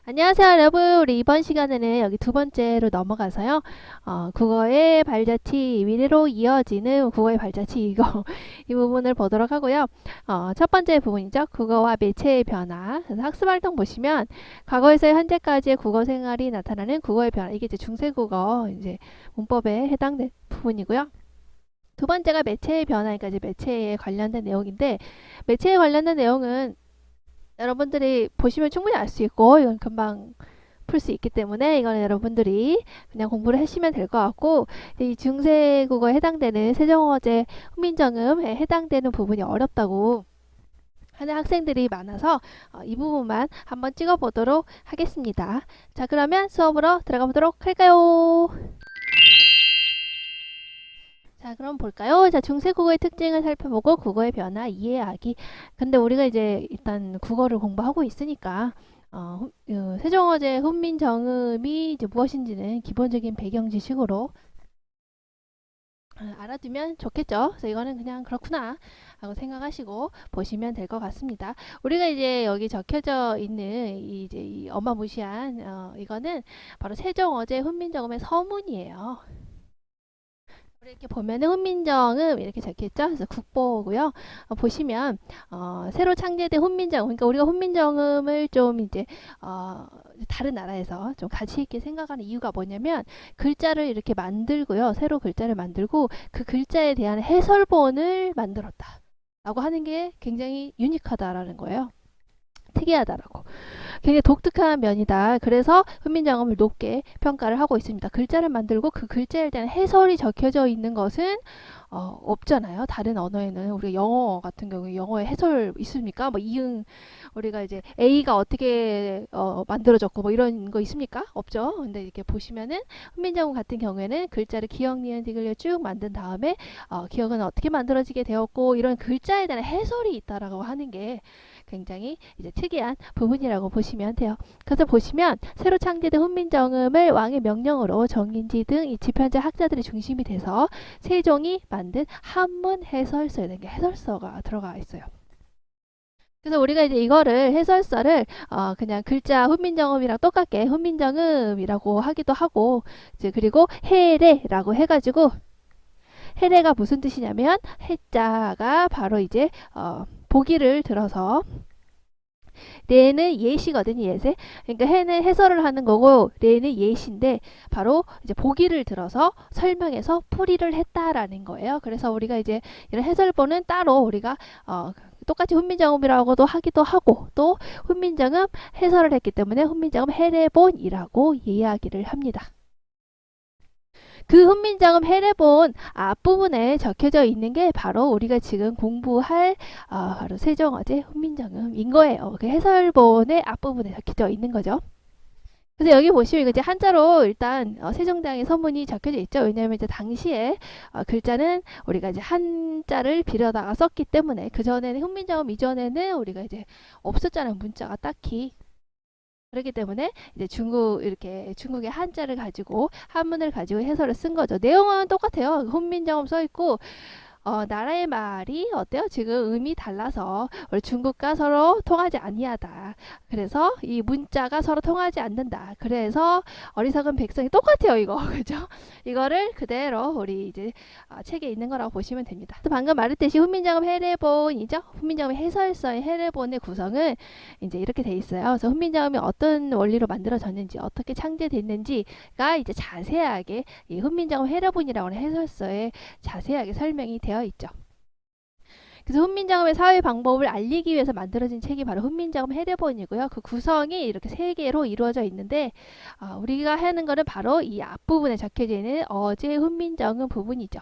안녕하세요, 여러분. 우리 이번 시간에는 여기 두 번째로 넘어가서요. 국어의 발자취, 미래로 이어지는 국어의 발자취 이거 이 부분을 보도록 하고요. 첫 번째 부분이죠. 국어와 매체의 변화. 그래서 학습 활동 보시면 과거에서 현재까지의 국어 생활이 나타나는 국어의 변화. 이게 이제 중세국어 이제 문법에 해당된 부분이고요. 두 번째가 매체의 변화니까 이제 매체에 관련된 내용인데 매체에 관련된 내용은 여러분들이 보시면 충분히 알 수 있고 이건 금방 풀 수 있기 때문에 이거는 여러분들이 그냥 공부를 하시면 될 것 같고 이 중세국어에 해당되는 세종어제 훈민정음에 해당되는 부분이 어렵다고 하는 학생들이 많아서 이 부분만 한번 찍어 보도록 하겠습니다. 자, 그러면 수업으로 들어가 보도록 할까요? 자, 그럼 볼까요? 자, 중세국어의 특징을 살펴보고 국어의 변화 이해하기. 근데 우리가 이제 일단 국어를 공부하고 있으니까 세종어제 훈민정음이 이제 무엇인지는 기본적인 배경 지식으로 알아두면 좋겠죠. 그래서 이거는 그냥 그렇구나 하고 생각하시고 보시면 될 것 같습니다. 우리가 이제 여기 적혀져 있는 이제 이 어마무시한 이거는 바로 세종어제 훈민정음의 서문이에요. 이렇게 보면은 훈민정음 이렇게 적혀있죠. 그래서 국보고요. 보시면 새로 창제된 훈민정음, 그러니까 우리가 훈민정음을 좀 이제 다른 나라에서 좀 가치 있게 생각하는 이유가 뭐냐면 글자를 이렇게 만들고요. 새로 글자를 만들고 그 글자에 대한 해설본을 만들었다. 라고 하는 게 굉장히 유니크하다라는 거예요. 특이하다라고. 굉장히 독특한 면이다. 그래서 훈민정음을 높게 평가를 하고 있습니다. 글자를 만들고 그 글자에 대한 해설이 적혀져 있는 것은 없잖아요. 다른 언어에는 우리가 영어 같은 경우에 영어에 해설 있습니까? 뭐 이응 우리가 이제 A가 어떻게 만들어졌고 뭐 이런 거 있습니까? 없죠. 근데 이렇게 보시면은 훈민정음 같은 경우에는 글자를 기역, 니은, 디귿을 쭉 만든 다음에 기역은 어떻게 만들어지게 되었고 이런 글자에 대한 해설이 있다라고 하는 게 굉장히 이제 특이한 부분이라고 보시면 돼요. 그래서 보시면 새로 창제된 훈민정음을 왕의 명령으로 정인지 등 이 지편자 학자들이 중심이 돼서 세종이 만든 한문 해설서에 대한 게 해설서가 들어가 있어요. 그래서 우리가 이제 이거를 해설서를 그냥 글자 훈민정음이랑 똑같게 훈민정음이라고 하기도 하고 이제 그리고 해례라고 해가지고 해례가 무슨 뜻이냐면 해자가 바로 이제 보기를 들어서 레는 예시거든요. 예세. 그러니까 해는 해설을 하는 거고 레는 예시인데 바로 이제 보기를 들어서 설명해서 풀이를 했다라는 거예요. 그래서 우리가 이제 이런 해설본은 따로 우리가 똑같이 훈민정음이라고도 하기도 하고 또 훈민정음 해설을 했기 때문에 훈민정음 해례본이라고 이야기를 합니다. 그 훈민정음 해례본 앞부분에 적혀져 있는 게 바로 우리가 지금 공부할 바로 세종어제 훈민정음인 거예요. 그 해설본의 앞부분에 적혀져 있는 거죠. 그래서 여기 보시면 이거 이제 한자로 일단 세종대왕의 서문이 적혀져 있죠. 왜냐하면 이제 당시에 글자는 우리가 이제 한자를 빌어다가 썼기 때문에 그 전에는 훈민정음 이전에는 우리가 이제 없었잖아요. 문자가 딱히. 그렇기 때문에 이제 이렇게 중국의 한자를 가지고 한문을 가지고 해설을 쓴 거죠. 내용은 똑같아요. 훈민정음 써 있고 나라의 말이 어때요? 지금 음이 달라서 우리 중국과 서로 통하지 아니하다. 그래서 이 문자가 서로 통하지 않는다. 그래서 어리석은 백성이 똑같아요, 이거. 그죠? 이거를 그대로 우리 이제 책에 있는 거라고 보시면 됩니다. 또 방금 말했듯이 훈민정음 해례본이죠. 훈민정음 해설서의 해례본의 구성은 이제 이렇게 돼 있어요. 그래서 훈민정음이 어떤 원리로 만들어졌는지, 어떻게 창제됐는지가 이제 자세하게 이 훈민정음 해례본이라고 하는 해설서에 자세하게 설명이 되어 있죠. 그래서 훈민정음의 사회 방법을 알리기 위해서 만들어진 책이 바로 훈민정음 해례본이고요. 그 구성이 이렇게 세 개로 이루어져 있는데 우리가 하는 거는 바로 이 앞부분에 적혀져 있는 어제 훈민정음 부분이죠.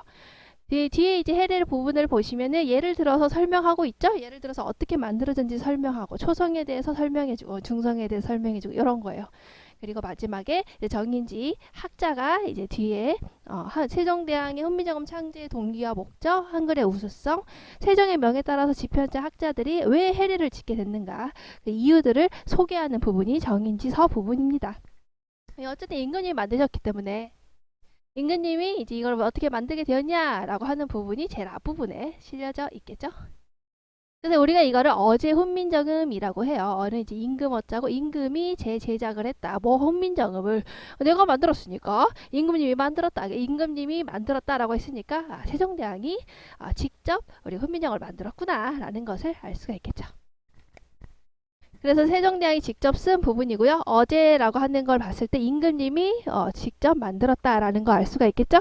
뒤에 이제 해례 부분을 보시면은 예를 들어서 설명하고 있죠. 예를 들어서 어떻게 만들어진지 설명하고 초성에 대해서 설명해주고 중성에 대해서 설명해주고 이런 거예요. 그리고 마지막에 이제 정인지 학자가 이제 뒤에 세종대왕의 훈민정음 창제 동기와 목적, 한글의 우수성, 세종의 명에 따라서 지편자 학자들이 왜 해례를 짓게 됐는가 그 이유들을 소개하는 부분이 정인지서 부분입니다. 어쨌든 임금님이 만드셨기 때문에 임금님이 이제 이걸 어떻게 만들게 되었냐라고 하는 부분이 제일 앞부분에 실려져 있겠죠. 그래서 우리가 이거를 어제 훈민정음이라고 해요. 어는 이제 임금 어자고 임금이 재제작을 했다. 뭐 훈민정음을 내가 만들었으니까 임금님이 만들었다. 임금님이 만들었다라고 했으니까 세종대왕이 직접 우리 훈민정음을 만들었구나라는 것을 알 수가 있겠죠. 그래서 세종대왕이 직접 쓴 부분이고요. 어제라고 하는 걸 봤을 때 임금님이 직접 만들었다라는 거 알 수가 있겠죠.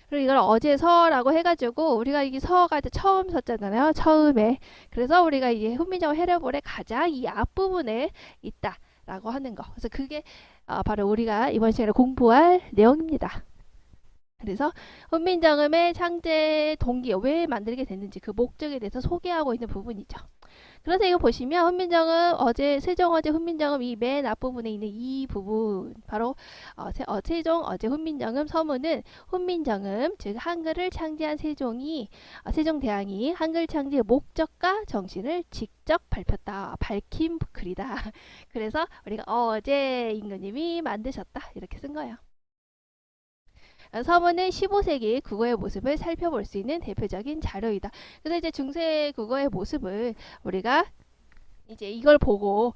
그리고 이걸 어제서라고 해가지고 우리가 이게 서가 이제 처음 섰잖아요. 처음에. 그래서 우리가 이제 훈민정음 해려볼의 가장 이 앞부분에 있다라고 하는 거. 그래서 그게 바로 우리가 이번 시간에 공부할 내용입니다. 그래서 훈민정음의 창제 동기, 왜 만들게 됐는지 그 목적에 대해서 소개하고 있는 부분이죠. 그래서 이거 보시면 훈민정음 어제 세종 어제 훈민정음 이 맨 앞부분에 있는 이 부분 바로 세종 어제 훈민정음 서문은 훈민정음 즉 한글을 창제한 세종이 세종대왕이 한글 창제의 목적과 정신을 직접 밝힌 글이다. 그래서 우리가 어제 임금님이 만드셨다 이렇게 쓴 거예요. 서문은 15세기 국어의 모습을 살펴볼 수 있는 대표적인 자료이다. 그래서 이제 중세 국어의 모습을 우리가 이제 이걸 보고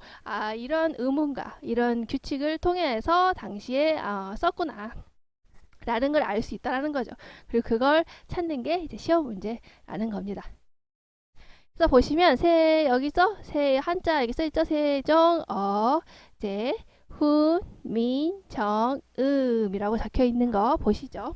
이런 의문과 이런 규칙을 통해서 당시에 썼구나 라는 걸 알 수 있다라는 거죠. 그리고 그걸 찾는 게 이제 시험 문제라는 겁니다. 그래서 보시면 여기서 한자 여기 써있죠. 세종 어제 훈민정음이라고 적혀 있는 거 보시죠.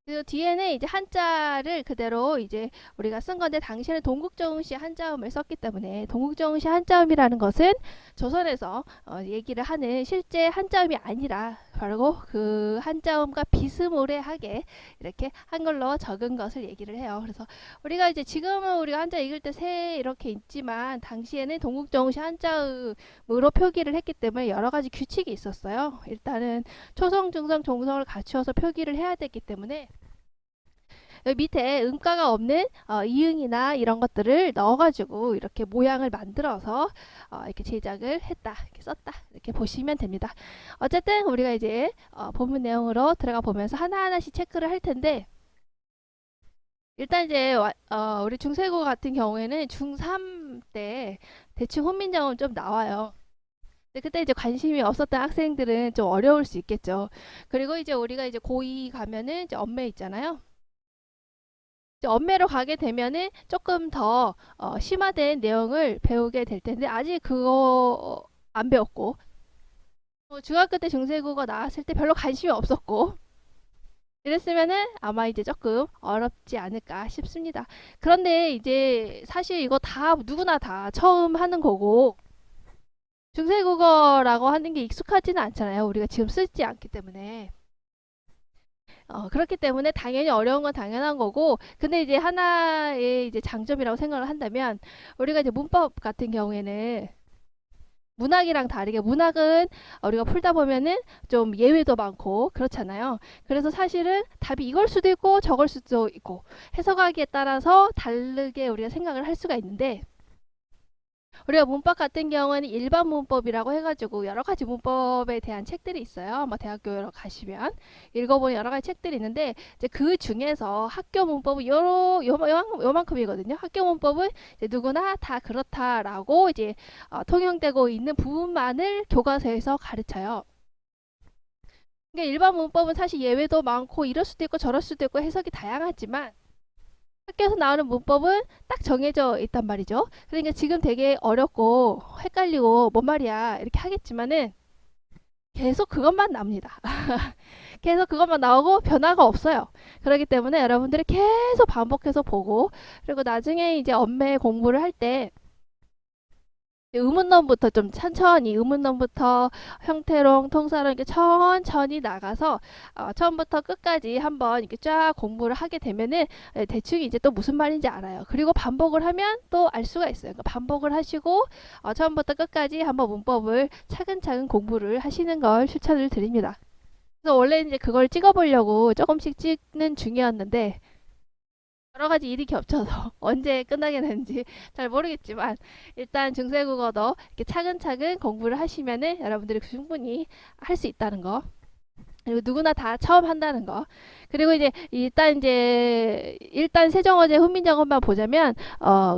그리고 뒤에는 이제 한자를 그대로 이제 우리가 쓴 건데 당시에는 동국정음시 한자음을 썼기 때문에 동국정음시 한자음이라는 것은 조선에서 얘기를 하는 실제 한자음이 아니라 바로 그 한자음과 비스무리하게 이렇게 한글로 적은 것을 얘기를 해요. 그래서 우리가 이제 지금은 우리가 한자 읽을 때 세 이렇게 있지만 당시에는 동국정음시 한자음으로 표기를 했기 때문에 여러 가지 규칙이 있었어요. 일단은 초성, 중성, 종성을 갖추어서 표기를 해야 됐기 때문에 여기 밑에 음가가 없는 이응이나 이런 것들을 넣어가지고 이렇게 모양을 만들어서 이렇게 제작을 했다, 이렇게 썼다 이렇게 보시면 됩니다. 어쨌든 우리가 이제 본문 내용으로 들어가 보면서 하나하나씩 체크를 할 텐데 일단 이제 우리 중세국어 같은 경우에는 중3 때 대충 훈민정음 좀 나와요. 근데 그때 이제 관심이 없었던 학생들은 좀 어려울 수 있겠죠. 그리고 이제 우리가 이제 고2 가면은 이제 엄매 있잖아요. 엄매로 가게 되면은 조금 더 심화된 내용을 배우게 될 텐데 아직 그거 안 배웠고 중학교 때 중세국어 나왔을 때 별로 관심이 없었고 이랬으면은 아마 이제 조금 어렵지 않을까 싶습니다. 그런데 이제 사실 이거 다 누구나 다 처음 하는 거고 중세국어라고 하는 게 익숙하지는 않잖아요. 우리가 지금 쓰지 않기 때문에. 그렇기 때문에 당연히 어려운 건 당연한 거고, 근데 이제 하나의 이제 장점이라고 생각을 한다면, 우리가 이제 문법 같은 경우에는 문학이랑 다르게 문학은 우리가 풀다 보면은 좀 예외도 많고 그렇잖아요. 그래서 사실은 답이 이걸 수도 있고 저걸 수도 있고 해석하기에 따라서 다르게 우리가 생각을 할 수가 있는데 우리가 문법 같은 경우는 일반 문법이라고 해가지고 여러 가지 문법에 대한 책들이 있어요. 뭐 대학교 가시면 읽어보는 여러 가지 책들이 있는데 이제 그 중에서 학교 문법은 요만큼이거든요. 학교 문법은 이제 누구나 다 그렇다라고 이제 통용되고 있는 부분만을 교과서에서 가르쳐요. 그러니까 일반 문법은 사실 예외도 많고 이럴 수도 있고 저럴 수도 있고 해석이 다양하지만 학교에서 나오는 문법은 딱 정해져 있단 말이죠. 그러니까 지금 되게 어렵고 헷갈리고 뭔 말이야 이렇게 하겠지만은 계속 그것만 나옵니다. 계속 그것만 나오고 변화가 없어요. 그렇기 때문에 여러분들이 계속 반복해서 보고 그리고 나중에 이제 엄매 공부를 할때 의문론부터 좀 천천히 의문론부터 형태론, 통사론 이렇게 천천히 나가서 처음부터 끝까지 한번 이렇게 쫙 공부를 하게 되면은 대충 이제 또 무슨 말인지 알아요. 그리고 반복을 하면 또 알 수가 있어요. 그러니까 반복을 하시고 처음부터 끝까지 한번 문법을 차근차근 공부를 하시는 걸 추천을 드립니다. 그래서 원래 이제 그걸 찍어보려고 조금씩 찍는 중이었는데 여러 가지 일이 겹쳐서 언제 끝나게 되는지 잘 모르겠지만 일단 중세국어도 이렇게 차근차근 공부를 하시면은 여러분들이 충분히 할 수 있다는 거. 그리고 누구나 다 처음 한다는 거. 그리고 이제 일단 세종어제 훈민정음만 보자면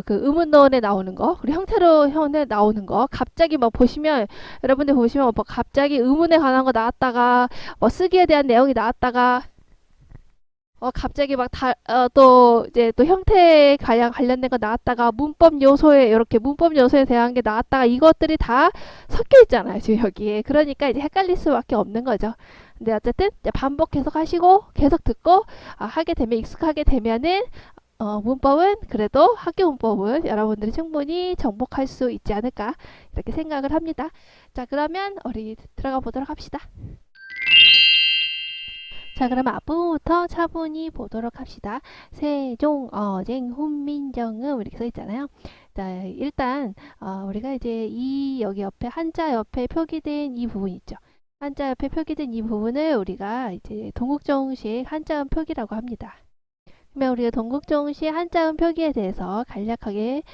그 의문론에 나오는 거, 그리고 형태 나오는 거, 갑자기 뭐 보시면 여러분들 보시면 뭐 갑자기 의문에 관한 거 나왔다가 뭐 쓰기에 대한 내용이 나왔다가 갑자기 막 또 이제 또 형태에 관련된 거 나왔다가 문법 요소에 이렇게 문법 요소에 대한 게 나왔다가 이것들이 다 섞여 있잖아요, 지금 여기에. 그러니까 이제 헷갈릴 수밖에 없는 거죠. 근데 어쨌든 이제 반복 계속 하시고 계속 듣고 하게 되면 익숙하게 되면은 문법은 그래도 학교 문법은 여러분들이 충분히 정복할 수 있지 않을까 이렇게 생각을 합니다. 자, 그러면 우리 들어가 보도록 합시다. 자, 그러면 앞부분부터 차분히 보도록 합시다. 세종, 어쟁, 훈민정음 이렇게 써 있잖아요. 자, 일단 우리가 이제 여기 옆에 한자 옆에 표기된 이 부분 있죠. 한자 옆에 표기된 이 부분을 우리가 이제 동국정식 한자음 표기라고 합니다. 그러면 우리가 동국정시 한자음 표기에 대해서 간략하게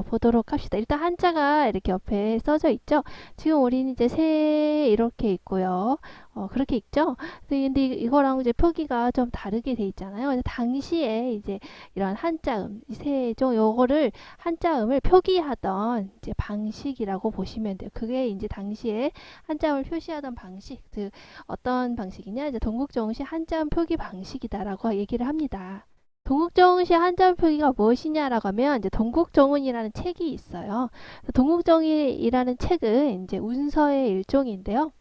보도록 합시다. 일단 한자가 이렇게 옆에 써져 있죠. 지금 우리는 이제 세 이렇게 있고요. 그렇게 있죠. 근데 이거랑 이제 표기가 좀 다르게 돼 있잖아요. 그래서 당시에 이제 이런 한자음, 세종 요거를 한자음을 표기하던 이제 방식이라고 보시면 돼요. 그게 이제 당시에 한자음을 표시하던 방식, 즉 어떤 방식이냐, 이제 동국정시 한자음 표기 방식이다라고 얘기를 합니다. 동국정시 한자음 표기가 무엇이냐라고 하면 이제 동국정운이라는 책이 있어요. 동국정이라는 책은 이제 운서의 일종인데요.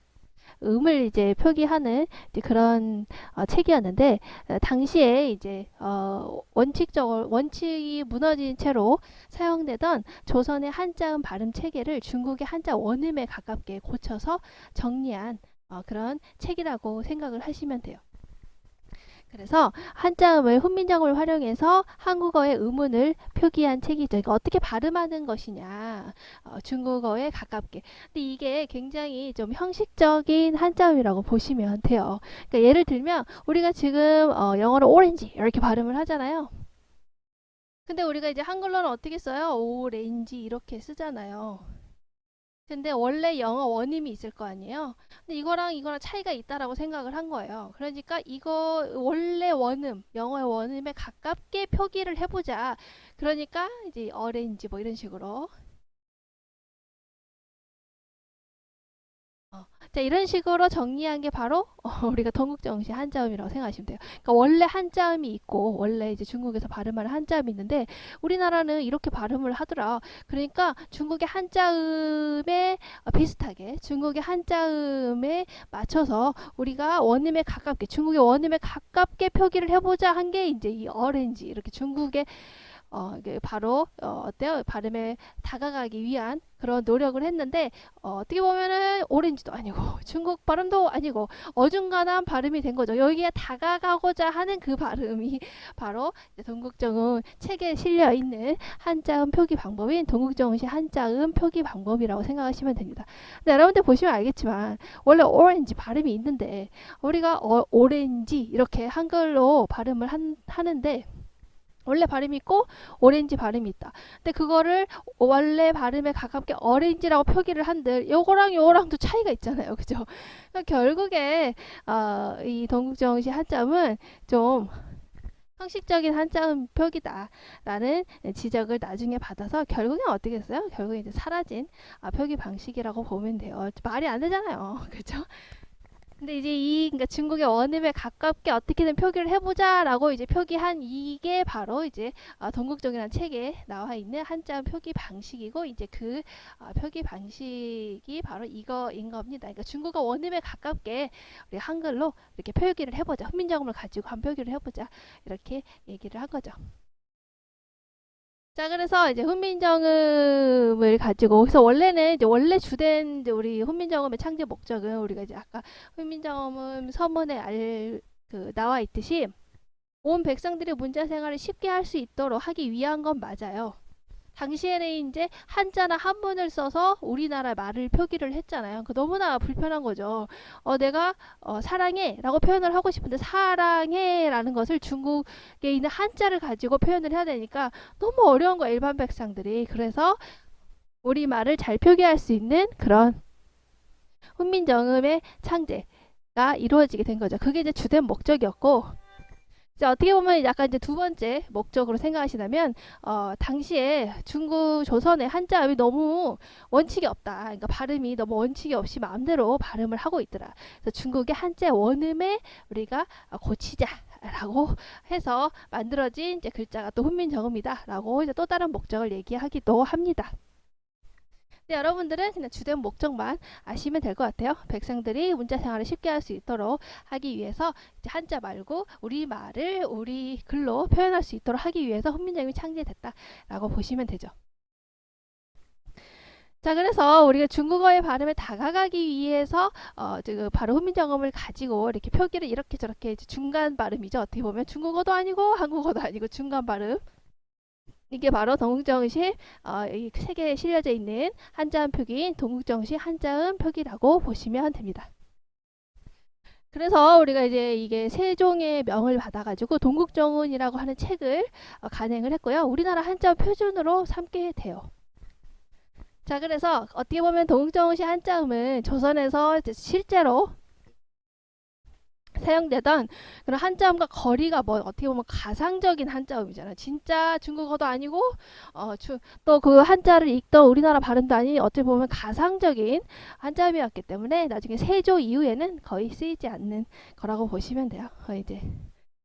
음을 이제 표기하는 이제 그런 책이었는데 당시에 이제 원칙이 무너진 채로 사용되던 조선의 한자음 발음 체계를 중국의 한자 원음에 가깝게 고쳐서 정리한 그런 책이라고 생각을 하시면 돼요. 그래서 한자음을 훈민정음을 활용해서 한국어의 음운을 표기한 책이죠. 그러니까 어떻게 발음하는 것이냐, 중국어에 가깝게. 근데 이게 굉장히 좀 형식적인 한자음이라고 보시면 돼요. 그러니까 예를 들면 우리가 지금 영어로 오렌지 이렇게 발음을 하잖아요. 근데 우리가 이제 한글로는 어떻게 써요? 오렌지 이렇게 쓰잖아요. 근데 원래 영어 원음이 있을 거 아니에요. 근데 이거랑 차이가 있다라고 생각을 한 거예요. 그러니까 이거 원래 원음, 영어의 원음에 가깝게 표기를 해보자. 그러니까 이제 어렌지 뭐 이런 식으로. 자, 이런 식으로 정리한 게 바로 우리가 동국정시 한자음이라고 생각하시면 돼요. 그러니까 원래 한자음이 있고 원래 이제 중국에서 발음하는 한자음이 있는데 우리나라는 이렇게 발음을 하더라. 그러니까 중국의 한자음에 비슷하게 중국의 한자음에 맞춰서 우리가 원음에 가깝게 중국의 원음에 가깝게 표기를 해보자 한 게 이제 이 어렌지 이렇게 중국의 이게 바로 어때요? 발음에 다가가기 위한 그런 노력을 했는데 어떻게 보면은 오렌지도 아니고 중국 발음도 아니고 어중간한 발음이 된 거죠. 여기에 다가가고자 하는 그 발음이 바로 동국정음 책에 실려 있는 한자음 표기 방법인 동국정음시 한자음 표기 방법이라고 생각하시면 됩니다. 근데 여러분들 보시면 알겠지만 원래 오렌지 발음이 있는데 우리가 오렌지 이렇게 한글로 발음을 하는데 원래 발음이 있고 오렌지 발음이 있다. 근데 그거를 원래 발음에 가깝게 어렌지라고 표기를 한들 요거랑도 차이가 있잖아요. 그죠? 그러니까 결국에 이 동국정시 한자음은 좀 형식적인 한자음 표기다라는 지적을 나중에 받아서 결국엔 어떻게 했어요? 결국에 이제 사라진 표기 방식이라고 보면 돼요. 말이 안 되잖아요. 그죠? 근데 이제 그러니까 중국의 원음에 가깝게 어떻게든 표기를 해보자라고 이제 표기한 이게 바로 이제 동국정이라는 책에 나와 있는 한자음 표기 방식이고 이제 그 표기 방식이 바로 이거인 겁니다. 그러니까 중국어 원음에 가깝게 우리 한글로 이렇게 표기를 해보자. 훈민정음을 가지고 한 표기를 해보자. 이렇게 얘기를 한 거죠. 자, 그래서 이제 훈민정음을 가지고, 그래서 원래는 이제 원래 주된 이제 우리 훈민정음의 창제 목적은 우리가 이제 아까 훈민정음 서문에 나와 있듯이 온 백성들이 문자 생활을 쉽게 할 수 있도록 하기 위한 건 맞아요. 당시에는 이제 한자나 한문을 써서 우리나라 말을 표기를 했잖아요. 그 너무나 불편한 거죠. 내가 사랑해 라고 표현을 하고 싶은데 사랑해 라는 것을 중국에 있는 한자를 가지고 표현을 해야 되니까 너무 어려운 거예요. 일반 백성들이. 그래서 우리말을 잘 표기할 수 있는 그런 훈민정음의 창제 이루어지게 된 거죠. 그게 이제 주된 목적이었고, 이제 어떻게 보면 약간 이제 두 번째 목적으로 생각하시다면, 당시에 중국 조선의 한자음이 너무 원칙이 없다. 그러니까 발음이 너무 원칙이 없이 마음대로 발음을 하고 있더라. 그래서 중국의 한자 원음에 우리가 고치자. 라고 해서 만들어진 이제 글자가 또 훈민정음이다 라고 이제 또 다른 목적을 얘기하기도 합니다. 네, 여러분들은 그냥 주된 목적만 아시면 될 것 같아요. 백성들이 문자 생활을 쉽게 할 수 있도록 하기 위해서 이제 한자 말고 우리말을 우리 글로 표현할 수 있도록 하기 위해서 훈민정음이 창제됐다라고 보시면 되죠. 자, 그래서 우리가 중국어의 발음에 다가가기 위해서 바로 훈민정음을 가지고 이렇게 표기를 이렇게 저렇게 중간 발음이죠. 어떻게 보면 중국어도 아니고 한국어도 아니고 중간 발음. 이게 바로 동국정시 이 책에 실려져 있는 한자음 표기인 동국정시 한자음 표기라고 보시면 됩니다. 그래서 우리가 이제 이게 세종의 명을 받아가지고 동국정운이라고 하는 책을 간행을 했고요. 우리나라 한자음 표준으로 삼게 돼요. 자, 그래서 어떻게 보면 동국정시 한자음은 조선에서 이제 실제로 사용되던 그런 한자음과 거리가 어떻게 보면 가상적인 한자음이잖아요. 진짜 중국어도 아니고 또 그 한자를 읽던 우리나라 발음도 아닌 어떻게 보면 가상적인 한자음이었기 때문에 나중에 세조 이후에는 거의 쓰이지 않는 거라고 보시면 돼요. 이제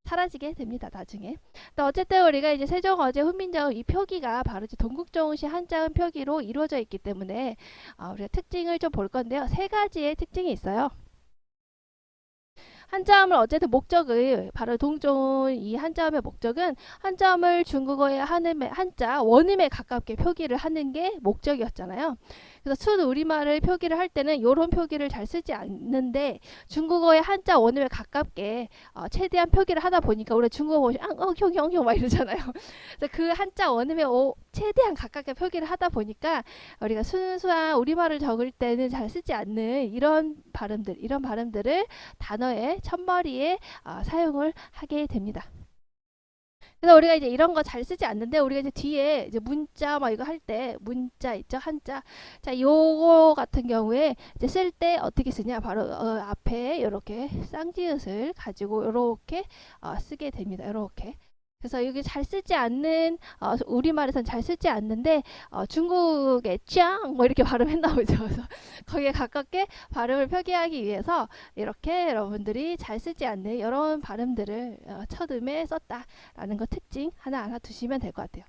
사라지게 됩니다. 나중에. 또 어쨌든 우리가 이제 세종 어제 훈민정음 이 표기가 바로 이제 동국정시 한자음 표기로 이루어져 있기 때문에 우리가 특징을 좀 볼 건데요. 세 가지의 특징이 있어요. 한자음을 어쨌든 목적을 바로 동종 이 한자음의 목적은 한자음을 중국어의 한자 원음에 가깝게 표기를 하는 게 목적이었잖아요. 그래서 순 우리말을 표기를 할 때는 이런 표기를 잘 쓰지 않는데 중국어의 한자 원음에 가깝게 최대한 표기를 하다 보니까 우리 중국어 보시면 형형형 막 이러잖아요. 그래서 그 한자 원음에 최대한 가깝게 표기를 하다 보니까 우리가 순수한 우리말을 적을 때는 잘 쓰지 않는 이런 발음들을 단어의 첫머리에 사용을 하게 됩니다. 그래서 우리가 이제 이런 거 잘 쓰지 않는데 우리가 이제 뒤에 이제 문자 막 이거 할 때 문자 있죠, 한자. 자, 요거 같은 경우에 이제 쓸 때 어떻게 쓰냐? 바로 앞에 이렇게 쌍지읒을 가지고 이렇게 쓰게 됩니다. 이렇게. 그래서 여기 잘 쓰지 않는 우리말에선 잘 쓰지 않는데 중국의 짱 뭐 이렇게 발음했나 보죠. 그래서 거기에 가깝게 발음을 표기하기 위해서 이렇게 여러분들이 잘 쓰지 않는 이런 발음들을 첫음에 썼다라는 거 특징 하나 알아두시면 될 것 같아요.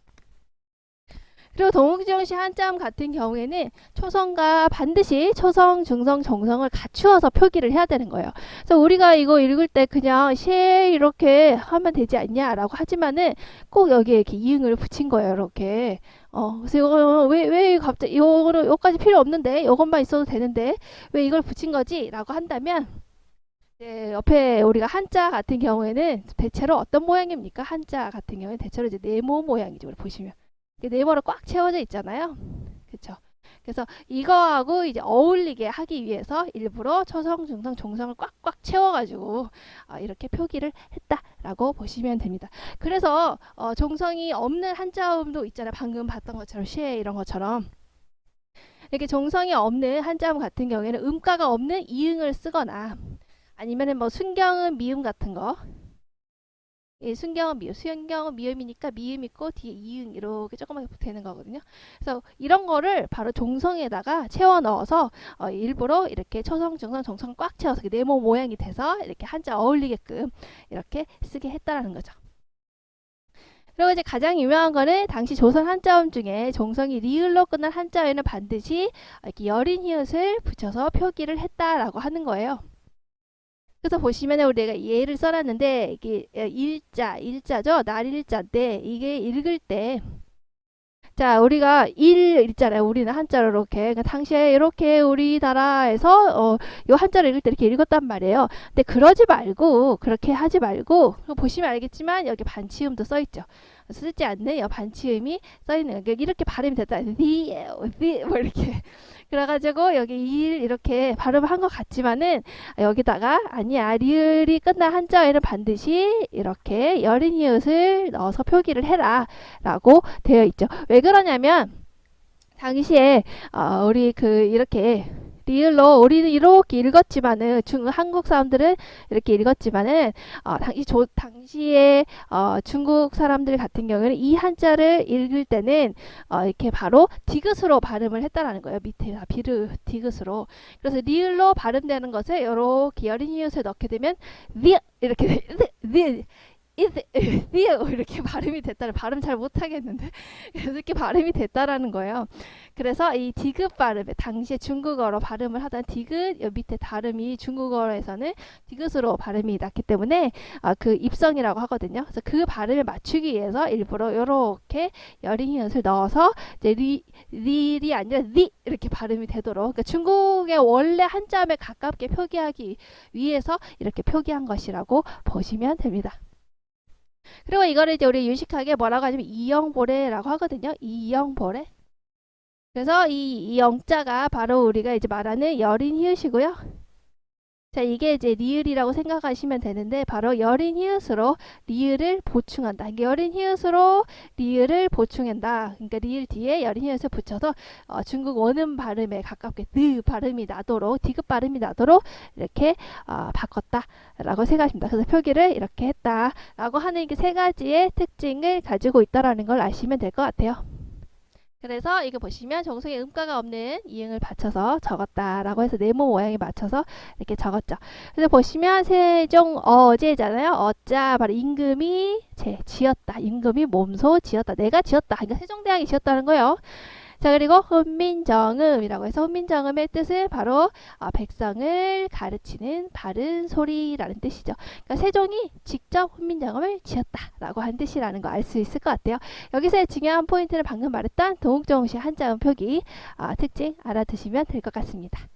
그리고 동국정시 한자음 같은 경우에는 초성과 반드시 초성, 중성, 정성을 갖추어서 표기를 해야 되는 거예요. 그래서 우리가 이거 읽을 때 그냥 시 이렇게 하면 되지 않냐라고 하지만은 꼭 여기에 이렇게 이응을 붙인 거예요. 이렇게. 그래서 이거 왜 갑자기 이거는 여기까지 필요 없는데 이것만 있어도 되는데 왜 이걸 붙인 거지? 라고 한다면 옆에 우리가 한자 같은 경우에는 대체로 어떤 모양입니까? 한자 같은 경우는 대체로 이제 네모 모양이죠. 보시면. 네모로 꽉 채워져 있잖아요. 그쵸? 그래서 이거하고 이제 어울리게 하기 위해서 일부러 초성, 중성, 종성을 꽉꽉 채워가지고 이렇게 표기를 했다라고 보시면 됩니다. 그래서 종성이 없는 한자음도 있잖아요. 방금 봤던 것처럼 시에 이런 것처럼 이렇게 종성이 없는 한자음 같은 경우에는 음가가 없는 이응을 쓰거나 아니면은 뭐 순경음, 미음 같은 거. 순경은 미음, 수경은 미음이니까 미음 있고 뒤에 이응 이렇게 조그맣게 되는 거거든요. 그래서 이런 거를 바로 종성에다가 채워 넣어서 일부러 이렇게 초성, 중성, 정성 꽉 채워서 네모 모양이 돼서 이렇게 한자 어울리게끔 이렇게 쓰게 했다라는 거죠. 그리고 이제 가장 유명한 거는 당시 조선 한자음 중에 종성이 리을로 끝난 한자에는 반드시 이렇게 여린 히읗을 붙여서 표기를 했다라고 하는 거예요. 그래서 보시면 우리가 예를 써놨는데 이게 일자죠. 날일자인데 이게 읽을 때 자, 우리가 일 있잖아요. 우리는 한자로 이렇게. 그러니까 당시에 이렇게 우리나라에서 요 한자를 읽을 때 이렇게 읽었단 말이에요. 근데 그렇게 하지 말고 보시면 알겠지만 여기 반치음도 써 있죠. 쓰지 않는 이 반치음이 써 있는 거. 이렇게 발음이 됐다. 뭐 이렇게. 그래가지고 여기 일 이렇게 발음을 한 것 같지만은 여기다가 아니야 리을이 끝난 한자에는 반드시 이렇게 여린 이웃을 넣어서 표기를 해라 라고 되어 있죠. 왜 그러냐면 당시에 우리 이렇게 리을로 우리는 이렇게 읽었지만은 한국 사람들은 이렇게 읽었지만은 당시에 중국 사람들 같은 경우에는 이 한자를 읽을 때는 이렇게 바로 디귿으로 발음을 했다라는 거예요. 밑에 다 디귿으로. 그래서 리을로 발음되는 것을 이렇게 여린 이웃을 넣게 되면 이렇게 이렇게 발음이 됐다는 발음 잘 못하겠는데 이렇게 발음이 됐다라는 거예요. 그래서 이 디귿 발음에 당시에 중국어로 발음을 하던 디귿 밑에 발음이 중국어에서는 디귿으로 발음이 났기 때문에 그 입성이라고 하거든요. 그래서 그 발음에 맞추기 위해서 일부러 이렇게 여린 이웃을 넣어서 이제 리이 아니라 리 이렇게 발음이 되도록 그러니까 중국의 원래 한자음에 가깝게 표기하기 위해서 이렇게 표기한 것이라고 보시면 됩니다. 그리고 이거를 이제 우리 유식하게 뭐라고 하냐면 이영보레라고 하거든요. 이영보레. 그래서 이 영자가 바로 우리가 이제 말하는 여린 히읗이고요. 자, 이게 이제 리을이라고 생각하시면 되는데 바로 여린 히읗으로 리을을 보충한다. 그러니까 여린 히읗으로 리을을 보충한다. 그러니까 리을 뒤에 여린 히읗을 붙여서 중국 원음 발음에 가깝게 느 발음이 나도록 디귿 발음이 나도록 이렇게 바꿨다라고 생각하십니다. 그래서 표기를 이렇게 했다라고 하는 게 세 가지의 특징을 가지고 있다라는 걸 아시면 될 것 같아요. 그래서 이거 보시면 정성에 음가가 없는 이응을 받쳐서 적었다라고 해서 네모 모양에 맞춰서 이렇게 적었죠. 그래서 보시면 세종 어제잖아요. 어자 바로 임금이 지었다. 임금이 몸소 지었다. 내가 지었다. 그러니까 세종대왕이 지었다는 거예요. 자, 그리고 훈민정음이라고 해서 훈민정음의 뜻은 바로 백성을 가르치는 바른 소리라는 뜻이죠. 그러니까 세종이 직접 훈민정음을 지었다라고 한 뜻이라는 거 알 수 있을 것 같아요. 여기서의 중요한 포인트는 방금 말했던 동욱정시 한자음 표기 특징 알아두시면 될 것 같습니다.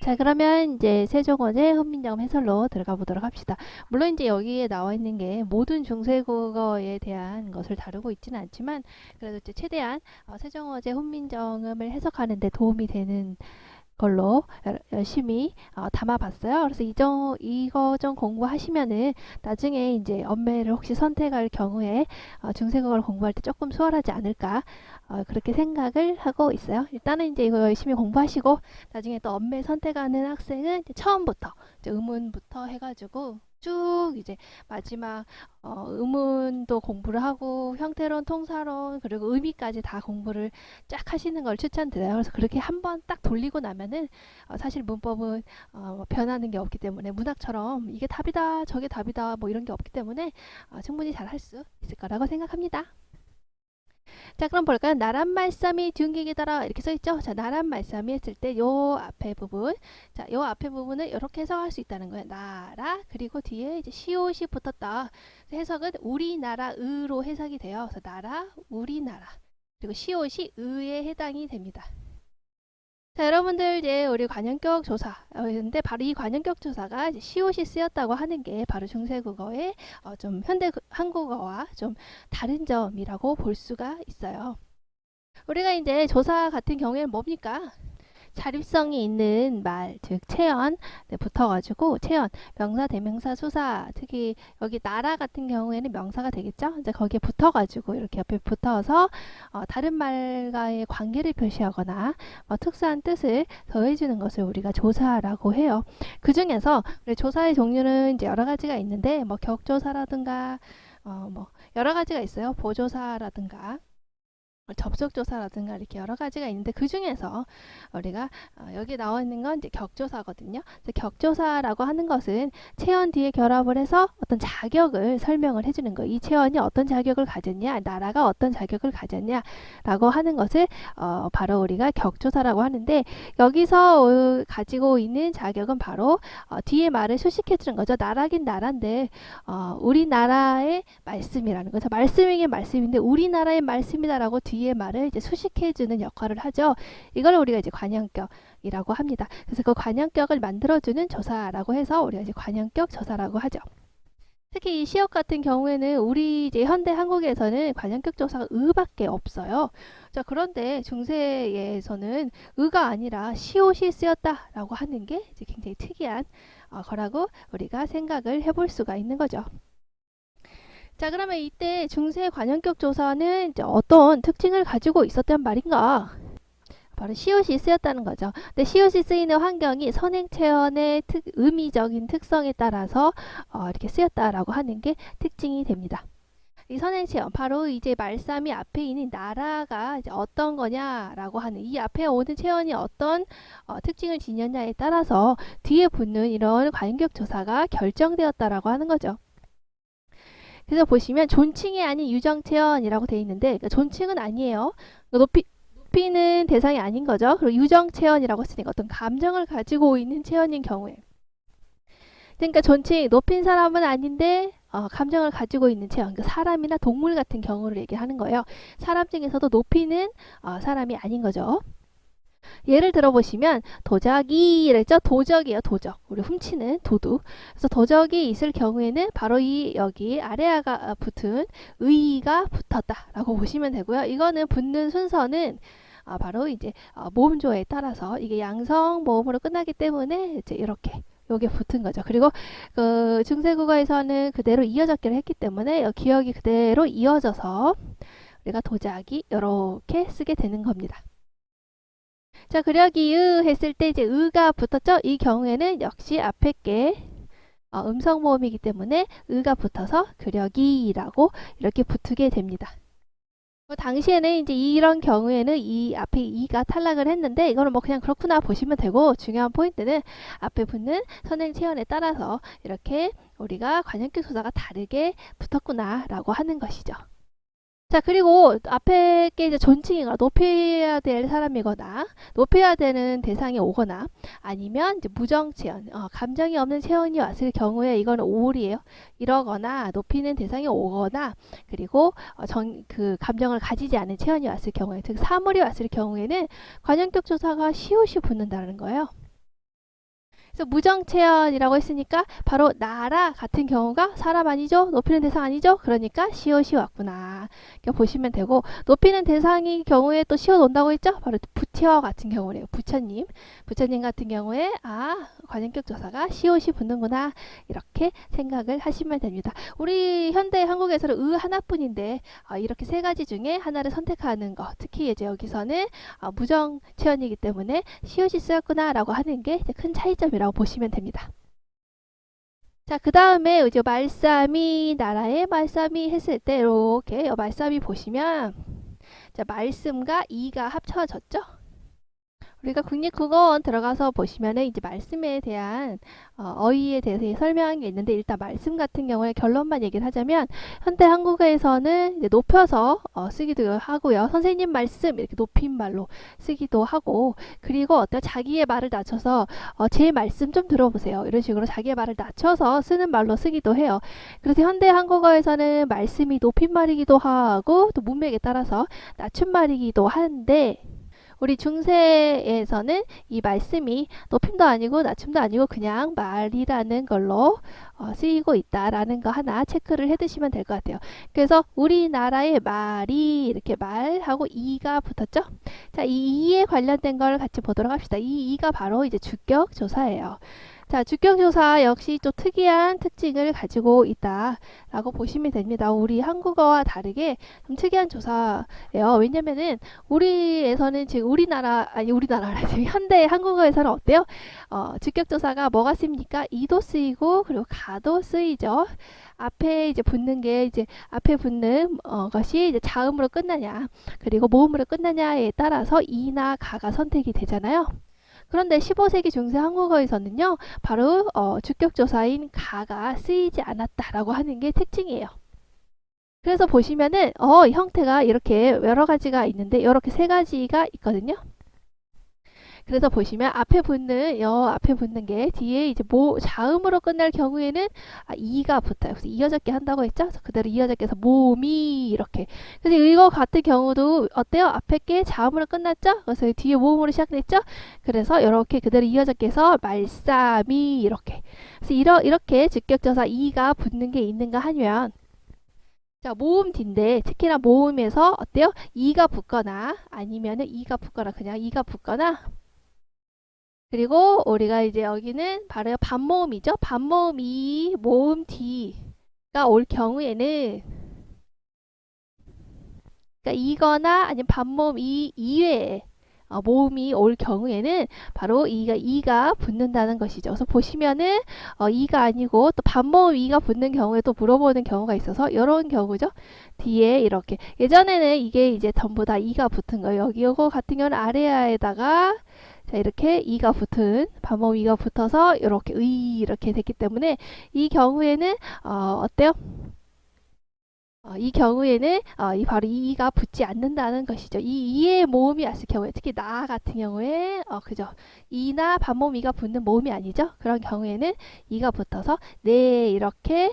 자, 그러면 이제 세종원의 훈민정음 해설로 들어가 보도록 합시다. 물론 이제 여기에 나와 있는 게 모든 중세국어에 대한 것을 다루고 있지는 않지만 그래도 이제 최대한 세종원의 훈민정음을 해석하는 데 도움이 되는 걸로 열심히 담아봤어요. 그래서 이거 좀 공부하시면은 나중에 이제 엄매를 혹시 선택할 경우에 중세국어를 공부할 때 조금 수월하지 않을까 그렇게 생각을 하고 있어요. 일단은 이제 이거 열심히 공부하시고 나중에 또 엄매 선택하는 학생은 이제 처음부터 이제 의문부터 해가지고 쭉 이제 마지막 의문도 공부를 하고 형태론, 통사론 그리고 의미까지 다 공부를 쫙 하시는 걸 추천드려요. 그래서 그렇게 한번 딱 돌리고 나면은 사실 문법은 변하는 게 없기 때문에 문학처럼 이게 답이다 저게 답이다 뭐 이런 게 없기 때문에 충분히 잘 할 수 있을 거라고 생각합니다. 자, 그럼 볼까요? 나란 말씀이 둔기기더라 이렇게 써있죠. 자, 나란 말씀이 했을 때 요 앞에 부분, 자, 요 앞에 부분을 이렇게 해석할 수 있다는 거예요. 나라 그리고 뒤에 이제 시옷이 붙었다. 해석은 우리나라의로 해석이 돼요. 그래서 나라, 우리나라 그리고 시옷이 의에 해당이 됩니다. 자, 여러분들 이제 우리 관현격 조사인데 바로 이 관현격 조사가 이제 시옷이 쓰였다고 하는 게 바로 중세국어의 좀 현대 한국어와 좀 다른 점이라고 볼 수가 있어요. 우리가 이제 조사 같은 경우에는 뭡니까? 자립성이 있는 말, 즉 체언 붙어가지고 체언, 명사, 대명사, 수사, 특히 여기 나라 같은 경우에는 명사가 되겠죠. 이제 거기에 붙어가지고 이렇게 옆에 붙어서 다른 말과의 관계를 표시하거나 특수한 뜻을 더해주는 것을 우리가 조사라고 해요. 그 중에서 우리 조사의 종류는 이제 여러 가지가 있는데 뭐 격조사라든가 뭐 여러 가지가 있어요. 보조사라든가. 접속조사라든가 이렇게 여러 가지가 있는데 그 중에서 우리가 여기 나와 있는 건 이제 격조사거든요. 격조사라고 하는 것은 체언 뒤에 결합을 해서 어떤 자격을 설명을 해주는 거예요. 이 체언이 어떤 자격을 가졌냐, 나라가 어떤 자격을 가졌냐라고 하는 것을 바로 우리가 격조사라고 하는데 여기서 가지고 있는 자격은 바로 뒤에 말을 수식해주는 거죠. 나라긴 나라인데 우리나라의 말씀이라는 거죠. 말씀이긴 말씀인데 우리나라의 말씀이다라고 뒤에 말을 이제 수식해주는 역할을 하죠. 이걸 우리가 이제 관현격이라고 합니다. 그래서 그 관현격을 만들어주는 조사라고 해서 우리가 이제 관현격 조사라고 하죠. 특히 이 시옷 같은 경우에는 우리 이제 현대 한국에서는 관현격 조사가 의밖에 없어요. 자, 그런데 중세에서는 의가 아니라 시옷이 쓰였다라고 하는 게 이제 굉장히 특이한 거라고 우리가 생각을 해볼 수가 있는 거죠. 자, 그러면 이때 중세 관현격 조사는 이제 어떤 특징을 가지고 있었단 말인가? 바로 시옷이 쓰였다는 거죠. 근데 시옷이 쓰이는 환경이 선행체언의 의미적인 특성에 따라서 이렇게 쓰였다라고 하는 게 특징이 됩니다. 이 선행체언, 바로 이제 말싸미 앞에 있는 나라가 이제 어떤 거냐라고 하는, 이 앞에 오는 체언이 어떤 특징을 지녔냐에 따라서 뒤에 붙는 이런 관계격 조사가 결정되었다라고 하는 거죠. 그래서 보시면 존칭이 아닌 유정체언이라고 되어 있는데, 그러니까 존칭은 아니에요. 높이는 대상이 아닌 거죠. 그리고 유정체언이라고 했으니까 어떤 감정을 가지고 있는 체언인 경우에, 그러니까 존칭, 높인 사람은 아닌데 감정을 가지고 있는 체형, 그러니까 사람이나 동물 같은 경우를 얘기하는 거예요. 사람 중에서도 높이는 사람이 아닌 거죠. 예를 들어 보시면 도적이 랬죠. 도적이에요. 도적. 우리 훔치는 도둑. 그래서 도적이 있을 경우에는 바로 이 여기 아래아가 붙은 의가 붙었다라고 보시면 되고요. 이거는 붙는 순서는 바로 이제 모음조에 따라서 이게 양성 모음으로 끝나기 때문에 이제 이렇게 요게 붙은 거죠. 그리고 그 중세국어에서는 그대로 이어졌기를 했기 때문에 기억이 그대로 이어져서 우리가 도자기 이렇게 쓰게 되는 겁니다. 자, 그려기의 했을 때 이제 의가 붙었죠. 이 경우에는 역시 앞에 게 음성 모음이기 때문에 의가 붙어서 그려기라고 이렇게 붙게 됩니다. 당시에는 이제 이런 경우에는 이 앞에 이가 탈락을 했는데, 이거는 뭐 그냥 그렇구나 보시면 되고, 중요한 포인트는 앞에 붙는 선행체언에 따라서 이렇게 우리가 관형격 소사가 다르게 붙었구나 라고 하는 것이죠. 자, 그리고 앞에 게 이제 존칭이거나 높여야 될 사람이거나 높여야 되는 대상이 오거나 아니면 이제 무정체언, 감정이 없는 체언이 왔을 경우에 이거는 오울이에요. 이러거나 높이는 대상이 오거나, 그리고 그 감정을 가지지 않은 체언이 왔을 경우에, 즉 사물이 왔을 경우에는 관형격 조사가 시옷이 붙는다는 거예요. 그래서 무정체언이라고 했으니까 바로 나라 같은 경우가 사람 아니죠? 높이는 대상 아니죠? 그러니까 시옷이 왔구나. 이렇게 보시면 되고, 높이는 대상의 경우에 또 시옷 온다고 했죠? 바로 부처 같은 경우래요. 부처님. 부처님 같은 경우에 관형격 조사가 시옷이 붙는구나. 이렇게 생각을 하시면 됩니다. 우리 현대 한국에서는 의 하나뿐인데 이렇게 세 가지 중에 하나를 선택하는 거, 특히 이제 여기서는 무정체언이기 때문에 시옷이 쓰였구나 라고 하는 게 이제 큰 차이점이라고 보시면 됩니다. 자, 그 다음에 이제 말싸미, 나라의 말싸미 했을 때 이렇게 말싸미 보시면, 자, 말씀과 이가 합쳐졌죠? 우리가 국립국어원 들어가서 보시면은 이제 말씀에 대한 어휘에 대해서 설명한 게 있는데, 일단 말씀 같은 경우에 결론만 얘기를 하자면, 현대 한국어에서는 이제 높여서 쓰기도 하고요. 선생님 말씀 이렇게 높임말로 쓰기도 하고, 그리고 어떤 자기의 말을 낮춰서 제 말씀 좀 들어보세요. 이런 식으로 자기의 말을 낮춰서 쓰는 말로 쓰기도 해요. 그래서 현대 한국어에서는 말씀이 높임말이기도 하고 또 문맥에 따라서 낮춤말이기도 한데, 우리 중세에서는 이 말씀이 높임도 아니고 낮춤도 아니고 그냥 말이라는 걸로 쓰이고 있다라는 거 하나 체크를 해 두시면 될 것 같아요. 그래서 우리나라의 말이 이렇게 말하고 이가 붙었죠. 자, 이 이에 관련된 걸 같이 보도록 합시다. 이 이가 바로 이제 주격 조사예요. 자, 주격조사 역시 또 특이한 특징을 가지고 있다라고 보시면 됩니다. 우리 한국어와 다르게 좀 특이한 조사예요. 왜냐면은 우리에서는 지금 우리나라 지금 현대 한국어에서는 어때요? 주격조사가 뭐가 쓰입니까? 이도 쓰이고 그리고 가도 쓰이죠. 앞에 이제 붙는 게 이제 앞에 붙는 것이 이제 자음으로 끝나냐, 그리고 모음으로 끝나냐에 따라서 이나 가가 선택이 되잖아요. 그런데 15세기 중세 한국어에서는요, 바로 주격조사인 가가 쓰이지 않았다라고 하는 게 특징이에요. 그래서 보시면은 형태가 이렇게 여러 가지가 있는데 이렇게 세 가지가 있거든요. 그래서 보시면 앞에 붙는 게 뒤에 이제 자음으로 끝날 경우에는 이가 붙어요. 그래서 이어졌게 한다고 했죠. 그래서 그대로 이어졌게 해서 몸이 이렇게. 그래서 이거 같은 경우도 어때요? 앞에 게 자음으로 끝났죠. 그래서 뒤에 모음으로 시작됐죠. 그래서 이렇게 그대로 이어졌게 해서 말싸미 이렇게. 그래서 이렇게 주격조사 이가 붙는 게 있는가 하면, 자, 모음 뒤인데 특히나 모음에서 어때요? 이가 붙거나 아니면은 이가 붙거나 그냥 이가 붙거나, 그리고 우리가 이제 여기는 바로 반모음이죠. 반모음 이, 모음 뒤가 올 경우에는, 그러니까 이거나 아니면 반모음 이 이외에 모음이 올 경우에는 바로 이가 붙는다는 것이죠. 그래서 보시면은 이가 아니고 또 반모음 이가 붙는 경우에 또 물어보는 경우가 있어서 이런 경우죠. 뒤에 이렇게 예전에는 이게 이제 전부 다 이가 붙은 거예요. 여기 요거 같은 경우는 아래아에다가 자 이렇게 이가 붙은 반모음 이가 붙어서 이렇게 이렇게 됐기 때문에 이 경우에는 어때요? 이 경우에는 바로 이 이가 붙지 않는다는 것이죠. 이 이의 모음이 왔을 경우에 특히 나 같은 경우에 그죠? 이나 반모음 이가 붙는 모음이 아니죠. 그런 경우에는 이가 붙어서 네 이렇게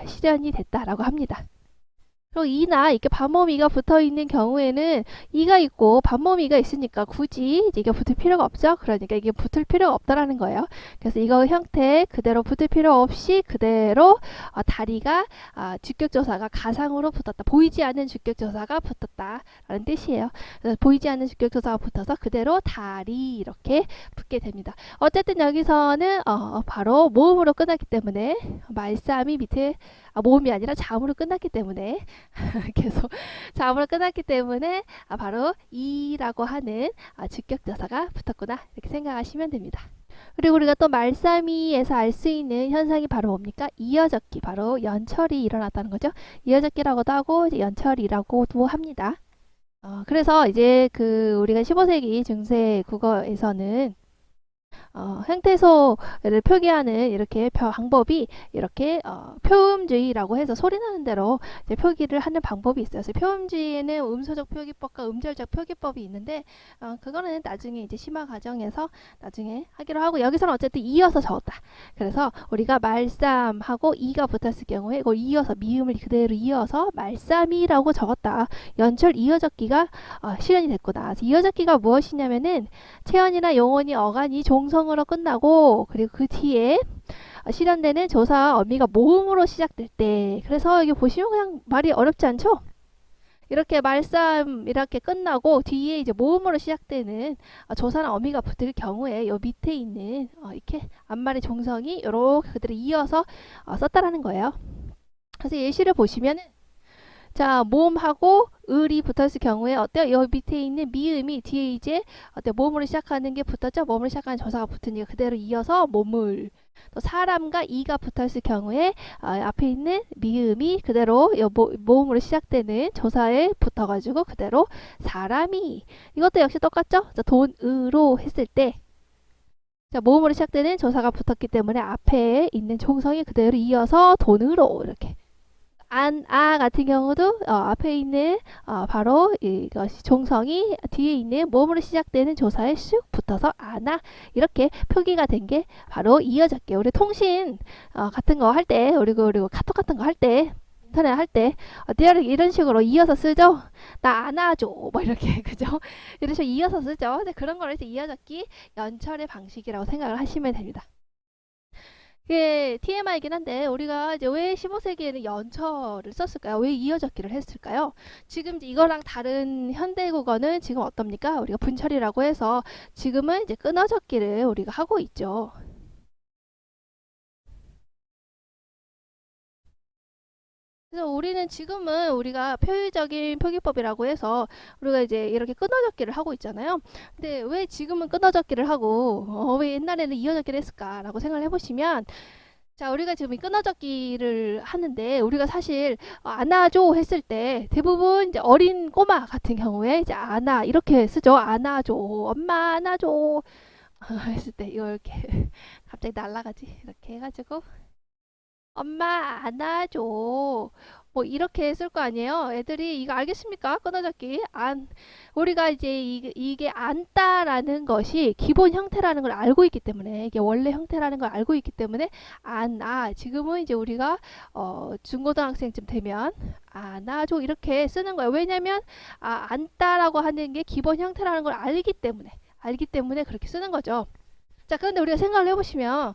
실현이 됐다라고 합니다. 그리고 이나 이렇게 반모음 이가 붙어 있는 경우에는 이가 있고 반모음 이가 있으니까 굳이 이게 붙을 필요가 없죠. 그러니까 이게 붙을 필요가 없다라는 거예요. 그래서 이거 형태 그대로 붙을 필요 없이 그대로 다리가 주격조사가 가상으로 붙었다. 보이지 않는 주격조사가 붙었다라는 뜻이에요. 그래서 보이지 않는 주격조사가 붙어서 그대로 다리 이렇게 붙게 됩니다. 어쨌든 여기서는 바로 모음으로 끝났기 때문에 말싸움이 밑에 모음이 아니라 자음으로 끝났기 때문에 계속 자음으로 끝났기 때문에 바로 이라고 하는 주격조사가 붙었구나 이렇게 생각하시면 됩니다. 그리고 우리가 또 말싸미에서 알 수 있는 현상이 바로 뭡니까? 이어적기, 바로 연철이 일어났다는 거죠. 이어적기라고도 하고 이제 연철이라고도 합니다. 그래서 이제 우리가 15세기 중세 국어에서는 형태소를 표기하는 이렇게 방법이 이렇게 표음주의라고 해서 소리나는 대로 이제 표기를 하는 방법이 있어요. 그래서 표음주의에는 음소적 표기법과 음절적 표기법이 있는데 그거는 나중에 이제 심화 과정에서 나중에 하기로 하고 여기서는 어쨌든 이어서 적었다. 그래서 우리가 말쌈하고 이가 붙었을 경우에 이걸 이어서 미음을 그대로 이어서 말쌈이라고 적었다. 연철 이어적기가 실현이 됐구나. 그래서 이어적기가 무엇이냐면은 체언이나 용언이 어간이 종성으로 끝나고 그리고 그 뒤에 실현되는 조사 어미가 모음으로 시작될 때 그래서 여기 보시면 그냥 말이 어렵지 않죠? 이렇게 말싸움 이렇게 끝나고 뒤에 이제 모음으로 시작되는 조사나 어미가 붙을 경우에 요 밑에 있는 이렇게 앞말의 종성이 이렇게 그대로 이어서 썼다라는 거예요. 그래서 예시를 보시면은 자, 모음하고 을이 붙었을 경우에 어때요? 여기 밑에 있는 미음이 뒤에 이제 모음으로 시작하는 게 붙었죠? 모음으로 시작하는 조사가 붙으니까 그대로 이어서 모물. 또 사람과 이가 붙었을 경우에 앞에 있는 미음이 그대로 모음으로 시작되는 조사에 붙어가지고 그대로 사람이. 이것도 역시 똑같죠? 자, 돈으로 했을 때 자, 모음으로 시작되는 조사가 붙었기 때문에 앞에 있는 종성이 그대로 이어서 돈으로 이렇게. 같은 경우도 앞에 있는 바로 이것이 종성이 뒤에 있는 모음으로 시작되는 조사에 쑥 붙어서 이렇게 표기가 된 게 바로 이어졌게. 우리 통신 같은 거 할 때 그리고 카톡 같은 거 할 때 인터넷 할 때 이런 식으로 이어서 쓰죠. 나 안아줘 뭐 이렇게 그죠? 이런 식으로 이어서 쓰죠. 근데 그런 거를 이제 이어적기 연철의 방식이라고 생각을 하시면 됩니다. 이게 TMI이긴 한데 우리가 이제 왜 15세기에는 연철을 썼을까요? 왜 이어적기를 했을까요? 지금 이제 이거랑 다른 현대국어는 지금 어떻습니까? 우리가 분철이라고 해서 지금은 이제 끊어적기를 우리가 하고 있죠. 그래서 우리는 지금은 우리가 표의적인 표기법이라고 해서 우리가 이제 이렇게 끊어적기를 하고 있잖아요. 근데 왜 지금은 끊어적기를 하고 왜 옛날에는 이어적기를 했을까라고 생각을 해보시면 자, 우리가 지금 이 끊어적기를 하는데 우리가 사실 안아줘 했을 때 대부분 이제 어린 꼬마 같은 경우에 이제 이렇게 쓰죠. 안아줘, 엄마 안아줘 했을 때 이거 이렇게 갑자기 날아가지 이렇게 해가지고 엄마 안아줘 뭐 이렇게 쓸 거 아니에요. 애들이 이거 알겠습니까? 끊어적기 우리가 이제 이게 안다라는 것이 기본 형태라는 걸 알고 있기 때문에 이게 원래 형태라는 걸 알고 있기 때문에 지금은 이제 우리가 중고등학생쯤 되면 안아줘 이렇게 쓰는 거예요. 왜냐면 안다라고 하는 게 기본 형태라는 걸 알기 때문에 그렇게 쓰는 거죠. 자, 그런데 우리가 생각을 해보시면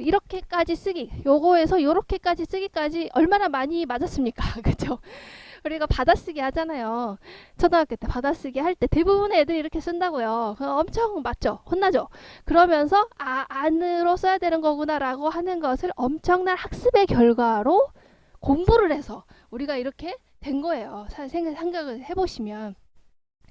이렇게까지 쓰기 요거에서 요렇게까지 쓰기까지 얼마나 많이 맞았습니까? 그죠? 우리가 받아쓰기 하잖아요. 초등학교 때 받아쓰기 할 때 대부분의 애들이 이렇게 쓴다고요. 엄청 맞죠? 혼나죠? 그러면서 안으로 써야 되는 거구나 라고 하는 것을 엄청난 학습의 결과로 공부를 해서 우리가 이렇게 된 거예요. 생각을 해보시면.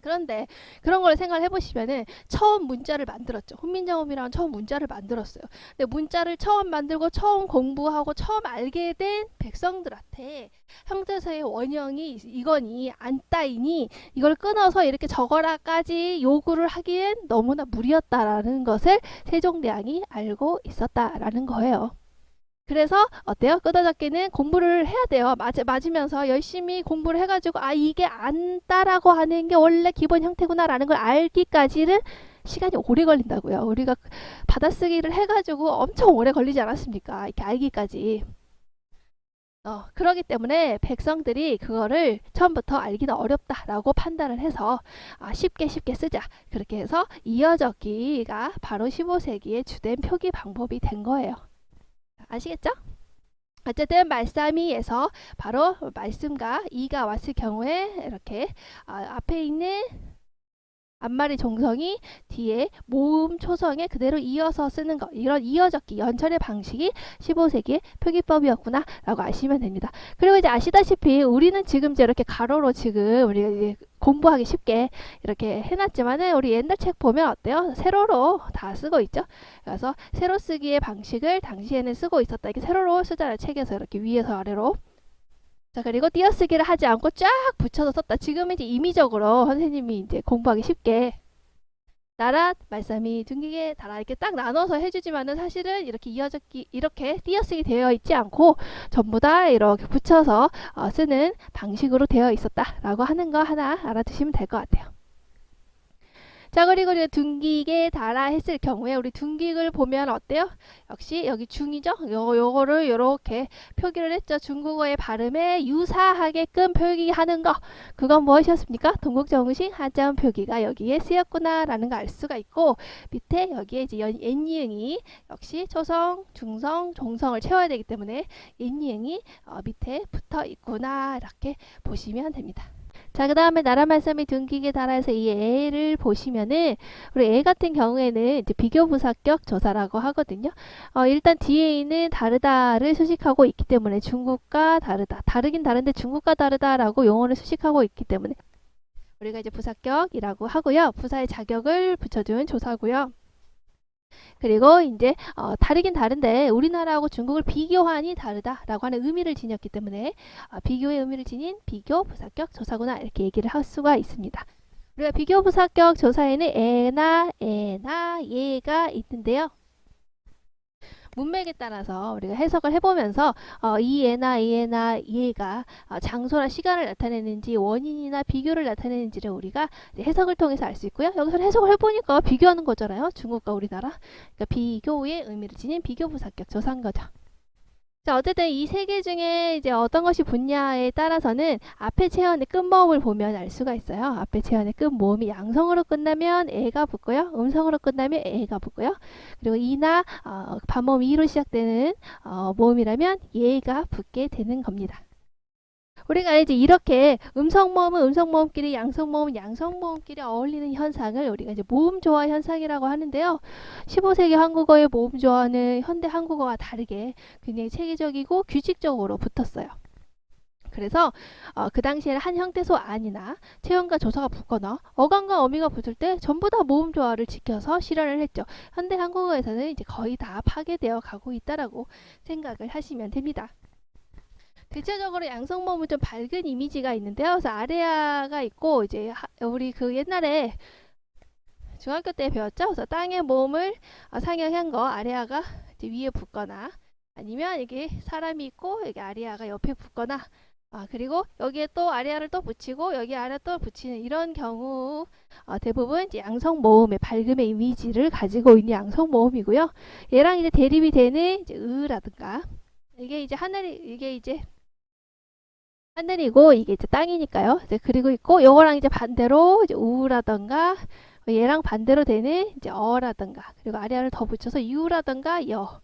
그런데 그런 걸 생각을 해보시면은 처음 문자를 만들었죠. 훈민정음이라는 처음 문자를 만들었어요. 근데 문자를 처음 만들고 처음 공부하고 처음 알게 된 백성들한테 형태소의 원형이 이거니 안 따이니 이걸 끊어서 이렇게 적어라까지 요구를 하기엔 너무나 무리였다라는 것을 세종대왕이 알고 있었다라는 거예요. 그래서 어때요? 끄덕잡기는 공부를 해야 돼요. 맞으면서 열심히 공부를 해가지고 아 이게 안다라고 하는 게 원래 기본 형태구나라는 걸 알기까지는 시간이 오래 걸린다고요. 우리가 받아쓰기를 해가지고 엄청 오래 걸리지 않았습니까? 이렇게 알기까지. 그러기 때문에 백성들이 그거를 처음부터 알기는 어렵다라고 판단을 해서 쉽게 쓰자. 그렇게 해서 이어적기가 바로 15세기의 주된 표기 방법이 된 거예요. 아시겠죠? 어쨌든 말싸미에서 바로 말씀과 이가 왔을 경우에 이렇게 앞에 있는 앞말의 종성이 뒤에 모음 초성에 그대로 이어서 쓰는 것, 이런 이어적기 연설의 방식이 15세기의 표기법이었구나 라고 아시면 됩니다. 그리고 이제 아시다시피 우리는 지금 이제 이렇게 가로로 지금 우리가 이제 공부하기 쉽게 이렇게 해놨지만은 우리 옛날 책 보면 어때요? 세로로 다 쓰고 있죠. 그래서 세로 쓰기의 방식을 당시에는 쓰고 있었다. 이렇게 세로로 쓰잖아요. 책에서 이렇게 위에서 아래로. 자, 그리고 띄어쓰기를 하지 않고 쫙 붙여서 썼다. 지금은 이제 임의적으로 선생님이 이제 공부하기 쉽게 나랏, 말싸미, 둥기계, 달아 이렇게 딱 나눠서 해주지만은 사실은 이렇게 이어적기 이렇게 띄어쓰기 되어 있지 않고 전부 다 이렇게 붙여서 쓰는 방식으로 되어 있었다라고 하는 거 하나 알아두시면 될 것 같아요. 자, 그리고 이제 둥기계 달아 했을 경우에 우리 둥기를 보면 어때요? 역시 여기 중이죠? 요거를 요렇게 표기를 했죠. 중국어의 발음에 유사하게끔 표기하는 거. 그건 무엇이었습니까? 동국정식 하자음 표기가 여기에 쓰였구나 라는 거 알 수가 있고 밑에 여기에 이제 엔니응이 역시 초성, 중성, 종성을 채워야 되기 때문에 엔니응이 밑에 붙어 있구나 이렇게 보시면 됩니다. 자, 그 다음에 나라 말싸미 둥기계 달아에서 이 애를 보시면은 우리 애 같은 경우에는 이제 비교부사격 조사라고 하거든요. 일단 뒤에 있는 다르다를 수식하고 있기 때문에 중국과 다르다, 다르긴 다른데 중국과 다르다라고 용어를 수식하고 있기 때문에 우리가 이제 부사격이라고 하고요. 부사의 자격을 붙여준 조사고요. 그리고 이제 다르긴 다른데 우리나라하고 중국을 비교하니 다르다라고 하는 의미를 지녔기 때문에 비교의 의미를 지닌 비교 부사격 조사구나 이렇게 얘기를 할 수가 있습니다. 우리가 비교 부사격 조사에는 애나 얘가 있는데요. 문맥에 따라서 우리가 해석을 해보면서 이 애나 얘가 장소나 시간을 나타내는지 원인이나 비교를 나타내는지를 우리가 해석을 통해서 알 수 있고요. 여기서 해석을 해보니까 비교하는 거잖아요. 중국과 우리나라. 그러니까 비교의 의미를 지닌 비교 부사격 조사인 거죠. 자, 어쨌든 이 세 개 중에 이제 어떤 것이 붙냐에 따라서는 앞에 체언의 끝모음을 보면 알 수가 있어요. 앞에 체언의 끝모음이 양성으로 끝나면 애가 붙고요. 음성으로 끝나면 애가 붙고요. 그리고 이나 반모음 이로 시작되는 모음이라면 얘가 붙게 되는 겁니다. 우리가 이제 이렇게 음성모음은 음성모음끼리, 양성모음은 양성모음끼리 어울리는 현상을 우리가 이제 모음조화 현상이라고 하는데요. 15세기 한국어의 모음조화는 현대 한국어와 다르게 굉장히 체계적이고 규칙적으로 붙었어요. 그래서 그 당시에는 한 형태소 안이나 체형과 조사가 붙거나 어감과 어미가 붙을 때 전부 다 모음조화를 지켜서 실현을 했죠. 현대 한국어에서는 이제 거의 다 파괴되어 가고 있다라고 생각을 하시면 됩니다. 대체적으로 양성모음은 좀 밝은 이미지가 있는데요. 그래서 아레아가 있고 이제 우리 그 옛날에 중학교 때 배웠죠. 그래서 땅의 모음을 상형한 거 아레아가 이제 위에 붙거나 아니면 이게 사람이 있고 여기 아레아가 옆에 붙거나 그리고 여기에 또 아레아를 또 붙이고 여기 아레아 또 붙이는 이런 경우 대부분 이제 양성모음의 밝음의 이미지를 가지고 있는 양성모음이고요. 얘랑 이제 대립이 되는 이제 으라든가 이게 이제 하늘이고 이게 이제 땅이니까요. 이제 그리고 있고 요거랑 이제 반대로 이제 우라던가 얘랑 반대로 되는 이제 어라던가 그리고 아래를 더 붙여서 유라던가 여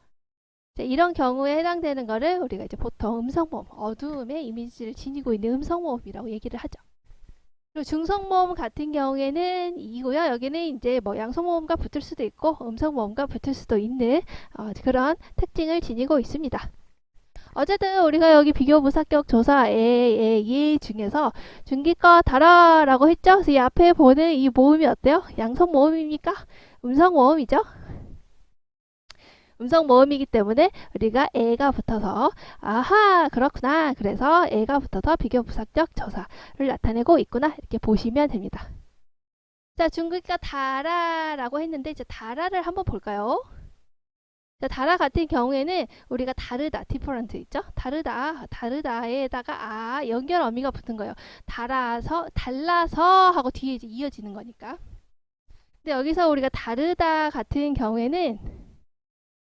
이런 경우에 해당되는 거를 우리가 이제 보통 음성모음 어두움의 이미지를 지니고 있는 음성모음이라고 얘기를 하죠. 그리고 중성모음 같은 경우에는 이고요. 여기는 이제 뭐 양성모음과 붙을 수도 있고 음성모음과 붙을 수도 있는 그런 특징을 지니고 있습니다. 어쨌든 우리가 여기 비교 부사격 조사 예 중에서 중기과 달아라고 했죠? 그래서 이 앞에 보는 이 모음이 어때요? 양성 모음입니까? 음성 모음이죠? 음성 모음이기 때문에 우리가 에가 붙어서 아하 그렇구나. 그래서 에가 붙어서 비교 부사격 조사를 나타내고 있구나. 이렇게 보시면 됩니다. 자, 중국과 다라라고 했는데 이제 다라를 한번 볼까요? 자, 다라 같은 경우에는 우리가 다르다, 디퍼런트 있죠? 다르다에다가 연결 어미가 붙은 거예요. 달라서 하고 뒤에 이제 이어지는 거니까. 근데 여기서 우리가 다르다 같은 경우에는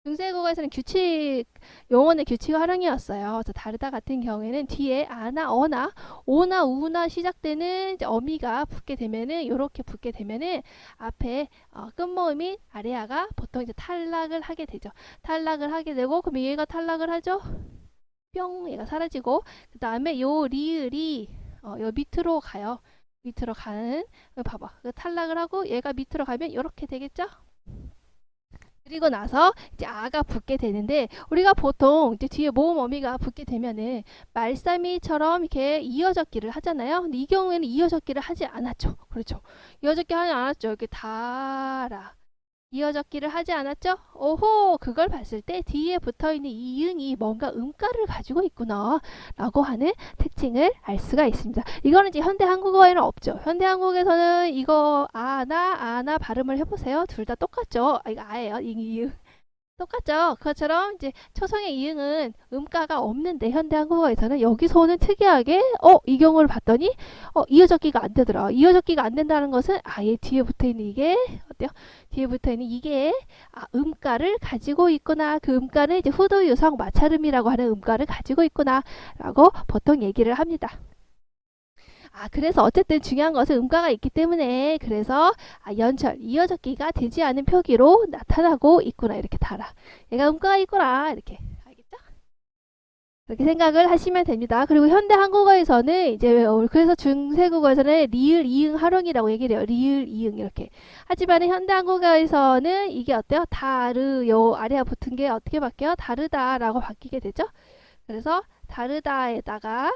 중세국어에서는 용어의 규칙 활용이었어요. 그래서 다르다 같은 경우에는 뒤에 아나, 어나, 오나, 우나 시작되는 이제 어미가 붙게 되면은, 요렇게 붙게 되면은, 앞에, 끝모음인 아래아가 보통 이제 탈락을 하게 되죠. 탈락을 하게 되고, 그럼 얘가 탈락을 하죠? 뿅! 얘가 사라지고, 그 다음에 요 리을이, 요 밑으로 가요. 밑으로 가는, 봐봐. 탈락을 하고, 얘가 밑으로 가면 요렇게 되겠죠? 그리고 나서 이제 아가 붙게 되는데 우리가 보통 이제 뒤에 모음 어미가 붙게 되면은 말싸미처럼 이렇게 이어적기를 하잖아요. 근데 이 경우에는 이어적기를 하지 않았죠. 그렇죠. 이어적기 하지 않았죠. 이렇게 달아. 이어적기를 하지 않았죠? 오호, 그걸 봤을 때 뒤에 붙어있는 이 이응이 뭔가 음가를 가지고 있구나 라고 하는 특징을 알 수가 있습니다. 이거는 이제 현대 한국어에는 없죠. 현대 한국에서는 이거 아나 발음을 해보세요. 둘 다 똑같죠? 이거 아예요. 이응. 똑같죠. 그것처럼 이제 초성의 이응은 음가가 없는데 현대 한국어에서는 여기서는 특이하게 이 경우를 봤더니 이어적기가 안 되더라. 이어적기가 안 된다는 것은 아예 뒤에 붙어 있는 이게 어때요? 뒤에 붙어 있는 이게 음가를 가지고 있구나. 그 음가는 이제 후두 유성 마찰음이라고 하는 음가를 가지고 있구나라고 보통 얘기를 합니다. 그래서 어쨌든 중요한 것은 음가가 있기 때문에 그래서 연철, 이어적기가 되지 않은 표기로 나타나고 있구나. 이렇게 달아. 얘가 음가가 있구나. 이렇게. 알겠죠? 그렇게 생각을 하시면 됩니다. 그리고 현대 한국어에서는 이제 그래서 중세국어에서는 리을, 이응 활용이라고 얘기를 해요. 리을, 이응 이렇게. 하지만 현대 한국어에서는 이게 어때요? 다르요. 아래에 붙은 게 어떻게 바뀌어요? 다르다라고 바뀌게 되죠. 그래서 다르다에다가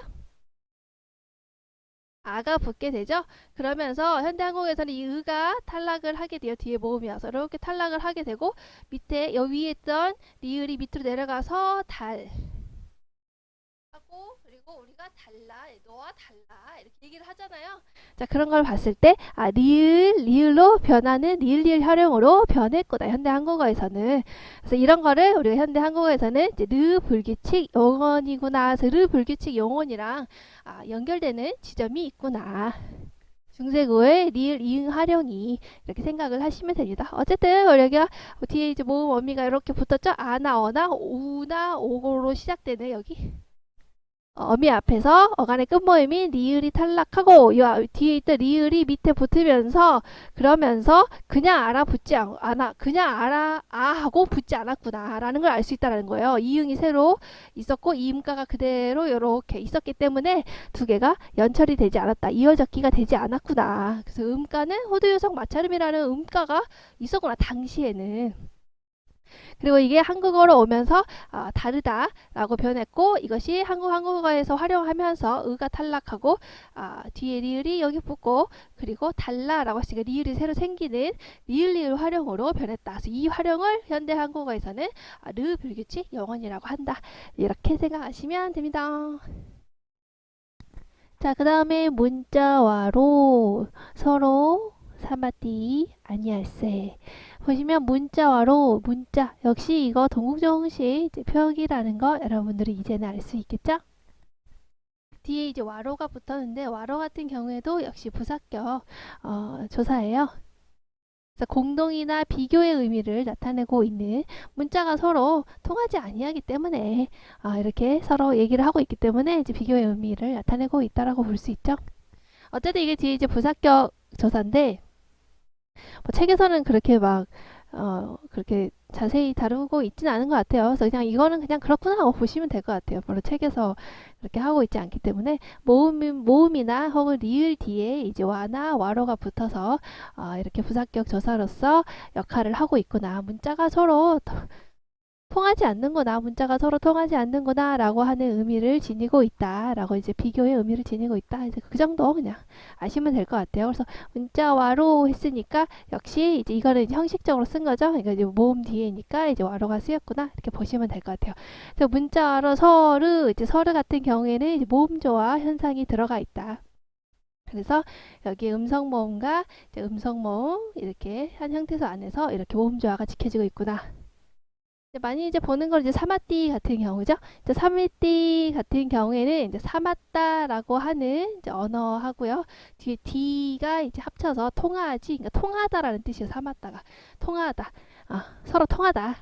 아가 붙게 되죠. 그러면서 현대한국에서는 이 의가 탈락을 하게 돼요. 뒤에 모음이 와서 이렇게 탈락을 하게 되고 밑에 여 위에 있던 리을이 밑으로 내려가서 달 하고 그리고 우리가 달라 너와 달라 이렇게 얘기를 하잖아요. 자, 그런 걸 봤을 때 리을로 변하는 리을 활용으로 변했구나. 현대 한국어에서는. 그래서 이런 거를 우리가 현대 한국어에서는 이제 르 불규칙 용언이구나. 그래서 르 불규칙 용언이랑 연결되는 지점이 있구나. 중세구의 리을 이응 활용이 이렇게 생각을 하시면 됩니다. 어쨌든 여기가 뒤에 이제 모음 어미가 이렇게 붙었죠. 아나 어나 우나 오고로 시작되는 여기 어미 앞에서 어간의 끝모임인 리을이 탈락하고 이 뒤에 있던 리을이 밑에 붙으면서 그러면서 그냥 그냥 하고 붙지 않았구나 라는 걸 알 수 있다는 거예요. 이응이 새로 있었고 이 음가가 그대로 이렇게 있었기 때문에 두 개가 연철이 되지 않았다. 이어적기가 되지 않았구나. 그래서 음가는 호두유성 마찰음이라는 음가가 있었구나. 당시에는. 그리고 이게 한국어로 오면서 다르다라고 변했고 이것이 한국어에서 활용하면서 의가 탈락하고 뒤에 리을이 여기 붙고 그리고 달라라고 했으니까 리을이 새로 생기는 리을 활용으로 변했다. 그래서 이 활용을 현대 한국어에서는 르 불규칙 영언이라고 한다. 이렇게 생각하시면 됩니다. 자, 그 다음에 문자와로 서로 사마띠 아니할세. 보시면 문자와로 문자 역시 이거 동국정식 표기라는 거 여러분들이 이제는 알 수 있겠죠? 뒤에 이제 와로가 붙었는데 와로 같은 경우에도 역시 부사격 조사예요. 그래서 공동이나 비교의 의미를 나타내고 있는 문자가 서로 통하지 아니하기 때문에 이렇게 서로 얘기를 하고 있기 때문에 이제 비교의 의미를 나타내고 있다라고 볼 수 있죠. 어쨌든 이게 뒤에 이제 부사격 조사인데 뭐 책에서는 그렇게 그렇게 자세히 다루고 있지는 않은 것 같아요. 그래서 그냥 이거는 그냥 그렇구나 하고 보시면 될 것 같아요. 별로 책에서 그렇게 하고 있지 않기 때문에 모음이나 혹은 리을 뒤에 이제 와나 와로가 붙어서 이렇게 부사격 조사로서 역할을 하고 있구나. 문자가 서로 통하지 않는구나, 문자가 서로 통하지 않는구나 라고 하는 의미를 지니고 있다 라고 이제 비교의 의미를 지니고 있다, 이제 그 정도 그냥 아시면 될 것 같아요. 그래서 문자와로 했으니까 역시 이제 이거는 이제 형식적으로 쓴 거죠. 그러니까 이제 모음 뒤에니까 이제 와로가 쓰였구나 이렇게 보시면 될 것 같아요. 그래서 문자와로 서르, 이제 서르 같은 경우에는 이제 모음조화 현상이 들어가 있다. 그래서 여기 음성 모음과 이제 음성 모음 이렇게 한 형태소 안에서 이렇게 모음조화가 지켜지고 있구나. 많이 이제 보는 걸 이제 사마띠 같은 경우죠. 이제 사마띠 같은 경우에는 이제 사맞다라고 하는 이제 언어하고요. 뒤에 D가 이제 합쳐서 통하지, 그러니까 통하다라는 뜻이에요. 사맞다가 통하다, 서로 통하다.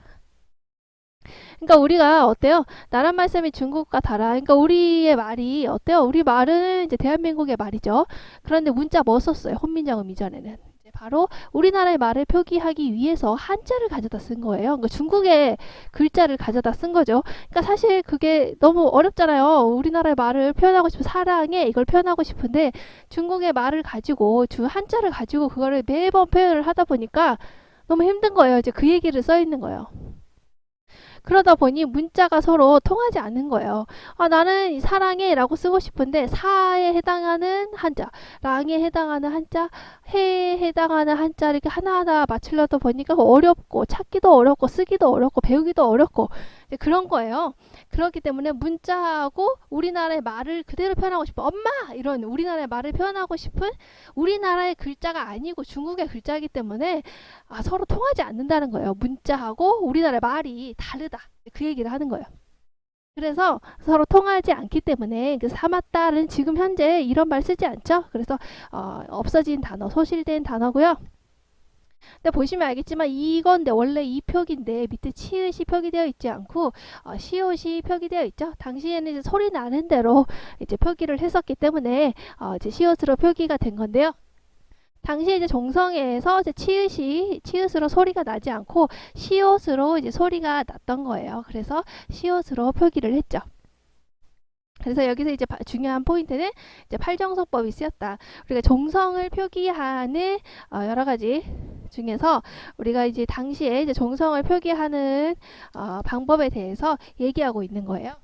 그러니까 우리가 어때요? 나란 말씀이 중국과 달라. 그러니까 우리의 말이 어때요? 우리 말은 이제 대한민국의 말이죠. 그런데 문자 뭐 썼어요? 혼민정음 이전에는. 이제 바로 우리나라의 말을 표기하기 위해서 한자를 가져다 쓴 거예요. 그러니까 중국의 글자를 가져다 쓴 거죠. 그러니까 사실 그게 너무 어렵잖아요. 우리나라의 말을 표현하고 싶은 사랑에 이걸 표현하고 싶은데 중국의 말을 가지고 한자를 가지고 그거를 매번 표현을 하다 보니까 너무 힘든 거예요. 이제 그 얘기를 써 있는 거예요. 그러다 보니 문자가 서로 통하지 않는 거예요. 나는 사랑해 라고 쓰고 싶은데 사에 해당하는 한자, 랑에 해당하는 한자, 해에 해당하는 한자 이렇게 하나하나 맞추려다 보니까 어렵고 찾기도 어렵고 쓰기도 어렵고 배우기도 어렵고 그런 거예요. 그렇기 때문에 문자하고 우리나라의 말을 그대로 표현하고 싶은 엄마 이런 우리나라의 말을 표현하고 싶은 우리나라의 글자가 아니고 중국의 글자이기 때문에 서로 통하지 않는다는 거예요. 문자하고 우리나라의 말이 다르다. 그 얘기를 하는 거예요. 그래서 서로 통하지 않기 때문에 그 사맞다는 지금 현재 이런 말 쓰지 않죠. 그래서 없어진 단어, 소실된 단어고요. 근데 보시면 알겠지만 이건데 원래 이 표기인데 밑에 치읓이 표기되어 있지 않고 시옷이 표기되어 있죠. 당시에는 이제 소리 나는 대로 이제 표기를 했었기 때문에 이제 시옷으로 표기가 된 건데요. 당시에 이제 종성에서 이제 치읓으로 소리가 나지 않고 시옷으로 이제 소리가 났던 거예요. 그래서 시옷으로 표기를 했죠. 그래서 여기서 이제 중요한 포인트는 이제 팔정소법이 쓰였다. 우리가 종성을 표기하는 여러 가지 중에서 우리가 이제 당시에 이제 종성을 표기하는 방법에 대해서 얘기하고 있는 거예요.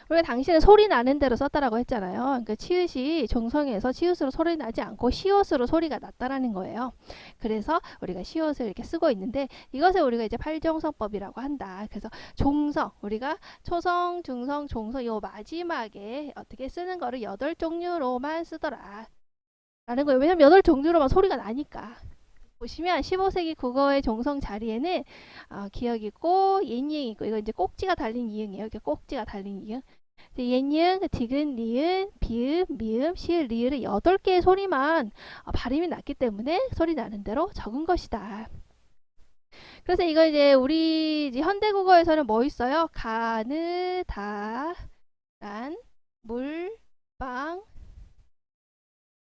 우리가 당시에는 소리 나는 대로 썼다라고 했잖아요. 그러니까 치읓이 종성에서 치읓으로 소리 나지 않고 시옷으로 소리가 났다라는 거예요. 그래서 우리가 시옷을 이렇게 쓰고 있는데 이것을 우리가 이제 팔정성법이라고 한다. 그래서 종성, 우리가 초성, 중성, 종성 이 마지막에 어떻게 쓰는 거를 8종류로만 쓰더라. 라는 거예요. 왜냐면 8종류로만 소리가 나니까. 보시면 15세기 국어의 종성 자리에는 기억 있고 옛이응 있고 이거 이제 꼭지가 달린 이응이에요. 이렇게 꼭지가 달린 이응. 옛이응, 디귿, 니은, 비읍, 미음, 시을, 리을의 8개의 소리만 발음이 났기 때문에 소리 나는 대로 적은 것이다. 그래서 이거 이제 우리 이제 현대국어에서는 뭐 있어요? 가느, 다, 란, 물, 빵,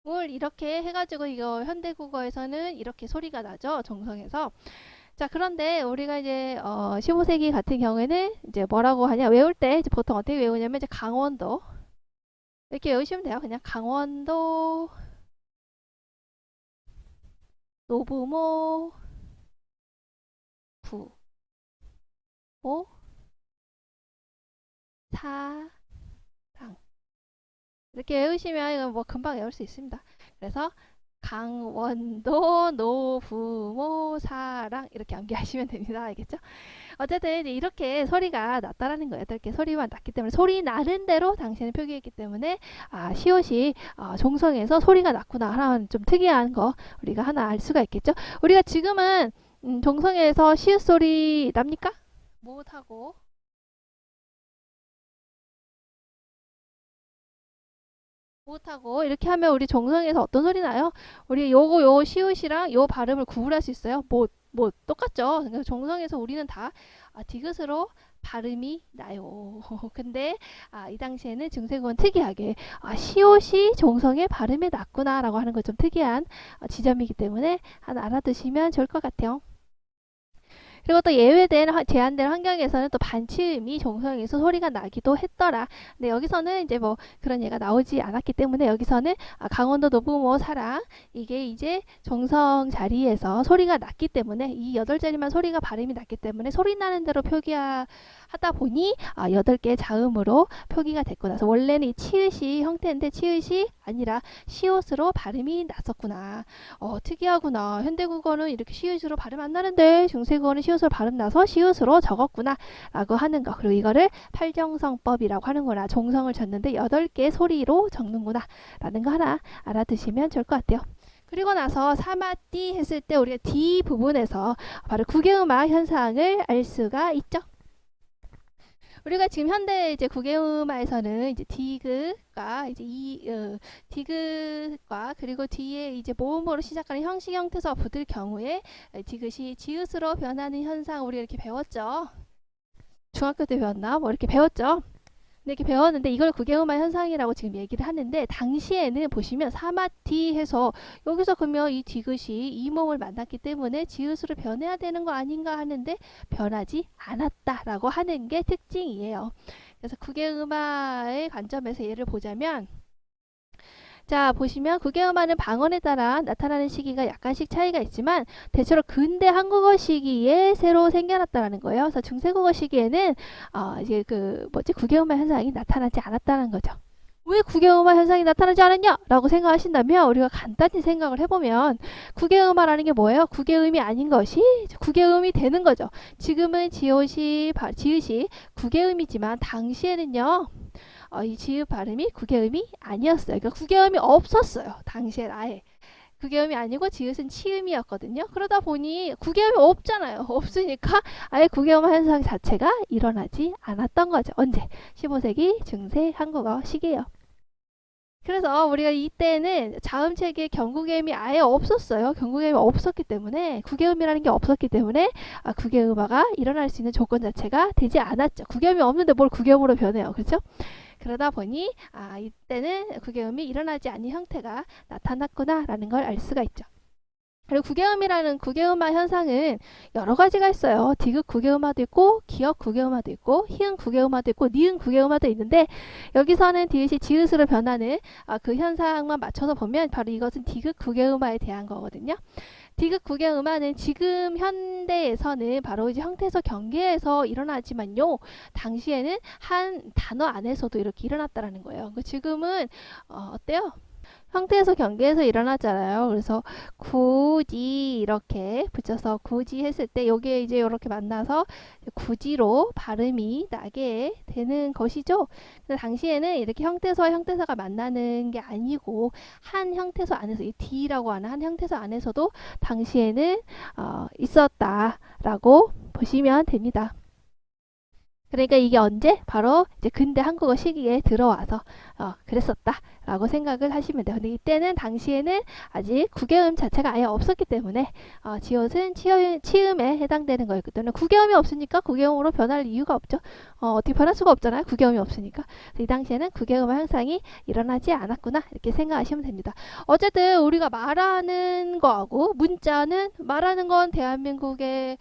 물 이렇게 해가지고 이거 현대국어에서는 이렇게 소리가 나죠. 정성에서. 자, 그런데 우리가 이제 15세기 같은 경우에는 이제 뭐라고 하냐 외울 때 이제 보통 어떻게 외우냐면 이제 강원도 이렇게 외우시면 돼요. 그냥 강원도 노부모 부 모 사 랑 이렇게 외우시면 이거 뭐 금방 외울 수 있습니다. 그래서 강원도 노부모 사랑 이렇게 암기하시면 됩니다. 알겠죠? 어쨌든 이렇게 소리가 났다라는 거예요. 이렇게 소리만 났기 때문에 소리 나는 대로 당신은 표기했기 때문에 시옷이 종성에서 소리가 났구나 하는 좀 특이한 거 우리가 하나 알 수가 있겠죠. 우리가 지금은 종성에서 시옷 소리 납니까? 못하고 못하고 이렇게 하면 우리 종성에서 어떤 소리 나요? 우리 요 시옷이랑 요 발음을 구분할 수 있어요. 못 똑같죠. 그러니까 종성에서 우리는 다 디귿으로 발음이 나요. 근데 이 당시에는 중세국어는 특이하게 시옷이 종성의 발음에 났구나 라고 하는 거 좀 특이한 지점이기 때문에 하나 알아두시면 좋을 것 같아요. 그리고 또 제한된 환경에서는 또 반치음이 종성에서 소리가 나기도 했더라. 근데 여기서는 이제 뭐 그런 예가 나오지 않았기 때문에 여기서는 강원도 노부모 사랑 이게 이제 종성 자리에서 소리가 났기 때문에 이 8자리만 소리가 발음이 났기 때문에 소리 나는 대로 표기하다 보니 8개의 자음으로 표기가 됐구나. 그래서 원래는 이 치읓이 형태인데 치읓이 아니라 시옷으로 발음이 났었구나. 특이하구나. 현대국어는 이렇게 시옷으로 발음 안 나는데 중세국어는 시옷으로 발음 나서 시옷으로 적었구나 라고 하는 거. 그리고 이거를 팔정성법이라고 하는구나. 종성을 줬는데 8개의 소리로 적는구나 라는 거 하나 알아두시면 좋을 것 같아요. 그리고 나서 사마띠 했을 때 우리가 D 부분에서 바로 구개음화 현상을 알 수가 있죠. 우리가 지금 현대 이제 구개음화에서는 이제 디귿과 이제 디귿과 그리고 뒤에 이제 모음으로 시작하는 형식 형태서 붙을 경우에 디귿이 지읒으로 변하는 현상 우리 이렇게 배웠죠. 중학교 때 배웠나? 뭐 이렇게 배웠죠. 근데 이렇게 배웠는데 이걸 구개음화 현상이라고 지금 얘기를 하는데 당시에는 보시면 사마티 해서 여기서 그러면 이 디귿이 이 모음을 만났기 때문에 지읒으로 변해야 되는 거 아닌가 하는데 변하지 않았다라고 하는 게 특징이에요. 그래서 구개음화의 관점에서 예를 보자면 자 보시면 구개음화는 방언에 따라 나타나는 시기가 약간씩 차이가 있지만 대체로 근대 한국어 시기에 새로 생겨났다는 거예요. 그래서 중세국어 시기에는 이제 구개음화 현상이 나타나지 않았다는 거죠. 왜 구개음화 현상이 나타나지 않았냐? 라고 생각하신다면 우리가 간단히 생각을 해보면 구개음화라는 게 뭐예요? 구개음이 아닌 것이 구개음이 되는 거죠. 지금은 지읒이 구개음이지만 당시에는요. 이 지읒 발음이 구개음이 아니었어요. 그러니까 구개음이 없었어요. 당시엔 아예. 구개음이 아니고 지읒은 치음이었거든요. 그러다 보니 구개음이 없잖아요. 없으니까 아예 구개음화 현상 자체가 일어나지 않았던 거죠. 언제? 15세기 중세 한국어 시기예요. 그래서 우리가 이때는 자음체계에 경구개음이 아예 없었어요. 경구개음이 없었기 때문에 구개음이라는 게 없었기 때문에 구개음화가 일어날 수 있는 조건 자체가 되지 않았죠. 구개음이 없는데 뭘 구개음으로 변해요. 그렇죠? 그러다 보니 이때는 구개음이 일어나지 않는 형태가 나타났구나 라는 걸 알 수가 있죠. 그리고 구개음화 현상은 여러 가지가 있어요. 디귿 구개음화도 있고 기역 구개음화도 있고 히읗 구개음화도 있고 니은 구개음화도 있는데 여기서는 디귿이 지읒으로 변하는 그 현상만 맞춰서 보면 바로 이것은 디귿 구개음화에 대한 거거든요. 디귿 구개음화는 지금 현대에서는 바로 이제 형태소 경계에서 일어나지만요. 당시에는 한 단어 안에서도 이렇게 일어났다라는 거예요. 지금은 어때요? 형태에서 경계에서 일어나잖아요. 그래서 굳이 이렇게 붙여서 굳이 했을 때 여기에 이제 이렇게 만나서 굳이로 발음이 나게 되는 것이죠. 근데 당시에는 이렇게 형태소와 형태소가 만나는 게 아니고 한 형태소 안에서 이 D라고 하는 한 형태소 안에서도 당시에는 있었다라고 보시면 됩니다. 그러니까 이게 언제? 바로 이제 근대 한국어 시기에 들어와서 그랬었다 라고 생각을 하시면 돼요. 근데 이때는 당시에는 아직 구개음 자체가 아예 없었기 때문에 지읒은 치음에 해당되는 거였기 때문에 구개음이 없으니까 구개음으로 변할 이유가 없죠. 어떻게 변할 수가 없잖아요. 구개음이 없으니까. 이 당시에는 구개음화 현상이 일어나지 않았구나 이렇게 생각하시면 됩니다. 어쨌든 우리가 말하는 거하고 문자는 말하는 건 대한민국의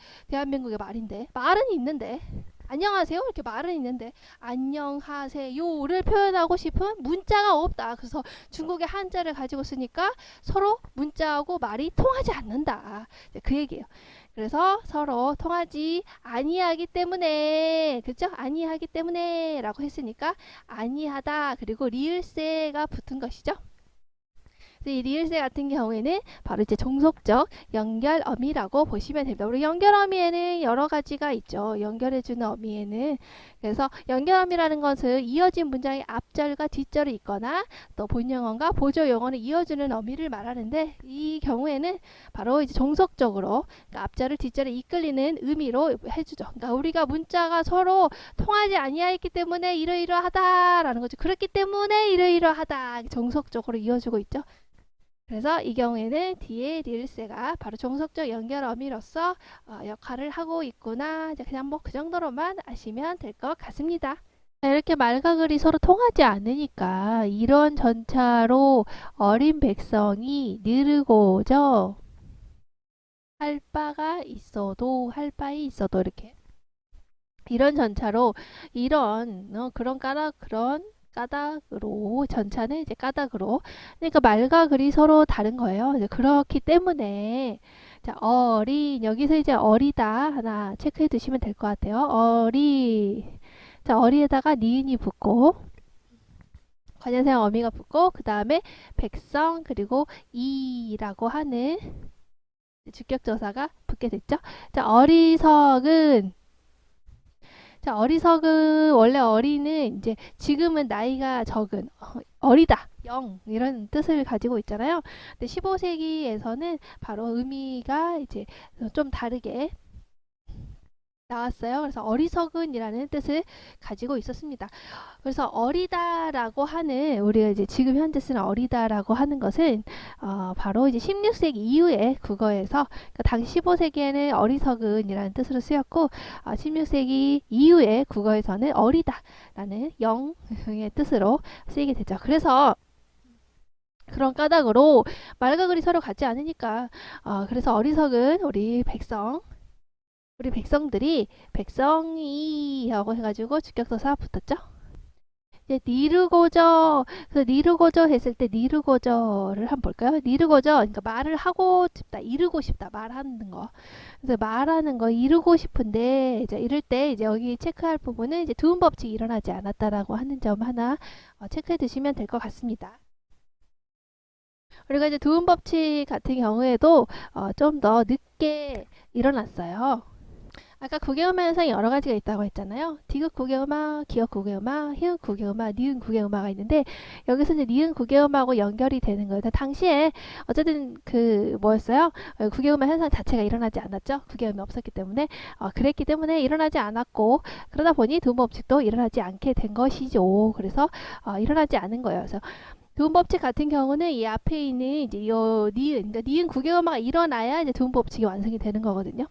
말인데 말은 있는데 안녕하세요 이렇게 말은 있는데 안녕하세요를 표현하고 싶은 문자가 없다. 그래서 중국의 한자를 가지고 쓰니까 서로 문자하고 말이 통하지 않는다. 그 얘기예요. 그래서 서로 통하지 아니하기 때문에 그렇죠? 아니하기 때문에 라고 했으니까 아니하다 그리고 리을세가 붙은 것이죠. 이 리을세 같은 경우에는 바로 이제 종속적 연결어미라고 보시면 됩니다. 우리 연결어미에는 여러 가지가 있죠. 연결해주는 어미에는. 그래서 연결어미라는 것은 이어진 문장의 앞절과 뒷절이 있거나 또 본영어과 보조영어를 이어주는 어미를 말하는데 이 경우에는 바로 이제 종속적으로 그러니까 앞절을 뒷절에 이끌리는 의미로 해주죠. 그러니까 우리가 문자가 서로 통하지 아니하였기 때문에 이러이러하다라는 거죠. 그렇기 때문에 이러이러하다 종속적으로 이어주고 있죠. 그래서 이 경우에는 뒤에 리을세가 바로 종속적 연결 어미로서 역할을 하고 있구나. 이제 그냥 뭐 그 정도로만 아시면 될 것 같습니다. 이렇게 말과 글이 서로 통하지 않으니까 이런 전차로 어린 백성이 느르고죠. 할 바가 있어도, 할 바에 있어도 이렇게 이런 전차로 이런 그런 까닭으로 전차는 이제 까닭으로 그러니까 말과 글이 서로 다른 거예요. 이제 그렇기 때문에 자 어린 여기서 이제 어리다 하나 체크해 두시면 될 것 같아요. 어리 자 어리에다가 니은이 붙고 관련사형 어미가 붙고 그 다음에 백성 그리고 이라고 하는 주격조사가 붙게 됐죠. 자 어리석은 자, 어리석은 원래 어리는 이제 지금은 나이가 적은 어리다, 영 이런 뜻을 가지고 있잖아요. 근데 15세기에서는 바로 의미가 이제 좀 다르게 나왔어요. 그래서 어리석은이라는 뜻을 가지고 있었습니다. 그래서 어리다라고 하는 우리가 이제 지금 현재 쓰는 어리다라고 하는 것은 바로 이제 16세기 이후에 국어에서 그러니까 당시 15세기에는 어리석은이라는 뜻으로 쓰였고 16세기 이후에 국어에서는 어리다라는 영의 뜻으로 쓰이게 되죠. 그래서 그런 까닭으로 말과 글이 서로 같지 않으니까 그래서 어리석은 우리 백성들이 백성이라고 해가지고 주격서사 붙었죠. 이제 니르고저 그래서 니르고저 했을 때 니르고저를 한번 볼까요? 니르고저 그러니까 말을 하고 싶다, 이루고 싶다, 말하는 거. 그래서 말하는 거 이루고 싶은데 이제 이럴 때 이제 여기 체크할 부분은 이제 두음 법칙이 일어나지 않았다라고 하는 점 하나 체크해 두시면 될 것 같습니다. 우리가 이제 두음 법칙 같은 경우에도 좀 더 늦게 일어났어요. 아까 구개음화 현상이 여러 가지가 있다고 했잖아요. 디귿 구개음화, 기역 구개음화, 히읗 구개음화, 니은 구개음화가 있는데 여기서 이제 니은 구개음화하고 연결이 되는 거예요. 당시에 어쨌든 그 뭐였어요? 구개음화 현상 자체가 일어나지 않았죠. 구개음이 없었기 때문에 그랬기 때문에 일어나지 않았고 그러다 보니 두음 법칙도 일어나지 않게 된 것이죠. 그래서 일어나지 않은 거예요. 그래서 두음 법칙 같은 경우는 이 앞에 있는 이제 요 니은, 그러니까 니은 구개음화가 일어나야 이제 두음 법칙이 완성이 되는 거거든요.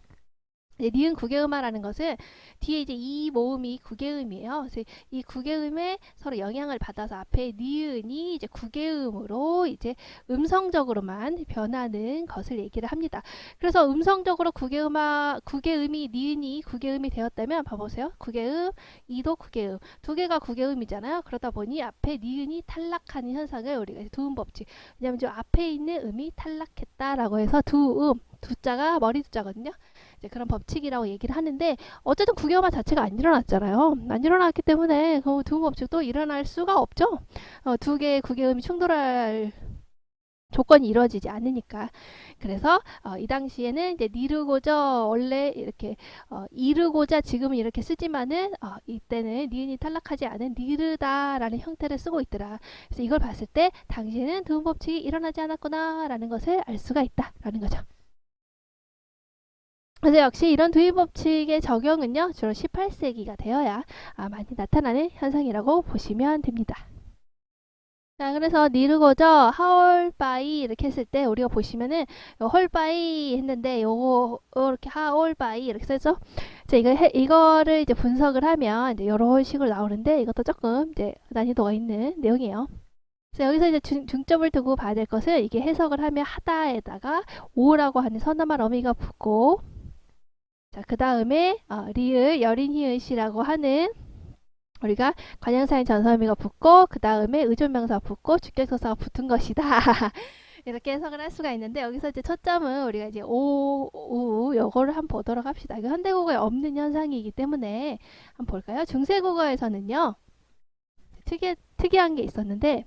니은 구개음화라는 것은 뒤에 이제 이 모음이 구개음이에요. 그래서 이 구개음에 서로 영향을 받아서 앞에 니은이 이제 구개음으로 이제 음성적으로만 변하는 것을 얘기를 합니다. 그래서 음성적으로 구개음이 니은이 구개음이 되었다면 봐보세요. 구개음, 이도 구개음, 두 개가 구개음이잖아요. 그러다 보니 앞에 니은이 탈락하는 현상을 우리가 두음 법칙. 왜냐하면 저 앞에 있는 음이 탈락했다라고 해서 두음, 두자가 머리 두자거든요. 이제 그런 법칙이라고 얘기를 하는데 어쨌든 구개음화 자체가 안 일어났잖아요. 안 일어났기 때문에 그 두음 법칙도 일어날 수가 없죠. 두 개의 구개음이 충돌할 조건이 이루어지지 않으니까. 그래서 이 당시에는 이제 니르고자 원래 이렇게 이르고자 지금은 이렇게 쓰지만은 이때는 니은이 탈락하지 않은 니르다라는 형태를 쓰고 있더라. 그래서 이걸 봤을 때 당시에는 두음 법칙이 일어나지 않았구나라는 것을 알 수가 있다라는 거죠. 그래서 역시 이런 두입 법칙의 적용은요 주로 18세기가 되어야 많이 나타나는 현상이라고 보시면 됩니다. 자, 그래서 니르고저 하올바이 이렇게 했을 때 우리가 보시면은 홀바이 했는데 요거 이렇게 하올바이 이렇게 써죠. 자, 이거를 이제 분석을 하면 이제 이런 식으로 나오는데 이것도 조금 이제 난이도가 있는 내용이에요. 그래서 여기서 이제 중점을 두고 봐야 될 것은 이게 해석을 하면 하다에다가 오라고 하는 선어말 어미가 붙고 자, 그 다음에 리을 여린 히읗이라고 하는 우리가 관형사인 전사의미가 붙고 그 다음에 의존명사 붙고 주격서사가 붙은 것이다. 이렇게 해석을 할 수가 있는데 여기서 이제 첫 점은 우리가 이제 요거를 한번 보도록 합시다. 이거 현대국어에 없는 현상이기 때문에 한번 볼까요? 중세국어에서는요 특이한 게 있었는데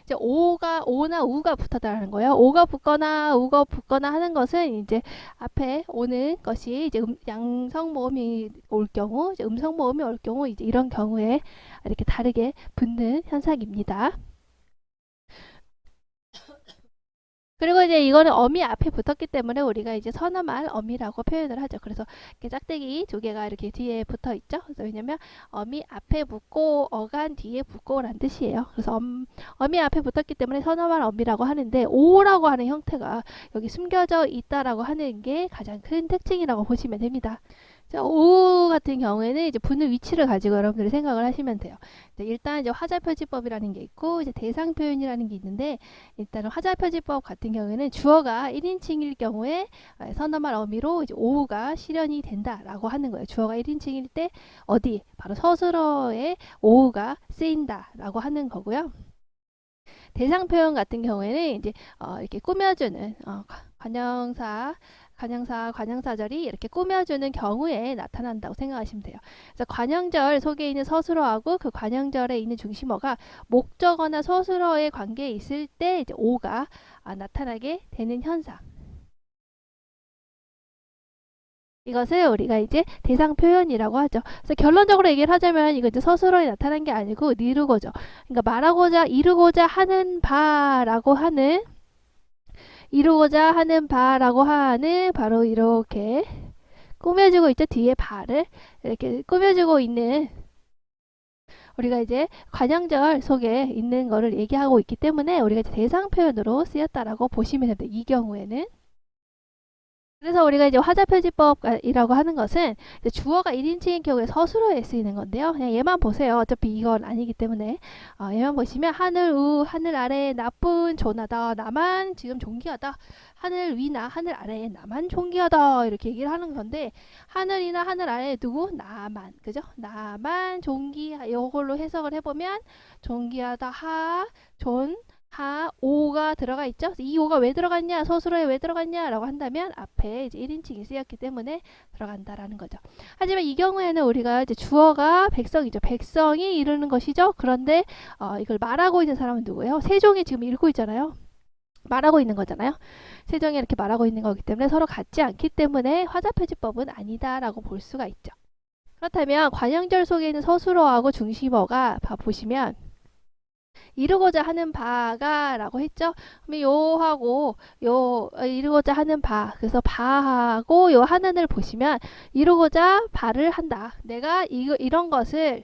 이제 오나 우가 붙었다는 거예요. 오가 붙거나 우가 붙거나 하는 것은 이제 앞에 오는 것이 이제 양성 모음이 올 경우, 이제 음성 모음이 올 경우 이제 이런 경우에 이렇게 다르게 붙는 현상입니다. 그리고 이제 이거는 어미 앞에 붙었기 때문에 우리가 이제 선어말 어미라고 표현을 하죠. 그래서 이렇게 짝대기 두 개가 이렇게 뒤에 붙어 있죠. 그래서 왜냐면 어미 앞에 붙고 어간 뒤에 붙고라는 뜻이에요. 그래서 어미 앞에 붙었기 때문에 선어말 어미라고 하는데 오라고 하는 형태가 여기 숨겨져 있다라고 하는 게 가장 큰 특징이라고 보시면 됩니다. 자, 오 같은 경우에는 이제 붙는 위치를 가지고 여러분들이 생각을 하시면 돼요. 일단 이제 화자표지법이라는 게 있고 이제 대상 표현이라는 게 있는데, 일단은 화자표지법 같은 경우에는 주어가 1인칭일 경우에 선어말 어미로 이제 오가 실현이 된다라고 하는 거예요. 주어가 1인칭일 때 어디 바로 서술어에 오가 쓰인다라고 하는 거고요. 대상 표현 같은 경우에는 이제 이렇게 꾸며주는 관형사절이 이렇게 꾸며주는 경우에 나타난다고 생각하시면 돼요. 그래서 관형절 속에 있는 서술어하고 그 관형절에 있는 중심어가 목적어나 서술어의 관계에 있을 때 이제 오가 나타나게 되는 현상. 이것을 우리가 이제 대상 표현이라고 하죠. 그래서 결론적으로 얘기를 하자면 이거 이제 서술어에 나타난 게 아니고 니르고죠. 그러니까 말하고자 이루고자 하는 바라고 하는 바로 이렇게 꾸며지고 있죠. 뒤에 바를 이렇게 꾸며지고 있는, 우리가 이제 관형절 속에 있는 거를 얘기하고 있기 때문에 우리가 이제 대상 표현으로 쓰였다라고 보시면 됩니다. 이 경우에는. 그래서 우리가 이제 화자표지법이라고 하는 것은 이제 주어가 1인칭인 경우에 서술어에 쓰이는 건데요. 그냥 얘만 보세요. 어차피 이건 아니기 때문에 얘만 보시면 하늘 아래 나쁜 조나다, 나만 지금 존귀하다, 하늘 위나 하늘 아래에 나만 존귀하다, 이렇게 얘기를 하는 건데, 하늘이나 하늘 아래에 누구? 나만, 그죠? 나만 요걸로 해석을 해보면 존귀하다 오가 들어가 있죠. 이 오가 왜 들어갔냐, 서술어에 왜 들어갔냐 라고 한다면 앞에 이제 1인칭이 쓰였기 때문에 들어간다라는 거죠. 하지만 이 경우에는 우리가 이제 주어가 백성이죠. 백성이 이루는 것이죠. 그런데 이걸 말하고 있는 사람은 누구예요? 세종이 지금 읽고 있잖아요. 말하고 있는 거잖아요. 세종이 이렇게 말하고 있는 거기 때문에 서로 같지 않기 때문에 화자표지법은 아니다라고 볼 수가 있죠. 그렇다면 관형절 속에 있는 서술어하고 중심어가 보시면 이루고자 하는 바가 라고 했죠. 그럼 요하고 이루고자 하는 바, 그래서 바하고 요 하는을 보시면 이루고자 바를 한다. 내가 이런 것을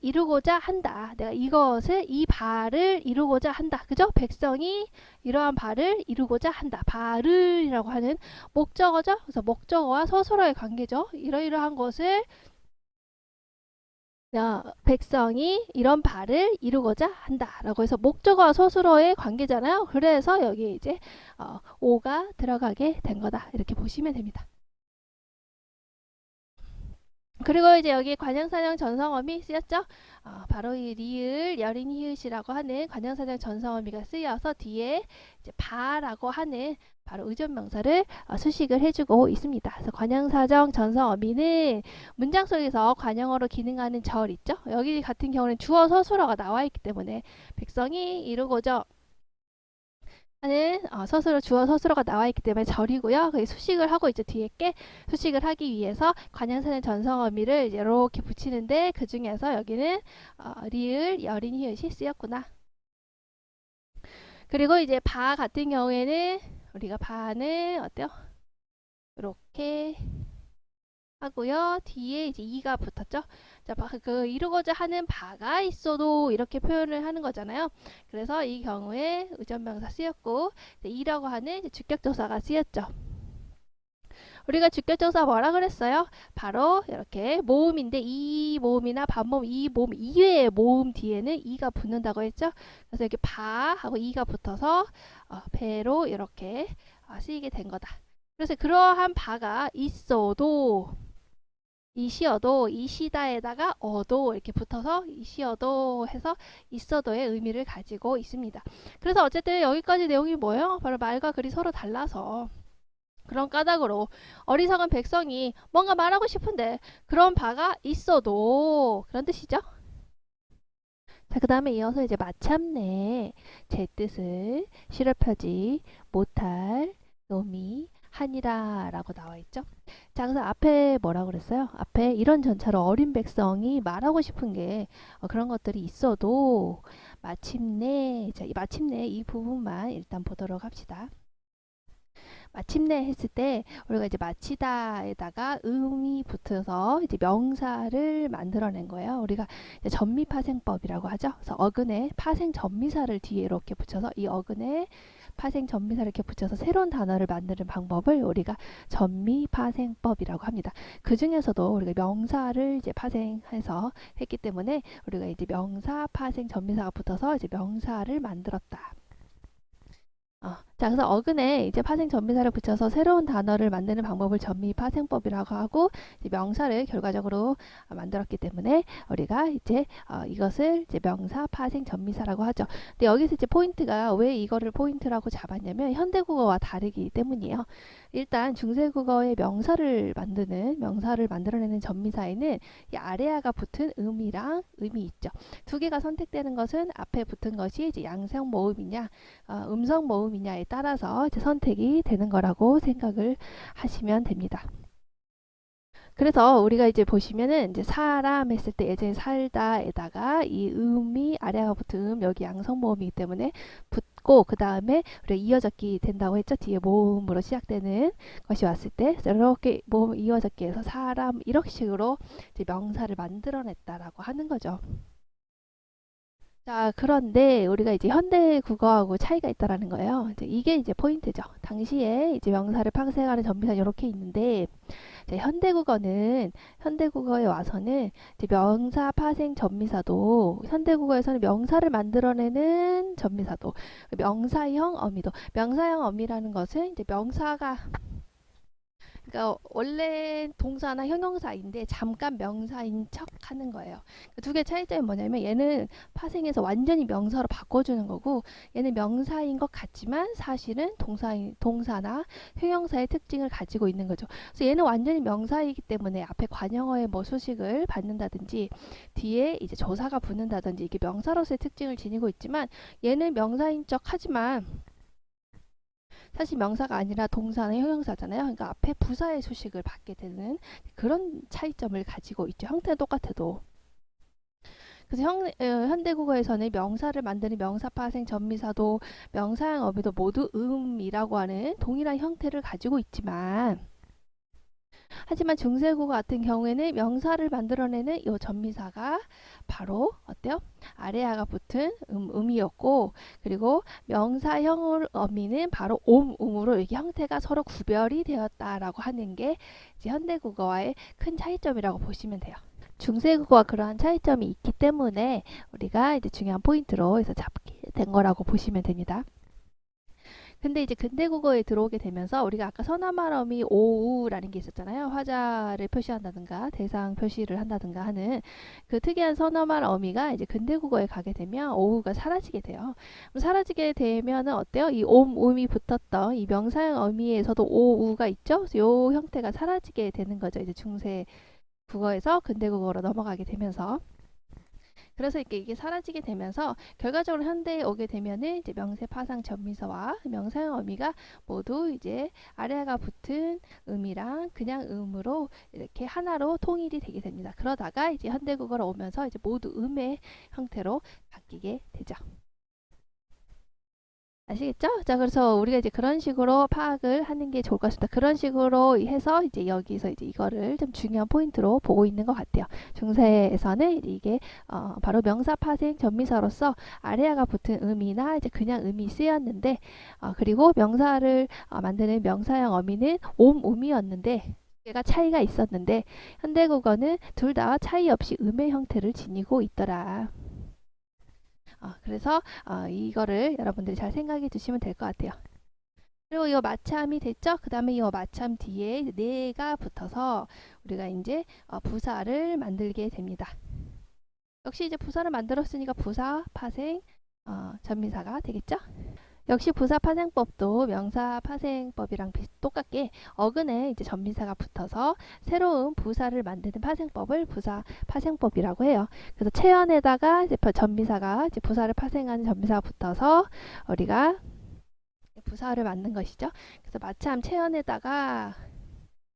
이루고자 한다. 내가 이 바를 이루고자 한다. 그죠? 백성이 이러한 바를 이루고자 한다. 바를이라고 하는 목적어죠. 그래서 목적어와 서술어의 관계죠. 이러이러한 것을 백성이 이런 바를 이루고자 한다 라고 해서 목적어와 서술어의 관계잖아요. 그래서 여기 이제 오가 들어가게 된 거다, 이렇게 보시면 됩니다. 그리고 이제 여기 관형사형 전성어미 쓰였죠. 바로 이 리을 여린 히읗이라고 하는 관형사형 전성어미가 쓰여서 뒤에 이제 바라고 하는 바로 의존명사를 수식을 해주고 있습니다. 그래서 관형사정 전성어미는 문장 속에서 관형어로 기능하는 절 있죠. 여기 같은 경우는 주어 서술어가 나와 있기 때문에 백성이 이루고자 하는 주어 서술어가 나와 있기 때문에 절이고요. 수식을 하고 있죠. 뒤에 게 수식을 하기 위해서 관형사는 전성어미를 이제 이렇게 붙이는데, 그 중에서 여기는 리을 여린 히읗이 쓰였구나. 그리고 이제 바 같은 경우에는 우리가 바는 어때요? 이렇게 하고요. 뒤에 이제 이가 붙었죠. 자, 그 이루고자 하는 바가 있어도 이렇게 표현을 하는 거잖아요. 그래서 이 경우에 의존명사 쓰였고, 이라고 하는 주격조사가 쓰였죠. 우리가 주격조사 뭐라 그랬어요? 바로 이렇게 모음인데, 이 모음이나 반모음, 이 모음 이외의 모음 뒤에는 이가 붙는다고 했죠. 그래서 이렇게 바하고 이가 붙어서 배로 이렇게 쓰이게 된 거다. 그래서 그러한 바가 있어도 이시어도, 이시다에다가 어도 이렇게 붙어서 이시어도 해서 있어도의 의미를 가지고 있습니다. 그래서 어쨌든 여기까지 내용이 뭐예요? 바로 말과 글이 서로 달라서 그런 까닭으로 어리석은 백성이 뭔가 말하고 싶은데 그런 바가 있어도, 그런 뜻이죠. 자, 그 다음에 이어서 이제 마참내 제 뜻을 실어펴지 못할 놈이 하니라 라고 나와 있죠. 자, 그래서 앞에 뭐라고 그랬어요? 앞에 이런 전차로 어린 백성이 말하고 싶은 게 그런 것들이 있어도 마침내, 자, 마침내 이 부분만 일단 보도록 합시다. 마침내 했을 때 우리가 이제 마치다에다가 음이 붙어서 이제 명사를 만들어낸 거예요. 우리가 이제 전미파생법이라고 하죠. 그래서 어근에 파생 전미사를 뒤에 이렇게 붙여서 이 어근에 파생 전미사를 이렇게 붙여서 새로운 단어를 만드는 방법을 우리가 전미파생법이라고 합니다. 그 중에서도 우리가 명사를 이제 파생해서 했기 때문에 우리가 이제 명사 파생 전미사가 붙어서 이제 명사를 만들었다. 자, 그래서 어근에 이제 파생 전미사를 붙여서 새로운 단어를 만드는 방법을 전미파생법이라고 하고 이제 명사를 결과적으로 만들었기 때문에 우리가 이제 이것을 이제 명사 파생 전미사라고 하죠. 근데 여기서 이제 포인트가 왜 이거를 포인트라고 잡았냐면 현대국어와 다르기 때문이에요. 일단 중세국어의 명사를 만들어내는 전미사에는 이 아래아가 붙은 음이랑 음이 있죠. 두 개가 선택되는 것은 앞에 붙은 것이 이제 양성 모음이냐, 음성 모음이냐에 따라서 이제 선택이 되는 거라고 생각을 하시면 됩니다. 그래서 우리가 이제 보시면은 이제 사람 했을 때 예전에 살다에다가 이 음이 아래가 붙은 여기 양성 모음이기 때문에 붙고 그 다음에 우리가 이어적기 된다고 했죠. 뒤에 모음으로 시작되는 것이 왔을 때 이렇게 모음 이어적기 해서 사람 이렇게 식으로 이제 명사를 만들어냈다라고 하는 거죠. 자, 그런데 우리가 이제 현대 국어하고 차이가 있다라는 거예요. 이게 이제 포인트죠. 당시에 이제 명사를 파생하는 전미사 이렇게 있는데, 현대국어에 와서는 이제 명사 파생 전미사도, 현대국어에서는 명사를 만들어내는 전미사도, 명사형 어미도, 명사형 어미라는 것은 이제 명사가 그러니까 원래 동사나 형용사인데 잠깐 명사인 척 하는 거예요. 두 개 차이점이 뭐냐면 얘는 파생해서 완전히 명사로 바꿔주는 거고 얘는 명사인 것 같지만 사실은 동사나 형용사의 특징을 가지고 있는 거죠. 그래서 얘는 완전히 명사이기 때문에 앞에 관형어의 뭐 수식을 받는다든지 뒤에 이제 조사가 붙는다든지 이게 명사로서의 특징을 지니고 있지만 얘는 명사인 척 하지만 사실 명사가 아니라 동사나 형용사잖아요. 그러니까 앞에 부사의 수식을 받게 되는 그런 차이점을 가지고 있죠. 형태는 똑같아도. 그래서 현대국어에서는 명사를 만드는 명사파생 전미사도 명사형 어미도 모두 음이라고 하는 동일한 형태를 가지고 있지만 하지만 중세국어 같은 경우에는 명사를 만들어내는 이 전미사가 바로 어때요? 아래아가 붙은 음이었고 그리고 명사형 어미는 바로 음으로 이게 형태가 서로 구별이 되었다라고 하는 게 이제 현대국어와의 큰 차이점이라고 보시면 돼요. 중세국어와 그러한 차이점이 있기 때문에 우리가 이제 중요한 포인트로 해서 잡게 된 거라고 보시면 됩니다. 근데 이제 근대국어에 들어오게 되면서 우리가 아까 서나말어미 오우라는 게 있었잖아요. 화자를 표시한다든가 대상 표시를 한다든가 하는 그 특이한 서나말 어미가 이제 근대국어에 가게 되면 오우가 사라지게 돼요. 사라지게 되면은 어때요? 이 음이 붙었던 이 명사형 어미에서도 오우가 있죠. 이 형태가 사라지게 되는 거죠. 이제 중세 국어에서 근대국어로 넘어가게 되면서. 그래서 이게 사라지게 되면서 결과적으로 현대에 오게 되면은 이제 명세 파상 전미사와 명사형 어미가 모두 이제 아래가 붙은 음이랑 그냥 음으로 이렇게 하나로 통일이 되게 됩니다. 그러다가 이제 현대국어로 오면서 이제 모두 음의 형태로 바뀌게 되죠. 아시겠죠? 자, 그래서 우리가 이제 그런 식으로 파악을 하는 게 좋을 것 같습니다. 그런 식으로 해서 이제 여기서 이제 이거를 좀 중요한 포인트로 보고 있는 것 같아요. 중세에서는 이게 바로 명사 파생 전미사로서 아래아가 붙은 음이나 이제 그냥 음이 쓰였는데 그리고 명사를 만드는 명사형 어미는 음이었는데 얘가 차이가 있었는데 현대국어는 둘 다 차이 없이 음의 형태를 지니고 있더라. 그래서 이거를 여러분들이 잘 생각해 두시면 될 것 같아요. 그리고 이 마참이 됐죠? 그 다음에 이 마참 뒤에 네가 붙어서 우리가 이제 부사를 만들게 됩니다. 역시 이제 부사를 만들었으니까 부사, 파생, 전미사가 되겠죠? 역시 부사 파생법도 명사 파생법이랑 똑같게 어근에 이제 전미사가 붙어서 새로운 부사를 만드는 파생법을 부사 파생법이라고 해요. 그래서 체연에다가 이제 전미사가 이제 부사를 파생하는 전미사가 붙어서 우리가 부사를 만든 것이죠. 그래서 마참 체연에다가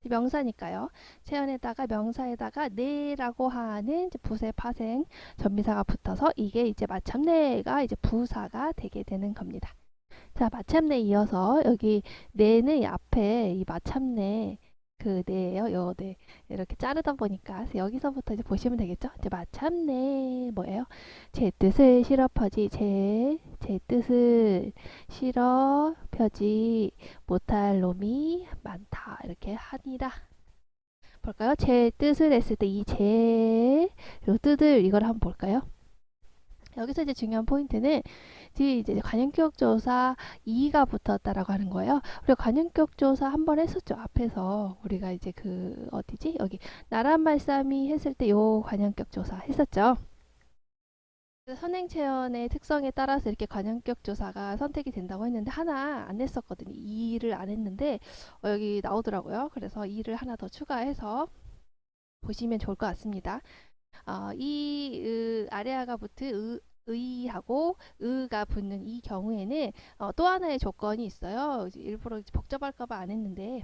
명사니까요. 체연에다가 명사에다가 네라고 하는 이제 부사 파생 전미사가 붙어서 이게 이제 마참네가 이제 부사가 되게 되는 겁니다. 자, 마참내 이어서 여기 네는 이 앞에 이 마참내 그 네예요. 요 네. 이렇게 자르다 보니까 여기서부터 이제 보시면 되겠죠? 이제 마참내 뭐예요? 제 뜻을 실어퍼지 제 뜻을 실어 펴지 못할 놈이 많다. 이렇게 하니라. 볼까요? 제 뜻을 했을 때 이 제, 요 뜻을 이걸 한번 볼까요? 여기서 이제 중요한 포인트는 뒤에 이제 관용격 조사 2가 붙었다라고 하는 거예요. 우리가 관용격 조사 한번 했었죠. 앞에서 우리가 이제 그 어디지? 여기 나란 말싸미 했을 때 요 관용격 조사 했었죠. 선행체현의 특성에 따라서 이렇게 관용격 조사가 선택이 된다고 했는데 하나 안 했었거든요. 2를 안 했는데 여기 나오더라고요. 그래서 2를 하나 더 추가해서 보시면 좋을 것 같습니다. 아래아가 붙은 의하고 의가 붙는 이 경우에는 또 하나의 조건이 있어요. 일부러 복잡할까봐 안 했는데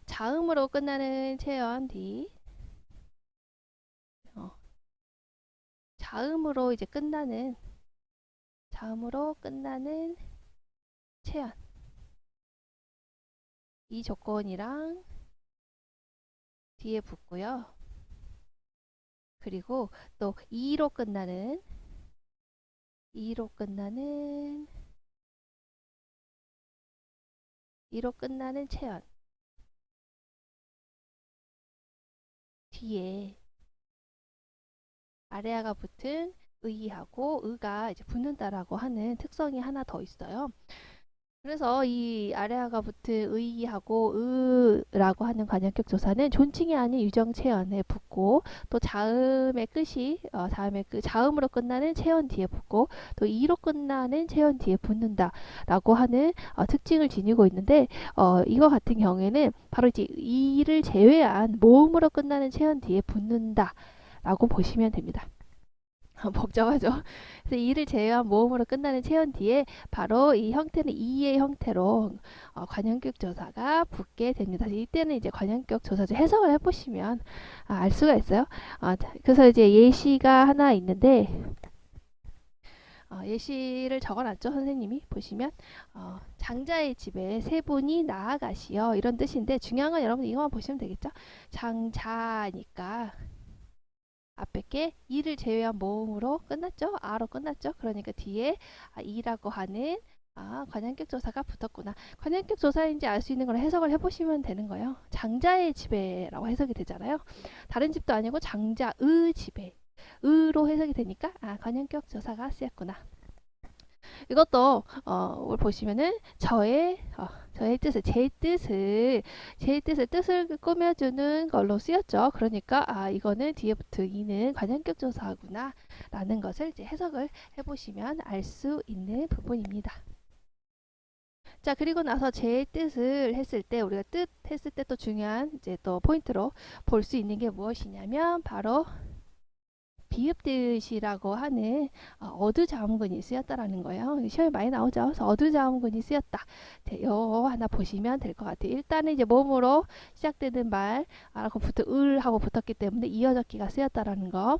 자음으로 끝나는 체현 D 자음으로 이제 끝나는 체현 이 조건이랑 뒤에 붙고요. 그리고 또 2로 끝나는 체현 뒤에 아래아가 붙은 의하고 의가 이제 붙는다라고 하는 특성이 하나 더 있어요. 그래서 이 아래아가 붙은 의하고 의라고 하는 관용격 조사는 존칭이 아닌 유정체언에 붙고 또 자음의 끝이 자음으로 끝나는 체언 뒤에 붙고 또 이로 끝나는 체언 뒤에 붙는다라고 하는 특징을 지니고 있는데 이거 같은 경우에는 바로 이제 이를 제외한 모음으로 끝나는 체언 뒤에 붙는다라고 보시면 됩니다. 복잡하죠. 그래서 이를 제외한 모음으로 끝나는 체언 뒤에 바로 이 형태는 이의 형태로 관용격 조사가 붙게 됩니다. 이때는 이제 관용격 조사 좀 해석을 해보시면 알 수가 있어요. 그래서 이제 예시가 하나 있는데 예시를 적어놨죠. 선생님이 보시면 장자의 집에 세 분이 나아가시어 이런 뜻인데 중요한 건 여러분 이거만 보시면 되겠죠. 장자니까 앞에 게 이를 제외한 모음으로 끝났죠. 아로 끝났죠. 그러니까 뒤에 이라고 하는 관용격 조사가 붙었구나. 관용격 조사인지 알 수 있는 걸 해석을 해보시면 되는 거예요. 장자의 집에라고 해석이 되잖아요. 다른 집도 아니고 장자의 집에 의로 해석이 되니까 관용격 조사가 쓰였구나. 이것도 보시면은 저의 뜻을 제 뜻을 꾸며주는 걸로 쓰였죠. 그러니까 이거는 뒤에 붙은 이는 관용격 조사구나 라는 것을 이제 해석을 해보시면 알 수 있는 부분입니다. 자, 그리고 나서 제 뜻을 했을 때 우리가 뜻 했을 때 또 중요한 이제 또 포인트로 볼 수 있는 게 무엇이냐면 바로 비읍뜻이라고 하는 어두자음근이 쓰였다라는 거예요. 시험에 많이 나오죠. 그래서 어두자음근이 쓰였다. 요 하나 보시면 될 것 같아요. 일단은 이제 몸으로 시작되는 말 하고 을 하고 붙었기 때문에 이어적기가 쓰였다라는 거.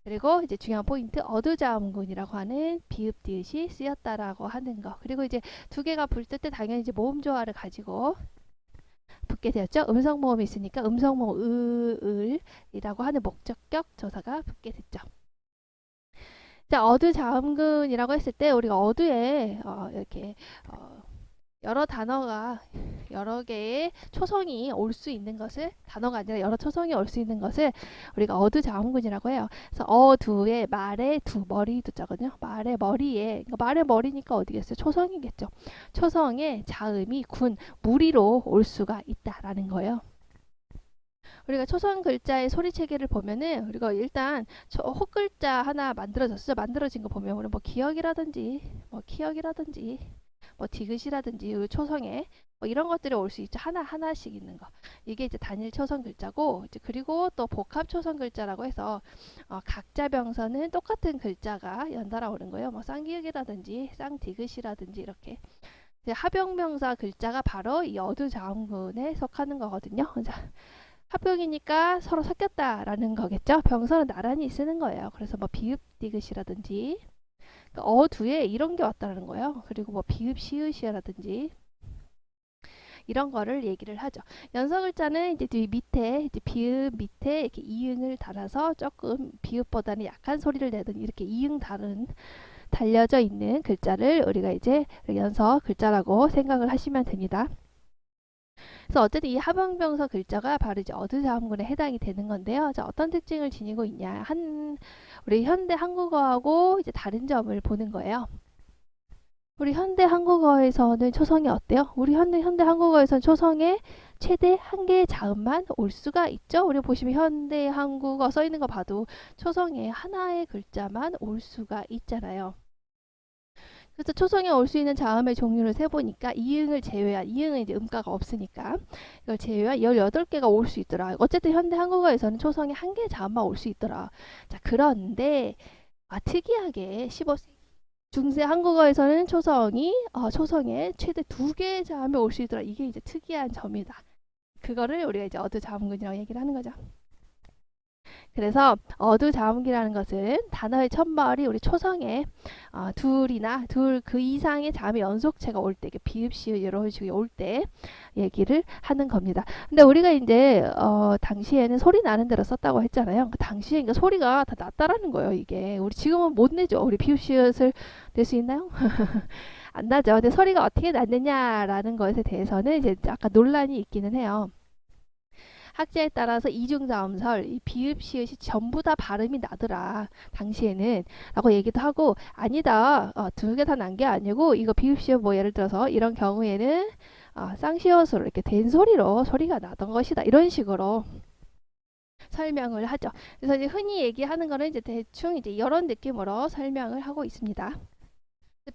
그리고 이제 중요한 포인트 어두자음근이라고 하는 비읍뜻이 쓰였다라고 하는 거. 그리고 이제 두 개가 붙을 때 당연히 이제 모음 조화를 가지고 붙게 되었죠. 음성모음이 있으니까 음성모음 을이라고 하는 목적격 조사가 붙게 됐죠. 자, 어두자음근이라고 했을 때 우리가 어두에 이렇게 여러 개의 초성이 올 수 있는 것을 단어가 아니라 여러 초성이 올 수 있는 것을 우리가 어두자음근이라고 해요. 그래서 어두의 말의 두 머리 두자거든요. 말의 머리에 말의 머리니까 어디겠어요? 초성이겠죠. 초성의 자음이 군 무리로 올 수가 있다라는 거예요. 우리가 초성 글자의 소리 체계를 보면은 우리가 일단 혹 글자 하나 만들어졌어요. 만들어진 거 보면 우리 뭐 기억이라든지 뭐 키역이라든지 뭐 디귿이라든지 초성에 뭐 이런 것들이 올 수 있죠. 하나씩 있는 거. 이게 이제 단일 초성 글자고 이제 그리고 또 복합 초성 글자라고 해서 각자 병선은 똑같은 글자가 연달아 오는 거예요. 뭐 쌍기역이라든지 쌍디귿이라든지 이렇게 이제 합용명사 글자가 바로 이 어두자음근에 속하는 거거든요. 합용이니까 서로 섞였다라는 거겠죠. 병선은 나란히 쓰는 거예요. 그래서 뭐 비읍 디귿이라든지 어두에 이런 게 왔다는 거예요. 그리고 뭐 비읍 시읒이라든지 이런 거를 얘기를 하죠. 연서 글자는 이제 밑에 이제 비읍 밑에 이렇게 이응을 달아서 조금 비읍보다는 약한 소리를 내든 이렇게 이응 다른 달려져 있는 글자를 우리가 이제 연서 글자라고 생각을 하시면 됩니다. 그래서 어쨌든 이 하방병서 글자가 바로 이제 어두자음군에 해당이 되는 건데요. 자, 어떤 특징을 지니고 있냐? 우리 현대 한국어하고 이제 다른 점을 보는 거예요. 우리 현대 한국어에서는 초성이 어때요? 우리 현대 한국어에서는 초성에 최대 한 개의 자음만 올 수가 있죠. 우리 보시면 현대 한국어 써 있는 거 봐도 초성에 하나의 글자만 올 수가 있잖아요. 그래서 초성에 올 수 있는 자음의 종류를 세보니까 이응을 제외한, 이응은 이제 음가가 없으니까 이걸 제외한 18개가 올 수 있더라. 어쨌든 현대 한국어에서는 초성에 한 개의 자음만 올 수 있더라. 자, 그런데 특이하게 15세기 중세 한국어에서는 초성에 최대 2개의 자음이 올 수 있더라. 이게 이제 특이한 점이다. 그거를 우리가 이제 어두자음군이라고 얘기를 하는 거죠. 그래서 어두자음기라는 것은 단어의 첫말이 우리 초성에 둘 그 이상의 자음의 연속체가 올 때, 비읍, 시읒 이런 식으로 올 때 얘기를 하는 겁니다. 근데 우리가 이제 당시에는 소리 나는 대로 썼다고 했잖아요. 그 당시에 그러니까 소리가 다 났다라는 거예요. 이게 우리 지금은 못 내죠. 우리 비읍, 시읒을 낼 수 있나요? 안 나죠. 근데 소리가 어떻게 났느냐라는 것에 대해서는 이제 약간 논란이 있기는 해요. 학자에 따라서 이중자음설, 이 비읍, 시읒이 전부 다 발음이 나더라. 당시에는. 라고 얘기도 하고, 아니다. 2개 다 난 게 아니고, 이거 비읍, 시읒 뭐 예를 들어서 이런 경우에는 쌍시옷으로 이렇게 된 소리로 소리가 나던 것이다. 이런 식으로 설명을 하죠. 그래서 이제 흔히 얘기하는 거는 이제 대충 이제 이런 느낌으로 설명을 하고 있습니다.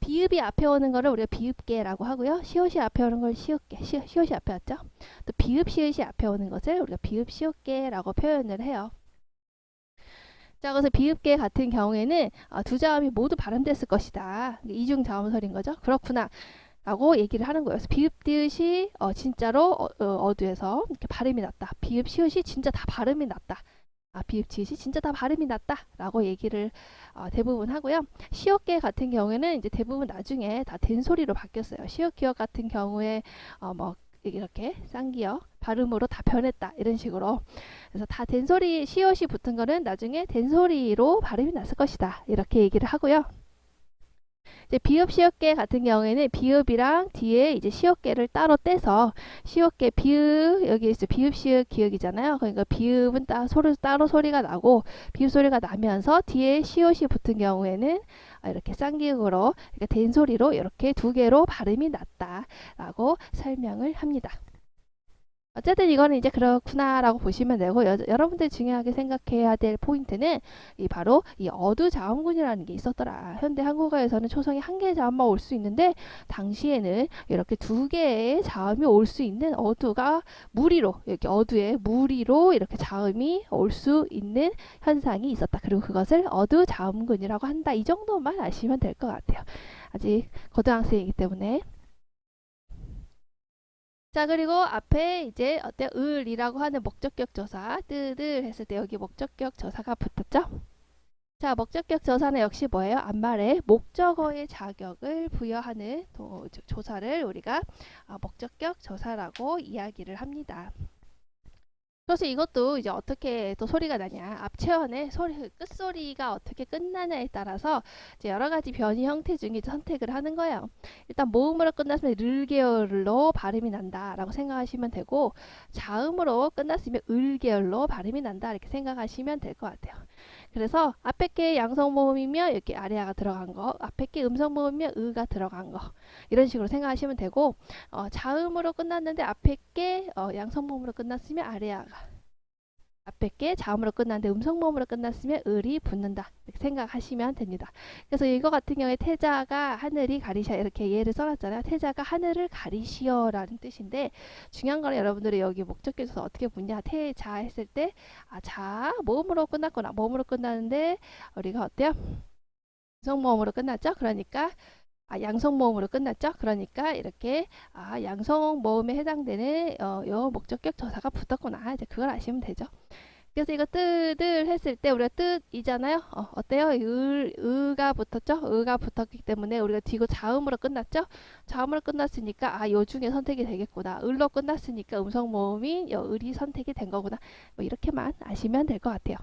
비읍이 앞에 오는 거를 우리가 비읍계라고 하고요. 시옷이 앞에 오는 걸 시읍계, 시옷이 앞에 왔죠. 또 비읍, 시읒이 앞에 오는 것을 우리가 비읍, 시옷계라고 표현을 해요. 자, 그래서 비읍계 같은 경우에는 두 자음이 모두 발음됐을 것이다. 이중 자음설인 거죠. 그렇구나. 라고 얘기를 하는 거예요. 그래서 비읍, 디귿이 진짜로 어두에서 이렇게 발음이 났다. 비읍, 시읒이 진짜 다 발음이 났다. 비읍, 지읒이 진짜 다 발음이 났다 라고 얘기를 대부분 하고요. 시옷계 같은 경우에는 이제 대부분 나중에 다 된소리로 바뀌었어요. 시옷기역 같은 경우에 뭐 이렇게 쌍기역 발음으로 다 변했다 이런 식으로. 그래서 다 된소리, 시옷이 붙은 거는 나중에 된소리로 발음이 났을 것이다 이렇게 얘기를 하고요. 이제 비읍 시옷계 같은 경우에는 비읍이랑 뒤에 이제 시옷계를 따로 떼서 시옷계 비읍 여기 있어 비읍 시읒 기역이잖아요. 그러니까 비읍은 따로 소리가 나고 비읍 소리가 나면서 뒤에 시옷이 붙은 경우에는 이렇게 쌍기역으로 그러니까 된 소리로 이렇게 2개로 발음이 났다라고 설명을 합니다. 어쨌든 이거는 이제 그렇구나라고 보시면 되고 여러분들이 중요하게 생각해야 될 포인트는 바로 이 어두자음군이라는 게 있었더라. 현대 한국어에서는 초성이 한 개의 자음만 올 수 있는데 당시에는 이렇게 2개의 자음이 올 수 있는 어두가 무리로 이렇게 어두에 무리로 이렇게 자음이 올 수 있는 현상이 있었다. 그리고 그것을 어두자음군이라고 한다. 이 정도만 아시면 될 것 같아요. 아직 고등학생이기 때문에. 자, 그리고 앞에 이제 을이라고 하는 목적격 조사 뜨들 했을 때 여기 목적격 조사가 붙었죠. 자, 목적격 조사는 역시 뭐예요? 앞말에 목적어의 자격을 부여하는 조사를 우리가 목적격 조사라고 이야기를 합니다. 그래서 이것도 이제 어떻게 또 소리가 나냐, 앞체원의 끝소리가 어떻게 끝나냐에 따라서 이제 여러 가지 변이 형태 중에 선택을 하는 거예요. 일단 모음으로 끝났으면 르계열로 발음이 난다라고 생각하시면 되고, 자음으로 끝났으면 을계열로 발음이 난다 이렇게 생각하시면 될 것 같아요. 그래서 앞에 게 양성 모음이면 이렇게 아래아가 들어간 거, 앞에 게 음성 모음이면 으가 들어간 거, 이런 식으로 생각하시면 되고, 자음으로 끝났는데 앞에 게 양성 모음으로 끝났으면 아래아가, 앞에 게 자음으로 끝났는데 음성 모음으로 끝났으면 을이 붙는다 이렇게 생각하시면 됩니다. 그래서 이거 같은 경우에 태자가 하늘이 가리시어 이렇게 예를 써놨잖아요. 태자가 하늘을 가리시어 라는 뜻인데, 중요한 거는 여러분들이 여기 목적격에서 어떻게 붙냐, 태자 했을 때 자 모음으로 끝났구나, 모음으로 끝났는데 우리가 어때요? 음성 모음으로 끝났죠. 그러니까 양성 모음으로 끝났죠. 그러니까 이렇게 양성 모음에 해당되는 요 목적격 조사가 붙었구나, 이제 그걸 아시면 되죠. 그래서 이거 뜻을 했을 때 우리가 뜻이잖아요. 어때요? 으가 붙었죠? 으가 붙었기 때문에 우리가 뒤고 자음으로 끝났죠? 자음으로 끝났으니까 요 중에 선택이 되겠구나. 을로 끝났으니까 음성 모음인 요 을이 선택이 된 거구나. 뭐 이렇게만 아시면 될 것 같아요.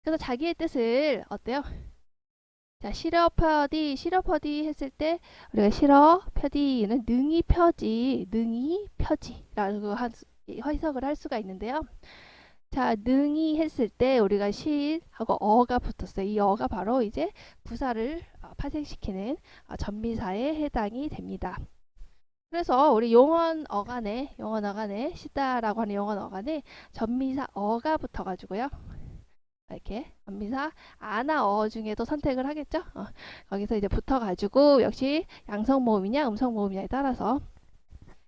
그래서 자기의 뜻을 어때요? 자, 시러퍼디 했을 때 우리가 시러펴디는 능이 펴지라고 해석을 할 수가 있는데요. 자, 능이 했을 때 우리가 실하고 어가 붙었어요. 이 어가 바로 이제 부사를 파생시키는 전미사에 해당이 됩니다. 그래서 우리 용언 어간에 시다라고 하는 용언 어간에 전미사 어가 붙어가지고요. 이렇게 전미사 아나 어 중에도 선택을 하겠죠. 거기서 이제 붙어가지고 역시 양성 모음이냐 음성 모음이냐에 따라서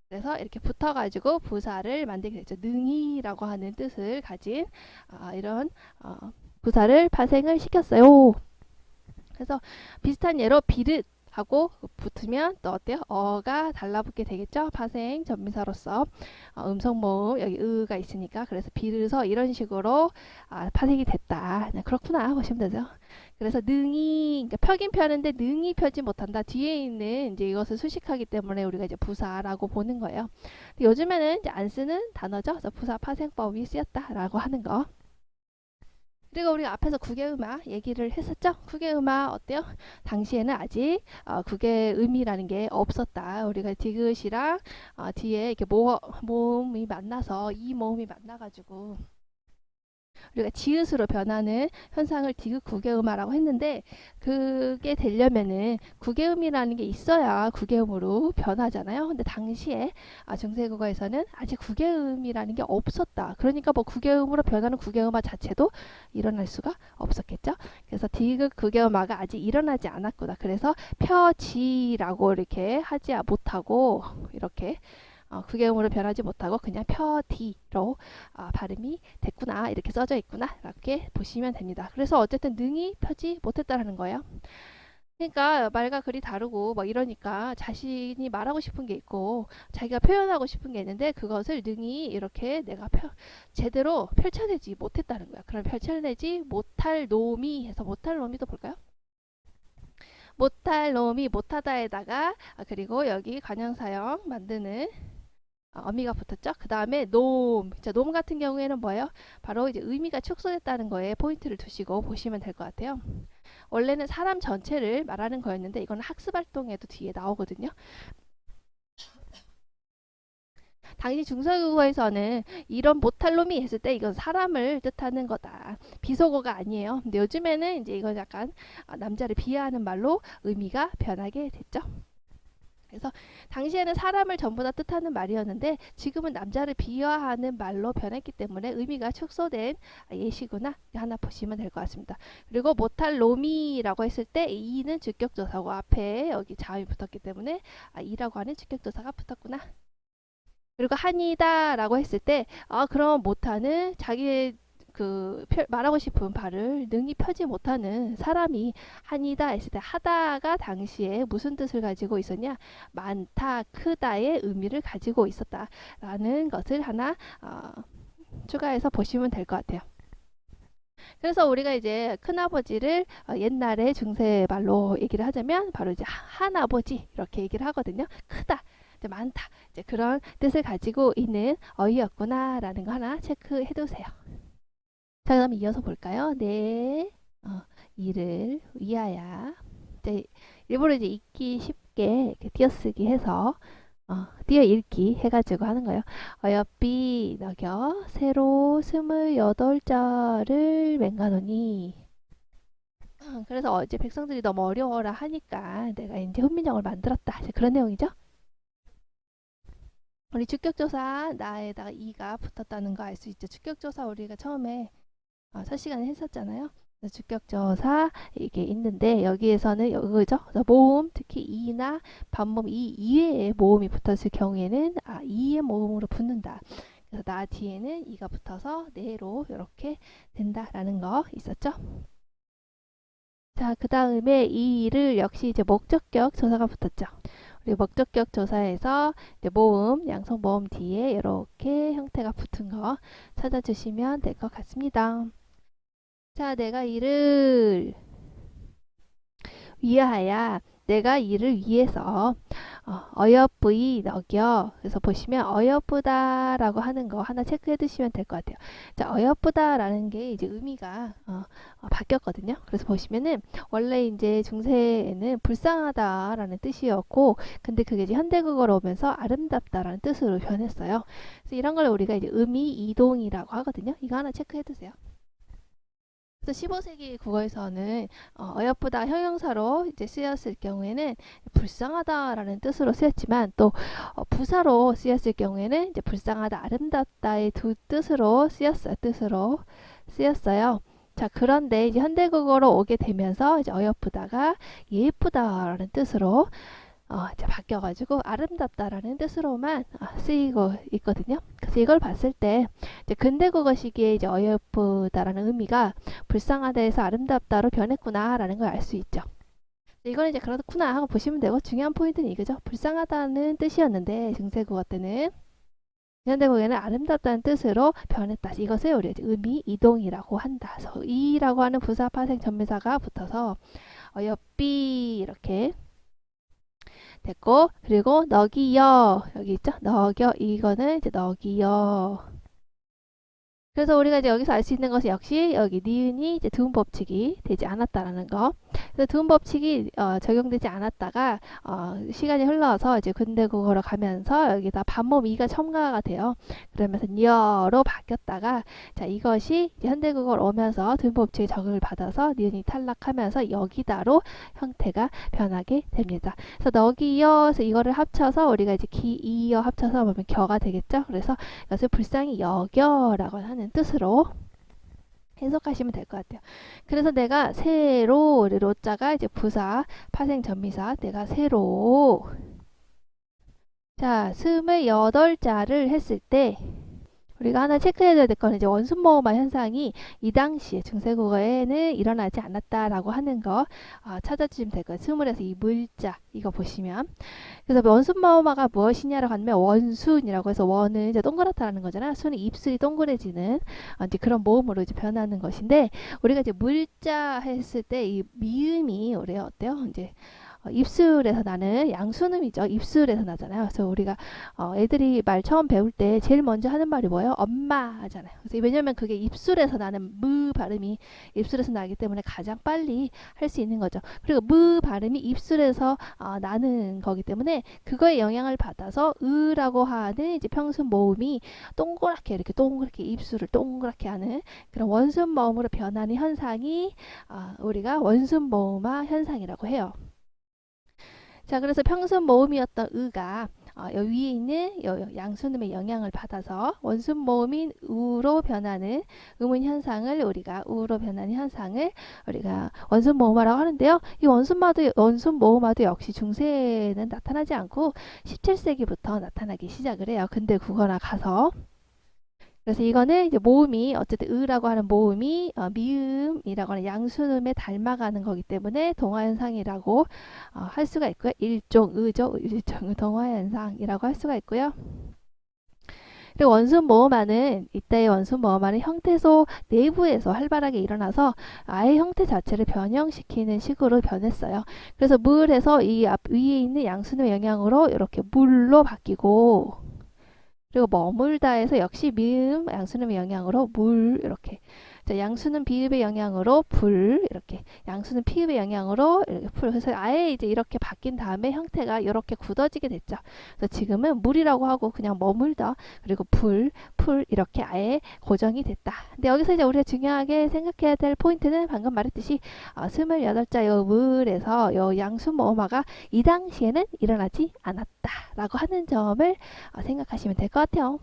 그래서 이렇게 붙어가지고 부사를 만들게 되죠. 능이라고 하는 뜻을 가진 이런 부사를 파생을 시켰어요. 그래서 비슷한 예로 비릇 하고 붙으면 또 어때요? 어가 달라붙게 되겠죠? 파생 전미사로서 음성 모음 여기 으가 있으니까 그래서 비르서 이런 식으로 파생이 됐다. 그렇구나 보시면 되죠. 그래서 능이 그러니까 펴긴 펴는데 능이 펴지 못한다. 뒤에 있는 이제 이것을 수식하기 때문에 우리가 이제 부사라고 보는 거예요. 요즘에는 이제 안 쓰는 단어죠. 그래서 부사 파생법이 쓰였다라고 하는 거. 그리고 우리가 앞에서 국외음화 얘기를 했었죠. 국외음화 어때요? 당시에는 아직 국외음이라는 게 없었다. 우리가 디귿이랑 뒤에 이렇게 모음이 만나서 이 모음이 만나가지고 우리가 지읒으로 변하는 현상을 디귿 국외음화라고 했는데 그게 되려면은 국외음이라는 게 있어야 국외음으로 변하잖아요. 근데 당시에 중세국어에서는 아직 국외음이라는 게 없었다. 그러니까 뭐 국외음으로 변하는 국외음화 자체도 일어날 수가 없었겠죠. 그래서 디귿 국외음화가 아직 일어나지 않았구나. 그래서 펴지라고 이렇게 하지 못하고 이렇게 국외음으로 변하지 못하고 그냥 펴디로 발음이 됐구나 이렇게 써져 있구나 이렇게 보시면 됩니다. 그래서 어쨌든 능이 펴지 못했다라는 거예요. 그러니까 말과 글이 다르고 뭐 이러니까 자신이 말하고 싶은 게 있고 자기가 표현하고 싶은 게 있는데 그것을 능이 이렇게 내가 제대로 펼쳐내지 못했다는 거야. 그럼 펼쳐내지 못할 놈이 해서 못할 놈이도 볼까요? 못할 놈이 못하다에다가 그리고 여기 관형사형 만드는 어미가 붙었죠. 그 다음에 놈. 자, 놈 같은 경우에는 뭐예요? 바로 이제 의미가 축소됐다는 거에 포인트를 두시고 보시면 될 것 같아요. 원래는 사람 전체를 말하는 거였는데 이건 학습활동에도 뒤에 나오거든요. 당시 중세국어에서는 이런 못할 놈이 했을 때 이건 사람을 뜻하는 거다. 비속어가 아니에요. 근데 요즘에는 이제 이건 약간 남자를 비하하는 말로 의미가 변하게 됐죠. 그래서 당시에는 사람을 전부 다 뜻하는 말이었는데 지금은 남자를 비하하는 말로 변했기 때문에 의미가 축소된 예시구나 하나 보시면 될 것 같습니다. 그리고 못할 놈이라고 했을 때 이는 주격조사고 앞에 여기 자음이 붙었기 때문에 이라고 하는 주격조사가 붙었구나. 그리고 한이다 라고 했을 때 그럼 못하는 자기의 말하고 싶은 바를 능히 펴지 못하는 사람이 한이다 했을 때 하다가 당시에 무슨 뜻을 가지고 있었냐? 많다, 크다의 의미를 가지고 있었다라는 것을 하나 추가해서 보시면 될 것 같아요. 그래서 우리가 이제 큰아버지를 옛날에 중세 말로 얘기를 하자면 바로 이제 한아버지 이렇게 얘기를 하거든요. 크다. 많다. 이제 그런 뜻을 가지고 있는 어휘였구나라는 거 하나 체크해 두세요. 자, 그럼 이어서 볼까요? 네, 이를 위하여. 이제 일부러 이제 읽기 쉽게 이렇게 띄어쓰기 해서 띄어 읽기 해가지고 하는 거예요. 어여삐 너겨 새로 28자를 맹가노니. 그래서 어제 백성들이 너무 어려워라 하니까 내가 이제 훈민정을 만들었다. 그런 내용이죠. 우리 주격조사 나에다가 이가 붙었다는 거 알 수 있죠. 주격조사 우리가 처음에 첫 시간에 했었잖아요. 주격조사 이게 있는데 여기에서는 이거죠. 모음 특히 이나 반모음 이 이외에 모음이 붙었을 경우에는 이의 모음으로 붙는다. 그래서 나 뒤에는 이가 붙어서 네로 이렇게 된다라는 거 있었죠. 자, 그 다음에 이를 역시 이제 목적격 조사가 붙었죠. 우리 목적격 조사에서 이제 모음, 양성 모음 뒤에 이렇게 형태가 붙은 거 찾아주시면 될 것 같습니다. 자, 내가 이를 위하여 내가 이를 위해서 어여쁘이 너겨. 그래서 보시면 어여쁘다라고 하는 거 하나 체크해 두시면 될 것 같아요. 자, 어여쁘다라는 게 이제 의미가 바뀌었거든요. 그래서 보시면은 원래 이제 중세에는 불쌍하다라는 뜻이었고, 근데 그게 이제 현대국어로 오면서 아름답다라는 뜻으로 변했어요. 그래서 이런 걸 우리가 이제 의미 이동이라고 하거든요. 이거 하나 체크해 두세요. 그래서 15세기 국어에서는 어여쁘다 형용사로 이제 쓰였을 경우에는 불쌍하다라는 뜻으로 쓰였지만, 또 부사로 쓰였을 경우에는 이제 불쌍하다, 아름답다의 두 뜻으로 쓰였어요. 자, 그런데 이제 현대국어로 오게 되면서 이제 어여쁘다가 예쁘다라는 뜻으로 이제 바뀌어가지고 아름답다라는 뜻으로만 쓰이고 있거든요. 그래서 이걸 봤을 때 이제 근대국어 시기에 이제 어여쁘다라는 의미가 불쌍하다에서 아름답다로 변했구나라는 걸 알 수 있죠. 이거는 이제 그렇구나 하고 보시면 되고, 중요한 포인트는 이거죠. 불쌍하다는 뜻이었는데 중세국어 때는, 현대국어에는 아름답다는 뜻으로 변했다. 이것을 우리가 이제 의미 이동이라고 한다. 그래서 이라고 하는 부사, 파생, 전미사가 붙어서 어여삐 이렇게 됐고, 그리고 너기여 여기 있죠? 너겨, 이거는 이제 너기여. 그래서 우리가 이제 여기서 알 수 있는 것은 역시 여기 니은이 이제 두음 법칙이 되지 않았다라는 거. 그래서 두음 법칙이 적용되지 않았다가 시간이 흘러서 이제 근대국어로 가면서 여기다 반몸 이가 첨가가 돼요. 그러면서 여로 바뀌었다가, 자, 이것이 이제 현대국어로 오면서 두음 법칙의 적용을 받아서 니은이 탈락하면서 여기다로 형태가 변하게 됩니다. 그래서 너기여서 이거를 합쳐서 우리가 이제 기이여 합쳐서 보면 겨가 되겠죠. 그래서 이것을 불쌍히 여겨라고 하는 뜻으로 해석하시면 될 것 같아요. 그래서 내가 새로, 로자가 이제 부사, 파생, 전미사, 내가 새로. 자, 28자를 했을 때 우리가 하나 체크해야 될 거는 이제 원순모음화 현상이 이 당시에 중세국어에는 일어나지 않았다라고 하는 거 찾아주시면 될 거예요. 스물에서 이 물자 이거 보시면, 그래서 원순모음화가 무엇이냐라고 하면 원순이라고 해서 원은 이제 동그랗다는 거잖아요. 순은 입술이 동그래지는 이제 그런 모음으로 이제 변하는 것인데, 우리가 이제 물자 했을 때 이 미음이 우리 어때요? 이제 입술에서 나는 양순음이죠. 입술에서 나잖아요. 그래서 우리가 애들이 말 처음 배울 때 제일 먼저 하는 말이 뭐예요? 엄마 하잖아요. 그래서 왜냐면 그게 입술에서 나는 무 발음이 입술에서 나기 때문에 가장 빨리 할 수 있는 거죠. 그리고 무 발음이 입술에서 나는 거기 때문에 그거에 영향을 받아서 으라고 하는 이제 평순 모음이 동그랗게 이렇게 동그랗게 입술을 동그랗게 하는 그런 원순 모음으로 변하는 현상이 우리가 원순 모음화 현상이라고 해요. 자, 그래서 평순 모음이었던 으가 여기 위에 있는 양순음의 영향을 받아서 원순 모음인 우로 변하는 음운 현상을 우리가 원순 모음화라고 하는데요. 이 원순 모음화도 역시 중세에는 나타나지 않고 17세기부터 나타나기 시작을 해요. 근데 국어나 가서. 그래서 이거는 이제 모음이 어쨌든 으라고 하는 모음이 미음이라고 하는 양순음에 닮아가는 거기 때문에 동화현상이라고 할 수가 있고요. 일종 동화현상이라고 할 수가 있고요. 그리고 원순 모음화는 이때의 원순 모음화는 형태소 내부에서 활발하게 일어나서 아예 형태 자체를 변형시키는 식으로 변했어요. 그래서 물에서 이 앞 위에 있는 양순의 영향으로 이렇게 물로 바뀌고, 그리고 머물다에서 역시 미음 양순음의 영향으로 물 이렇게, 자, 양수는 비읍의 영향으로 불, 이렇게 양수는 피읍의 영향으로 이렇게 풀. 그래서 아예 이제 이렇게 바뀐 다음에 형태가 이렇게 굳어지게 됐죠. 그래서 지금은 물이라고 하고 그냥 머물다, 그리고 풀 이렇게 아예 고정이 됐다. 근데 여기서 이제 우리가 중요하게 생각해야 될 포인트는 방금 말했듯이 28자 요 물에서 요 양수 모음화가 이 당시에는 일어나지 않았다라고 하는 점을 생각하시면 될 것 같아요.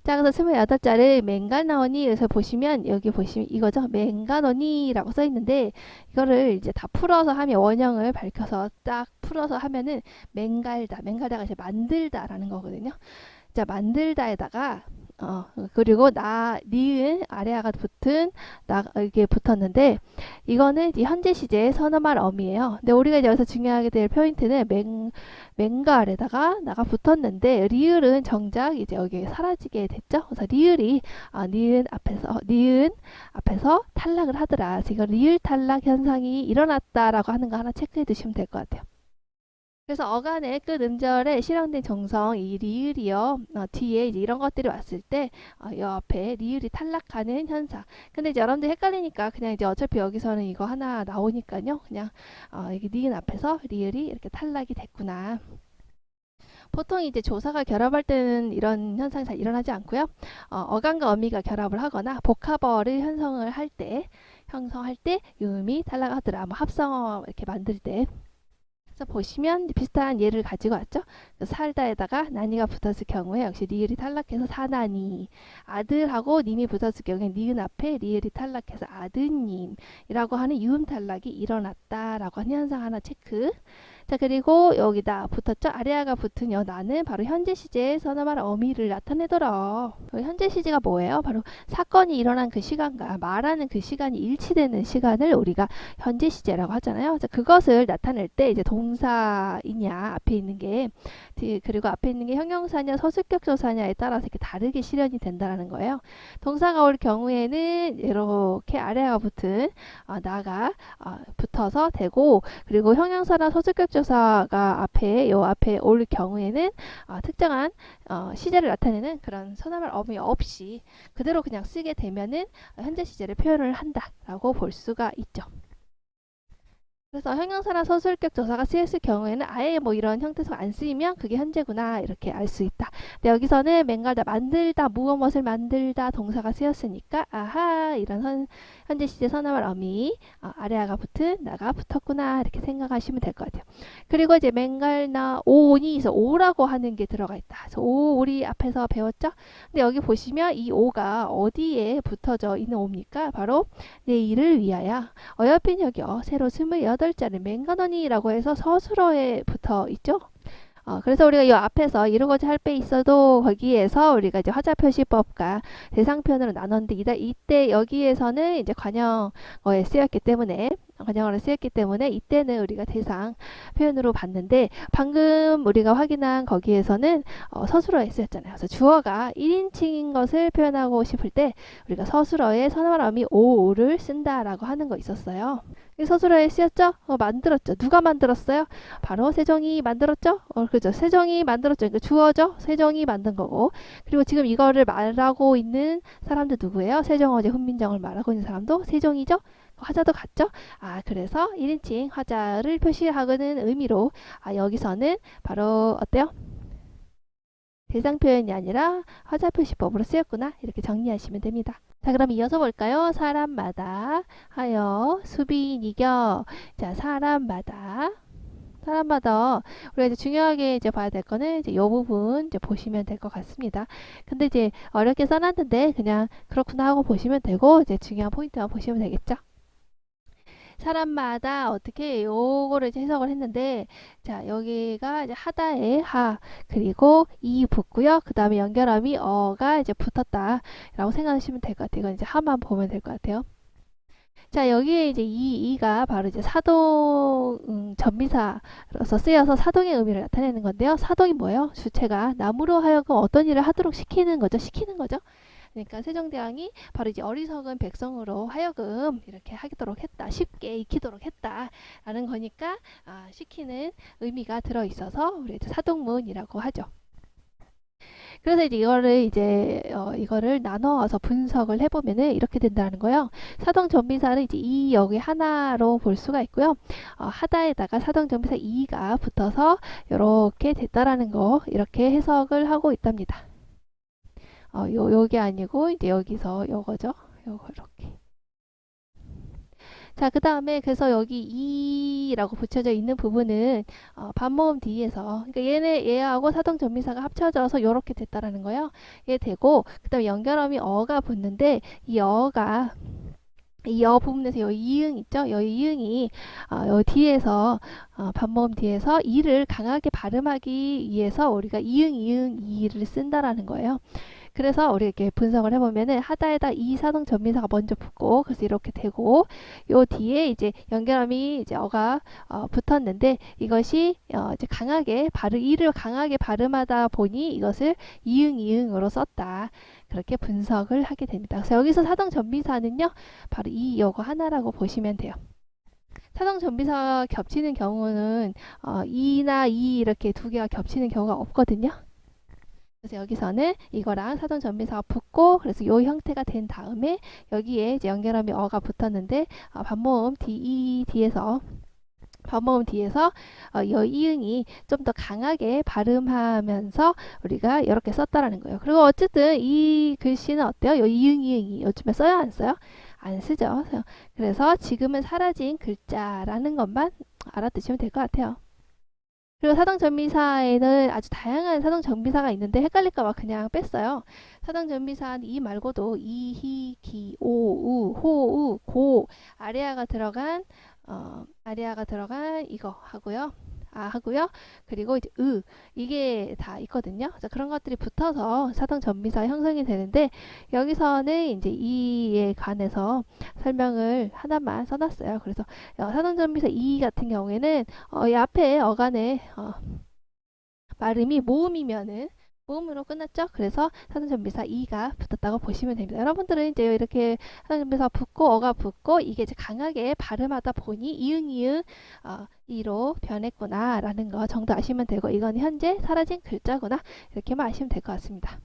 자, 그래서 28자를 맹간어니, 그래서 보시면 여기 보시면 이거죠. 맹간어니라고 써 있는데, 이거를 이제 다 풀어서 하면, 원형을 밝혀서 딱 풀어서 하면은 맹갈다가 이제 만들다라는 거거든요. 자, 만들다에다가 그리고 니은 아래아가 붙은 이게 붙었는데 이거는 이제 현재 시제의 선어말 어미예요. 근데 우리가 이제 여기서 중요하게 될 포인트는 맹가 아래다가 나가 붙었는데 리을은 정작 이제 여기 사라지게 됐죠. 그래서 리을이 니은 앞에서 탈락을 하더라. 그래서 이거 리을 탈락 현상이 일어났다라고 하는 거 하나 체크해 두시면 될 것 같아요. 그래서 어간의 끝 음절에 실현된 정성 이 리을이요 뒤에 이제 이런 것들이 왔을 때 이 앞에 리을이 탈락하는 현상. 근데 이제 여러분들 헷갈리니까 그냥 이제 어차피 여기서는 이거 하나 나오니까요 그냥 이게 니은 앞에서 리을이 이렇게 탈락이 됐구나. 보통 이제 조사가 결합할 때는 이런 현상이 잘 일어나지 않고요. 어간과 어미가 결합을 하거나 복합어를 형성할 때 유음이 탈락하더라. 뭐 합성어 이렇게 만들 때. 그래서 보시면 비슷한 예를 가지고 왔죠. 살다에다가 난이가 붙었을 경우에 역시 리을이 탈락해서 사나니, 아들하고 님이 붙었을 경우에 니은 앞에 리을이 탈락해서 아드님이라고 하는 유음 탈락이 일어났다라고 하는 현상 하나 체크. 자, 그리고 여기다 붙었죠. 아래아가 붙은 나는 바로 현재 시제의 선어말 어미를 나타내더라. 현재 시제가 뭐예요? 바로 사건이 일어난 그 시간과 말하는 그 시간이 일치되는 시간을 우리가 현재 시제라고 하잖아요. 자, 그것을 나타낼 때 이제 동사이냐 앞에 있는 게 그리고 앞에 있는 게 형용사냐 서술격 조사냐에 따라서 이렇게 다르게 실현이 된다는 거예요. 동사가 올 경우에는 이렇게 아래아가 붙은 나가 붙어서 되고 그리고 형용사나 서술격 조사가 앞에 올 경우에는 특정한 시제를 나타내는 그런 선어말 어미 없이 그대로 그냥 쓰게 되면은 현재 시제를 표현을 한다라고 볼 수가 있죠. 그래서 형용사나 서술격 조사가 쓰였을 경우에는 아예 뭐 이런 형태소 안 쓰이면 그게 현재구나 이렇게 알 수 있다. 근데 여기서는 맹가다 만들다 무엇을 만들다 동사가 쓰였으니까 아하 이런 현재 시제 선어말 어미 아래아가 붙은 나가 붙었구나 이렇게 생각하시면 될 것 같아요. 그리고 이제 맹갈나 오니에서 오라고 하는 게 들어가 있다. 그래서 오 우리 앞에서 배웠죠? 근데 여기 보시면 이 오가 어디에 붙어져 있는 오입니까? 바로 내일을 위하여 어여핀 여기요 새로 28자리 맹간원이라고 해서 서술어에 붙어 있죠. 그래서 우리가 이 앞에서 이루고자 할 때 있어도 거기에서 우리가 이제 화자표시법과 대상편으로 나눴는데 이때 여기에서는 이제 관형어에 쓰였기 때문에 이때는 우리가 대상 표현으로 봤는데 방금 우리가 확인한 거기에서는 서술어에 쓰였잖아요. 그래서 주어가 1인칭인 것을 표현하고 싶을 때 우리가 서술어에 선어말 어미 오를 쓴다라고 하는 거 있었어요. 이 서술어에 쓰였죠? 만들었죠. 누가 만들었어요? 바로 세종이 만들었죠? 그죠. 세종이 만들었죠. 그러니까 주어죠. 세종이 만든 거고. 그리고 지금 이거를 말하고 있는 사람도 누구예요? 세종어제 훈민정을 말하고 있는 사람도 세종이죠? 화자도 같죠? 그래서 1인칭 화자를 표시하는 의미로 여기서는 바로 어때요? 대상 표현이 아니라 화자 표시법으로 쓰였구나. 이렇게 정리하시면 됩니다. 자, 그럼 이어서 볼까요? 사람마다 하여 수빈이겨. 자, 사람마다 우리가 이제 중요하게 이제 봐야 될 거는 이제 이 부분 이제 보시면 될 것 같습니다. 근데 이제 어렵게 써놨는데 그냥 그렇구나 하고 보시면 되고 이제 중요한 포인트만 보시면 되겠죠. 사람마다 어떻게 요거를 이제 해석을 했는데 자 여기가 이제 하다의 하 그리고 이 붙고요. 그 다음에 연결함이 어가 이제 붙었다 라고 생각하시면 될 것 같아요. 이건 이제 하만 보면 될 것 같아요. 자 여기에 이제 이가 바로 이제 사동 전미사로서 쓰여서 사동의 의미를 나타내는 건데요. 사동이 뭐예요? 주체가 남으로 하여금 어떤 일을 하도록 시키는 거죠. 그러니까 세종대왕이 바로 이제 어리석은 백성으로 하여금 이렇게 하도록 했다. 쉽게 익히도록 했다. 라는 거니까 시키는 의미가 들어있어서 우리 이제 사동문이라고 하죠. 그래서 이제 이거를 나눠서 분석을 해보면은 이렇게 된다는 거예요. 사동전미사는 이제 이 여기 하나로 볼 수가 있고요. 하다에다가 사동전미사 이가 붙어서 이렇게 됐다라는 거 이렇게 해석을 하고 있답니다. 요게 아니고 이제 여기서 요거죠. 요거 이렇게. 자, 그 다음에 그래서 여기 이라고 붙여져 있는 부분은 반모음 뒤에서 그러니까 얘하고 사동전미사가 합쳐져서 요렇게 됐다라는 거예요. 얘 되고 그 다음에 연결음이 어가 붙는데 이 어가 이 어 부분에서 요 이응 있죠? 요 이응이 요 뒤에서 반모음 뒤에서 이를 강하게 발음하기 위해서 우리가 이응을 쓴다라는 거예요. 그래서 우리 이렇게 분석을 해보면은 하다에다 이 사동 전미사가 먼저 붙고 그래서 이렇게 되고 요 뒤에 이제 연결음이 이제 어가 붙었는데 이것이 이제 강하게 이를 강하게 발음하다 보니 이것을 이응이응으로 썼다. 그렇게 분석을 하게 됩니다. 그래서 여기서 사동 전미사는요 바로 이 요거 하나라고 보시면 돼요. 사동 전미사가 겹치는 경우는 이나 이 이렇게 두 개가 겹치는 경우가 없거든요. 그래서 여기서는 이거랑 사동 전미사가 붙고 그래서 요 형태가 된 다음에 여기에 이제 연결음이 어가 붙었는데 반모음 뒤에서 이 이응이 좀 더 강하게 발음하면서 우리가 이렇게 썼다라는 거예요. 그리고 어쨌든 이 글씨는 어때요? 이 이응이 요즘에 써요? 안 써요? 안 쓰죠. 그래서 지금은 사라진 글자라는 것만 알아두시면 될 것 같아요. 그리고 사동전미사에는 아주 다양한 사동전미사가 있는데 헷갈릴까봐 그냥 뺐어요. 사동전미사는 이 말고도 이, 히, 기, 오, 우, 호, 우, 고 아래아가 들어간 이거 하고요. 그리고 이제 이게 다 있거든요. 그런 것들이 붙어서 사동전미사 형성이 되는데 여기서는 이제 이에 관해서 설명을 하나만 써놨어요. 그래서 사동전미사 이 같은 경우에는 이 앞에 어간에 발음이 모음이면은 모음으로 끝났죠. 그래서 사동전미사 이가 붙었다고 보시면 됩니다. 여러분들은 이제 이렇게 사동전미사 붙고 어가 붙고 이게 이제 강하게 발음하다 보니 이응이응 이로 변했구나 라는 거 정도 아시면 되고 이건 현재 사라진 글자구나 이렇게만 아시면 될 것 같습니다.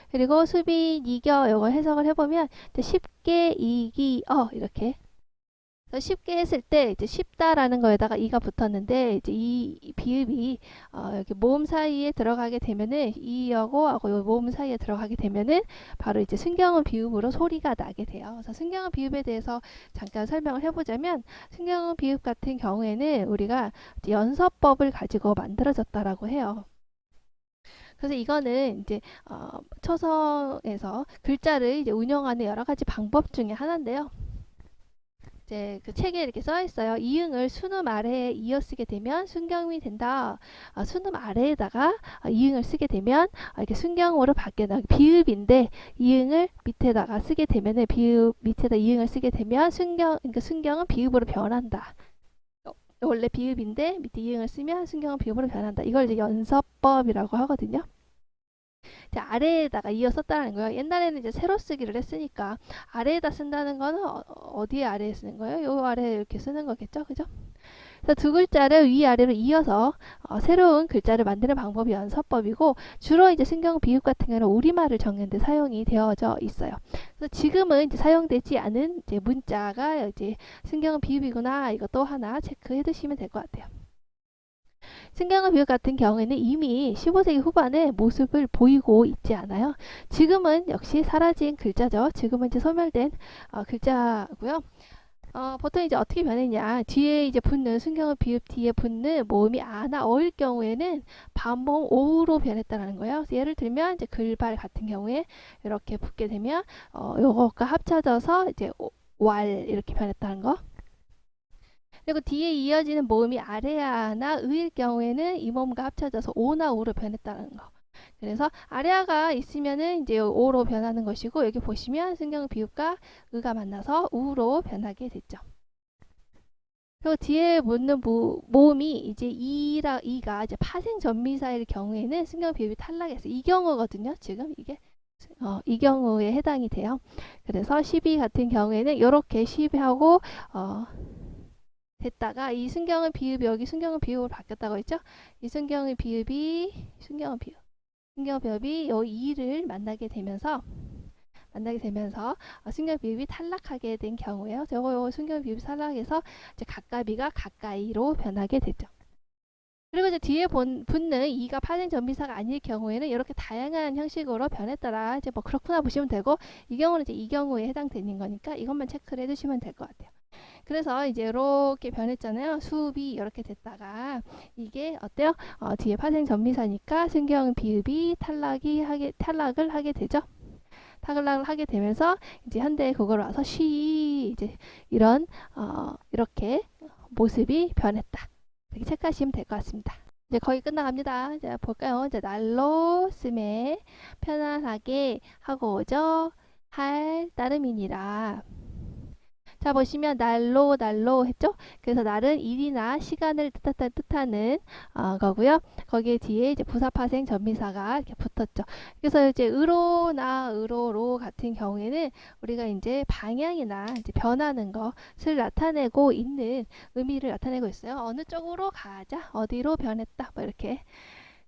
그리고 수빈, 이겨 요거 해석을 해보면 쉽게 이기어 이렇게 쉽게 했을 때 이제 쉽다라는 거에다가 이가 붙었는데 이제 이 비읍이 여기 모음 사이에 들어가게 되면은 이하고 요 모음 사이에 들어가게 되면은 바로 이제 순경음 비읍으로 소리가 나게 돼요. 그래서 순경음 비읍에 대해서 잠깐 설명을 해보자면 순경음 비읍 같은 경우에는 우리가 연서법을 가지고 만들어졌다라고 해요. 그래서 이거는 이제 초성에서 글자를 이제 운영하는 여러 가지 방법 중에 하나인데요. 이제 그 책에 이렇게 써 있어요. 이응을 순음 아래에 이어 쓰게 되면 순경음이 된다. 순음 아래에다가 이응을 쓰게 되면 이렇게 순경음으로 바뀌어요. 비읍인데 이응을 밑에다가 쓰게 되면은 비읍 밑에다 이응을 쓰게 되면 그러니까 순경은 비읍으로 변한다. 원래 비읍인데 밑에 이응을 쓰면 순경은 비읍으로 변한다. 이걸 이제 연서법이라고 하거든요. 아래에다가 이어 썼다는 거예요. 옛날에는 이제 세로 쓰기를 했으니까 아래에다 쓴다는 거는 어디에 아래에 쓰는 거예요? 요 아래에 이렇게 쓰는 거겠죠, 그죠? 그래서 두 글자를 위아래로 이어서 새로운 글자를 만드는 방법이 연서법이고 주로 이제 순경 비읍 같은 경우는 우리말을 적는 데 사용이 되어져 있어요. 그래서 지금은 이제 사용되지 않은 이제 문자가 이제 순경 비읍이구나. 이것도 하나 체크해 두시면 될 것 같아요. 순경음 비읍 같은 경우에는 이미 15세기 후반에 모습을 보이고 있지 않아요. 지금은 역시 사라진 글자죠. 지금은 이제 소멸된 글자고요. 보통 이제 어떻게 변했냐. 뒤에 이제 붙는 순경음 비읍 뒤에 붙는 모음이 아나 어일 경우에는 반모음 오로 변했다는 거예요. 예를 들면 이제 글발 같은 경우에 이렇게 붙게 되면 요거가 합쳐져서 이제 왈 이렇게 변했다는 거. 그리고 뒤에 이어지는 모음이 아래아나 의일 경우에는 이 모음과 합쳐져서 오나 우로 변했다는 거. 그래서 아래아가 있으면은 이제 오로 변하는 것이고 여기 보시면 순경 비읍과 의가 만나서 우로 변하게 됐죠. 그리고 뒤에 붙는 모음이 이제 이가 이제 파생 전미사일 경우에는 순경 비읍이 탈락해서 이 경우거든요. 지금 이게 이 경우에 해당이 돼요. 그래서 12 같은 경우에는 이렇게 12하고 됐다가 이 순경은 비읍이 여기 순경은 비읍으로 바뀌었다고 했죠? 이 순경의 비읍이 순경은 비읍이 요 2를 만나게 되면서 순경 비읍이 탈락하게 된 경우에요. 요 순경 비읍이 탈락해서 이제 가까비가 가까이로 변하게 됐죠. 그리고 이제 뒤에 붙는 이가 파생 전미사가 아닐 경우에는 이렇게 다양한 형식으로 변했더라. 이제 뭐 그렇구나 보시면 되고 이 경우는 이제 이 경우에 해당되는 거니까 이것만 체크를 해두시면 될 것 같아요. 그래서 이제 이렇게 변했잖아요. 수비 이렇게 됐다가 이게 어때요? 뒤에 파생 전미사니까 순경 비읍이 탈락을 하게 되죠. 탈락을 하게 되면서 이제 현대 국어로 와서 이제 이런 이렇게 모습이 변했다. 이렇게 체크하시면 될 것 같습니다. 이제 거의 끝나갑니다. 자, 볼까요? 이제 날로 쓰매 편안하게 하고 오죠. 할 따름이니라. 자, 보시면 날로 했죠? 그래서 날은 일이나 시간을 뜻하는 거고요. 거기에 뒤에 이제 부사파생 전미사가 이렇게 붙었죠. 그래서 이제 의로나 의로로 같은 경우에는 우리가 이제 방향이나 이제 변하는 것을 나타내고 있는 의미를 나타내고 있어요. 어느 쪽으로 가자, 어디로 변했다, 뭐 이렇게.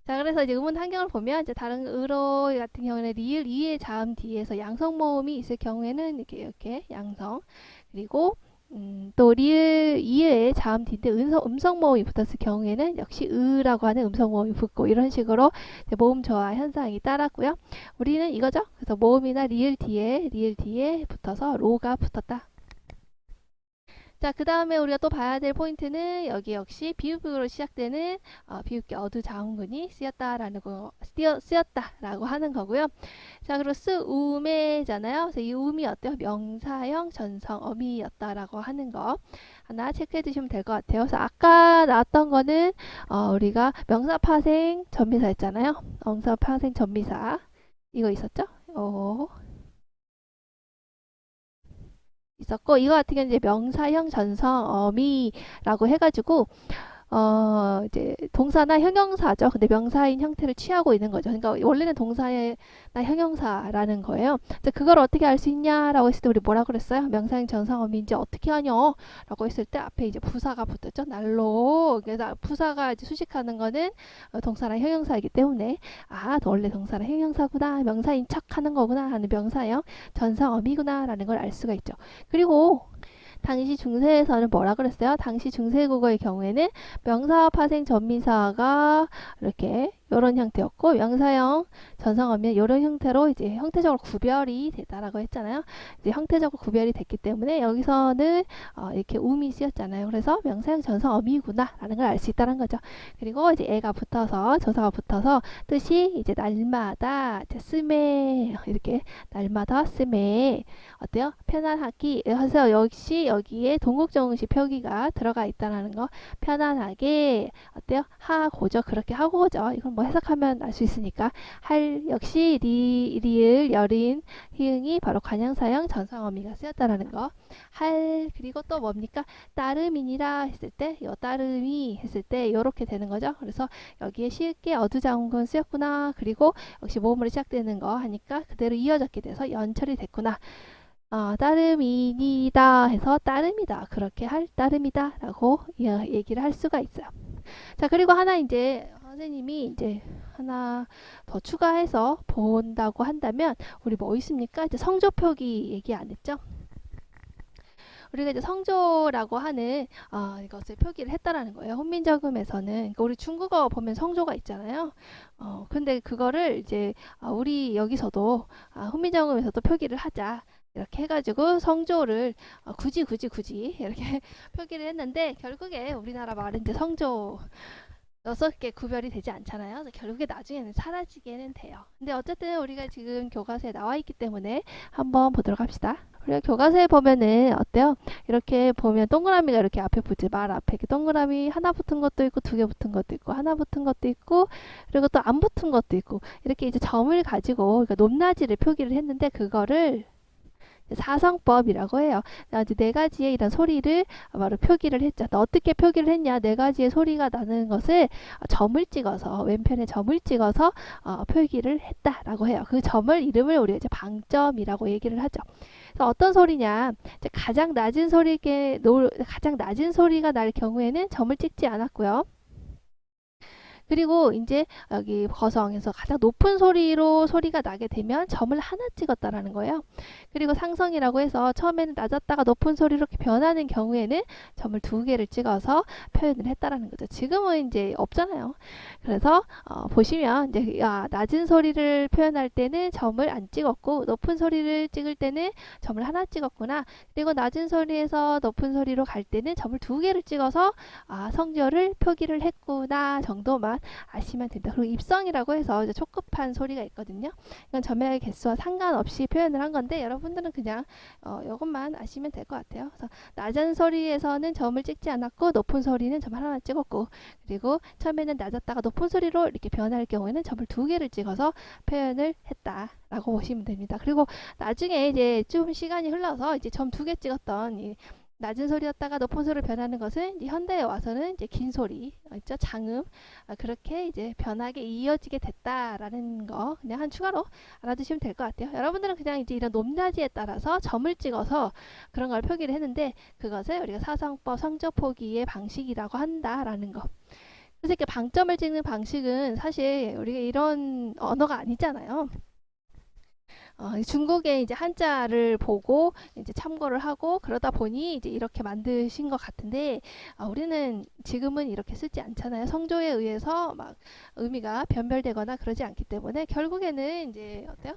자, 그래서 이제 의문 환경을 보면 이제 다른 의로 같은 경우에는 리을 이의 자음 뒤에서 양성 모음이 있을 경우에는 이렇게 양성, 그리고 또 리을 이의 자음 뒤인데 음성 모음이 붙었을 경우에는 역시 으라고 하는 음성 모음이 붙고 이런 식으로 모음 저하 현상이 따랐고요. 우리는 이거죠. 그래서 모음이나 리을 뒤에 붙어서 로가 붙었다. 자, 그 다음에 우리가 또 봐야 될 포인트는 여기 역시 비읍으로 시작되는 비읍기 어두자음근이 쓰였다라고 하는 거고요. 자, 그리고 쓰우메잖아요. 그래서 이 음이 어때요? 명사형 전성 어미였다라고 하는 거 하나 체크해 두시면 될 것 같아요. 그래서 아까 나왔던 거는 우리가 명사파생 전미사 했잖아요. 명사파생 전미사 이거 있었죠? 있었고, 이거 같은 경우는 이제 명사형 전성 어미라고 해가지고 이제 동사나 형용사죠. 근데 명사인 형태를 취하고 있는 거죠. 그러니까 원래는 동사나 형용사라는 거예요. 그래서 그걸 어떻게 알 수 있냐라고 했을 때 우리 뭐라 그랬어요? 명사인 전상어민지 어떻게 하냐? 라고 했을 때 앞에 이제 부사가 붙었죠. 날로. 그래서 부사가 이제 수식하는 거는 동사나 형용사이기 때문에 원래 동사나 형용사구나. 명사인 척 하는 거구나 하는 명사형 전상어미구나 라는 걸 알 수가 있죠. 그리고 당시 중세에서는 뭐라 그랬어요? 당시 중세국어의 경우에는 명사 파생 전미사가 이렇게 이런 형태였고 명사형 전성어면 이런 형태로 이제 형태적으로 구별이 됐다라고 했잖아요. 이제 형태적으로 구별이 됐기 때문에 여기서는 이렇게 음이 쓰였잖아요. 그래서 명사형 전성어미구나라는 걸 알 수 있다는 거죠. 그리고 이제 애가 붙어서 조사가 붙어서 뜻이 이제 날마다 이제 쓰매 이렇게 날마다 쓰매 어때요? 편안하기 해서 역시 여기에 동국정식 표기가 들어가 있다는 거 편안하게 어때요? 하고죠. 그렇게 하고죠. 이건 뭐 해석하면 알 수 있으니까 할 역시 리을 여린 희응이 바로 관형사형 전상어미가 쓰였다라는 거. 할 그리고 또 뭡니까? 따름이니라 했을 때 요 따름이 했을 때 요렇게 되는 거죠. 그래서 여기에 쉽게 어두자운근 쓰였구나. 그리고 역시 모음으로 시작되는 거 하니까 그대로 이어졌게 돼서 연철이 됐구나. 따름이니다 해서 따름이다. 그렇게 할 따름이다 라고 얘기를 할 수가 있어요. 자, 그리고 하나 이제 선생님이 이제 하나 더 추가해서 본다고 한다면 우리 뭐 있습니까? 이제 성조 표기 얘기 안 했죠? 우리가 이제 성조라고 하는 이것을 표기를 했다라는 거예요. 혼민정음에서는 그러니까 우리 중국어 보면 성조가 있잖아요. 근데 그거를 이제 우리 여기서도 혼민정음에서도 표기를 하자. 이렇게 해가지고 성조를 굳이 이렇게 표기를 했는데 결국에 우리나라 말은 이제 성조 6개 구별이 되지 않잖아요. 결국에 나중에는 사라지게는 돼요. 근데 어쨌든 우리가 지금 교과서에 나와 있기 때문에 한번 보도록 합시다. 우리가 교과서에 보면은 어때요? 이렇게 보면 동그라미가 이렇게 앞에 붙지 말 앞에 이렇게 동그라미 하나 붙은 것도 있고 2개 붙은 것도 있고 하나 붙은 것도 있고 그리고 또 안 붙은 것도 있고 이렇게 이제 점을 가지고 그러니까 높낮이를 표기를 했는데 그거를 사성법이라고 해요. 이제 네 가지의 이런 소리를 바로 표기를 했죠. 어떻게 표기를 했냐? 네 가지의 소리가 나는 것을 점을 찍어서 왼편에 점을 찍어서 표기를 했다라고 해요. 그 점을 이름을 우리가 이제 방점이라고 얘기를 하죠. 그래서 어떤 소리냐? 이제 가장 낮은 소리가 날 경우에는 점을 찍지 않았고요. 그리고 이제 여기 거성에서 가장 높은 소리로 소리가 나게 되면 점을 하나 찍었다라는 거예요. 그리고 상성이라고 해서 처음에는 낮았다가 높은 소리로 이렇게 변하는 경우에는 점을 2개를 찍어서 표현을 했다라는 거죠. 지금은 이제 없잖아요. 그래서 보시면 이제 낮은 소리를 표현할 때는 점을 안 찍었고 높은 소리를 찍을 때는 점을 하나 찍었구나. 그리고 낮은 소리에서 높은 소리로 갈 때는 점을 2개를 찍어서 성조를 표기를 했구나 정도만 아시면 됩니다. 그리고 입성이라고 해서 이제 촉급한 소리가 있거든요. 이건 점의 개수와 상관없이 표현을 한 건데 여러분들은 그냥 이것만 아시면 될 것 같아요. 그래서 낮은 소리에서는 점을 찍지 않았고 높은 소리는 점 하나만 찍었고, 그리고 처음에는 낮았다가 높은 소리로 이렇게 변할 경우에는 점을 2개를 찍어서 표현을 했다라고 보시면 됩니다. 그리고 나중에 이제 좀 시간이 흘러서 이제 점 2개 찍었던 이 낮은 소리였다가 높은 소리로 변하는 것은 이제 현대에 와서는 이제 긴 소리 있죠, 장음, 그렇게 이제 변하게 이어지게 됐다라는 거 그냥 한 추가로 알아두시면 될 것 같아요. 여러분들은 그냥 이제 이런 높낮이에 따라서 점을 찍어서 그런 걸 표기를 했는데 그것을 우리가 사성법 성적 포기의 방식이라고 한다라는 거. 그래서 이렇게 방점을 찍는 방식은 사실 우리가 이런 언어가 아니잖아요. 중국의 이제 한자를 보고 이제 참고를 하고 그러다 보니 이제 이렇게 만드신 것 같은데, 우리는 지금은 이렇게 쓰지 않잖아요. 성조에 의해서 막 의미가 변별되거나 그러지 않기 때문에 결국에는 이제 어때요?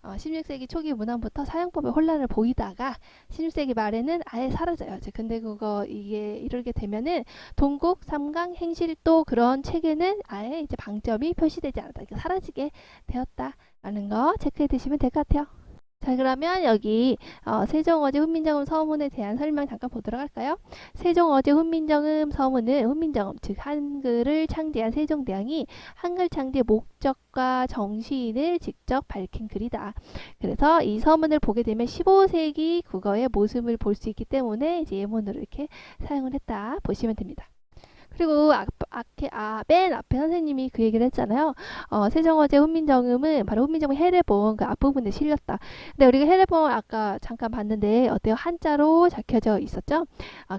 16세기 초기 문헌부터 사용법의 혼란을 보이다가 16세기 말에는 아예 사라져요. 근데 이게 이르게 되면은 동국, 삼강, 행실도 그런 책에는 아예 이제 방점이 표시되지 않았다. 그러니까 사라지게 되었다라는 거 체크해 두시면 될 것 같아요. 자, 그러면 여기 세종어제 훈민정음 서문에 대한 설명 잠깐 보도록 할까요? 세종어제 훈민정음 서문은 훈민정음, 즉 한글을 창제한 세종대왕이 한글 창제 목적과 정신을 직접 밝힌 글이다. 그래서 이 서문을 보게 되면 15세기 국어의 모습을 볼 수 있기 때문에 이제 예문으로 이렇게 사용을 했다 보시면 됩니다. 그리고 맨 앞에 선생님이 그 얘기를 했잖아요. 세종어제 훈민정음은 바로 훈민정음 해례본 그 앞부분에 실렸다. 근데 우리가 해례본 아까 잠깐 봤는데 어때요? 한자로 적혀져 있었죠?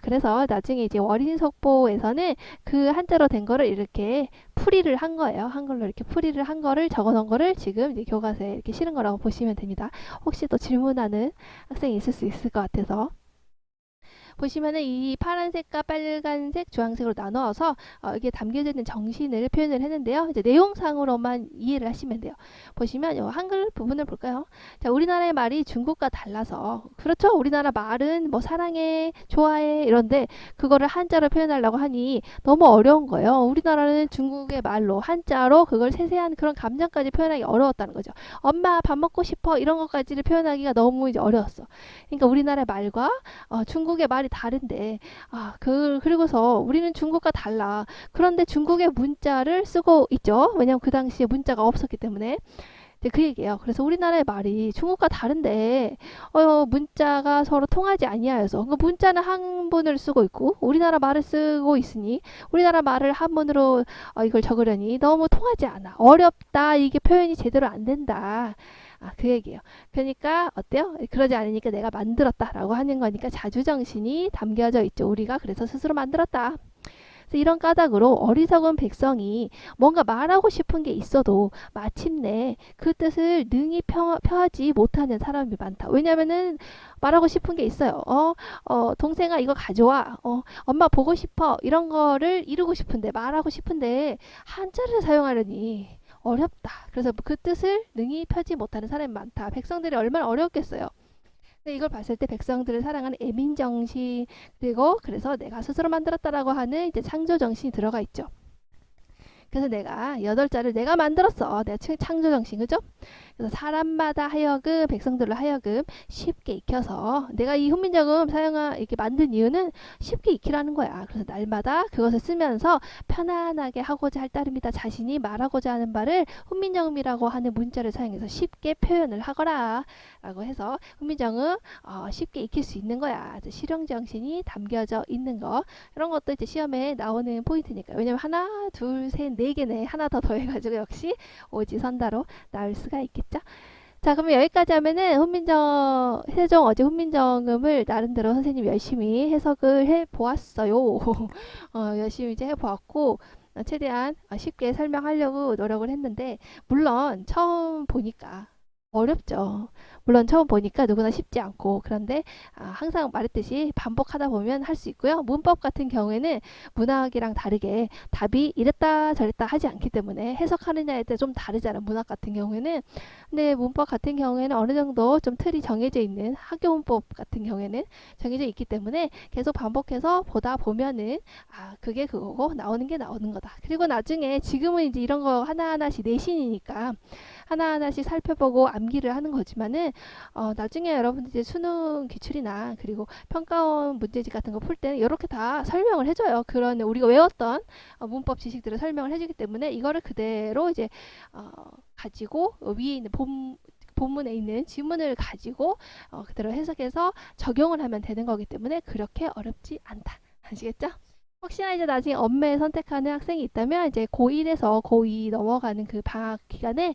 그래서 나중에 이제 월인석보에서는 그 한자로 된 거를 이렇게 풀이를 한 거예요. 한글로 이렇게 풀이를 한 거를 적어 놓은 거를 지금 이제 교과서에 이렇게 실은 거라고 보시면 됩니다. 혹시 또 질문하는 학생이 있을 수 있을 것 같아서. 보시면은 이 파란색과 빨간색, 주황색으로 나누어서 이게 담겨져 있는 정신을 표현을 했는데요. 이제 내용상으로만 이해를 하시면 돼요. 보시면 이 한글 부분을 볼까요? 자, 우리나라의 말이 중국과 달라서 그렇죠. 우리나라 말은 뭐 사랑해, 좋아해 이런데 그거를 한자로 표현하려고 하니 너무 어려운 거예요. 우리나라는 중국의 말로 한자로 그걸 세세한 그런 감정까지 표현하기 어려웠다는 거죠. 엄마 밥 먹고 싶어 이런 것까지를 표현하기가 너무 이제 어려웠어. 그러니까 우리나라의 말과 중국의 말이 다른데 그리고서 우리는 중국과 달라. 그런데 중국의 문자를 쓰고 있죠. 왜냐하면 그 당시에 문자가 없었기 때문에. 그 얘기예요. 그래서 우리나라의 말이 중국과 다른데 문자가 서로 통하지 아니하여서 그러니까 문자는 한문을 쓰고 있고 우리나라 말을 쓰고 있으니 우리나라 말을 한문으로 이걸 적으려니 너무 통하지 않아. 어렵다. 이게 표현이 제대로 안 된다. 그 얘기예요. 그러니까 어때요? 그러지 않으니까 내가 만들었다라고 하는 거니까 자주정신이 담겨져 있죠. 우리가 그래서 스스로 만들었다. 그래서 이런 까닭으로 어리석은 백성이 뭔가 말하고 싶은 게 있어도 마침내 그 뜻을 능히 펴지 못하는 사람이 많다. 왜냐면은 말하고 싶은 게 있어요. 동생아 이거 가져와. 엄마 보고 싶어. 이런 거를 이루고 싶은데 말하고 싶은데 한자를 사용하려니 어렵다. 그래서 그 뜻을 능히 펴지 못하는 사람이 많다. 백성들이 얼마나 어렵겠어요. 근데 이걸 봤을 때 백성들을 사랑하는 애민정신 그리고 그래서 내가 스스로 만들었다라고 하는 이제 창조정신이 들어가 있죠. 그래서 내가 8자를 내가 만들었어. 내가 창조정신 그죠? 그래서 사람마다 하여금 백성들로 하여금 쉽게 익혀서 내가 이 훈민정음 이렇게 만든 이유는 쉽게 익히라는 거야. 그래서 날마다 그것을 쓰면서 편안하게 하고자 할 따름이다. 자신이 말하고자 하는 바를 훈민정음이라고 하는 문자를 사용해서 쉽게 표현을 하거라 라고 해서 훈민정음 쉽게 익힐 수 있는 거야. 실용정신이 담겨져 있는 거 이런 것도 이제 시험에 나오는 포인트니까. 왜냐면 하나 둘 셋 네 개네. 하나 더 더해가지고 역시 오지선다로 나올 수가 있겠죠. 자, 그러면 여기까지 하면은 세종어제 훈민정음을 나름대로 선생님 열심히 해석을 해 보았어요. 열심히 이제 해 보았고 최대한 쉽게 설명하려고 노력을 했는데 물론 처음 보니까 어렵죠. 물론 처음 보니까 누구나 쉽지 않고 그런데 항상 말했듯이 반복하다 보면 할 수 있고요. 문법 같은 경우에는 문학이랑 다르게 답이 이랬다 저랬다 하지 않기 때문에 해석하느냐에 따라 좀 다르잖아요. 문학 같은 경우에는. 근데 문법 같은 경우에는 어느 정도 좀 틀이 정해져 있는 학교 문법 같은 경우에는 정해져 있기 때문에 계속 반복해서 보다 보면은 그게 그거고 나오는 게 나오는 거다. 그리고 나중에 지금은 이제 이런 거 하나하나씩 내신이니까 하나하나씩 살펴보고 암기를 하는 거지만은 나중에 여러분들 이제 수능 기출이나 그리고 평가원 문제집 같은 거 풀 때는 이렇게 다 설명을 해줘요. 그런 우리가 외웠던 문법 지식들을 설명을 해주기 때문에 이거를 그대로 이제 가지고 위에 있는 본문에 있는 지문을 가지고 그대로 해석해서 적용을 하면 되는 거기 때문에 그렇게 어렵지 않다. 아시겠죠? 혹시나 이제 나중에 엄매 선택하는 학생이 있다면 이제 고1에서 고2 넘어가는 그 방학 기간에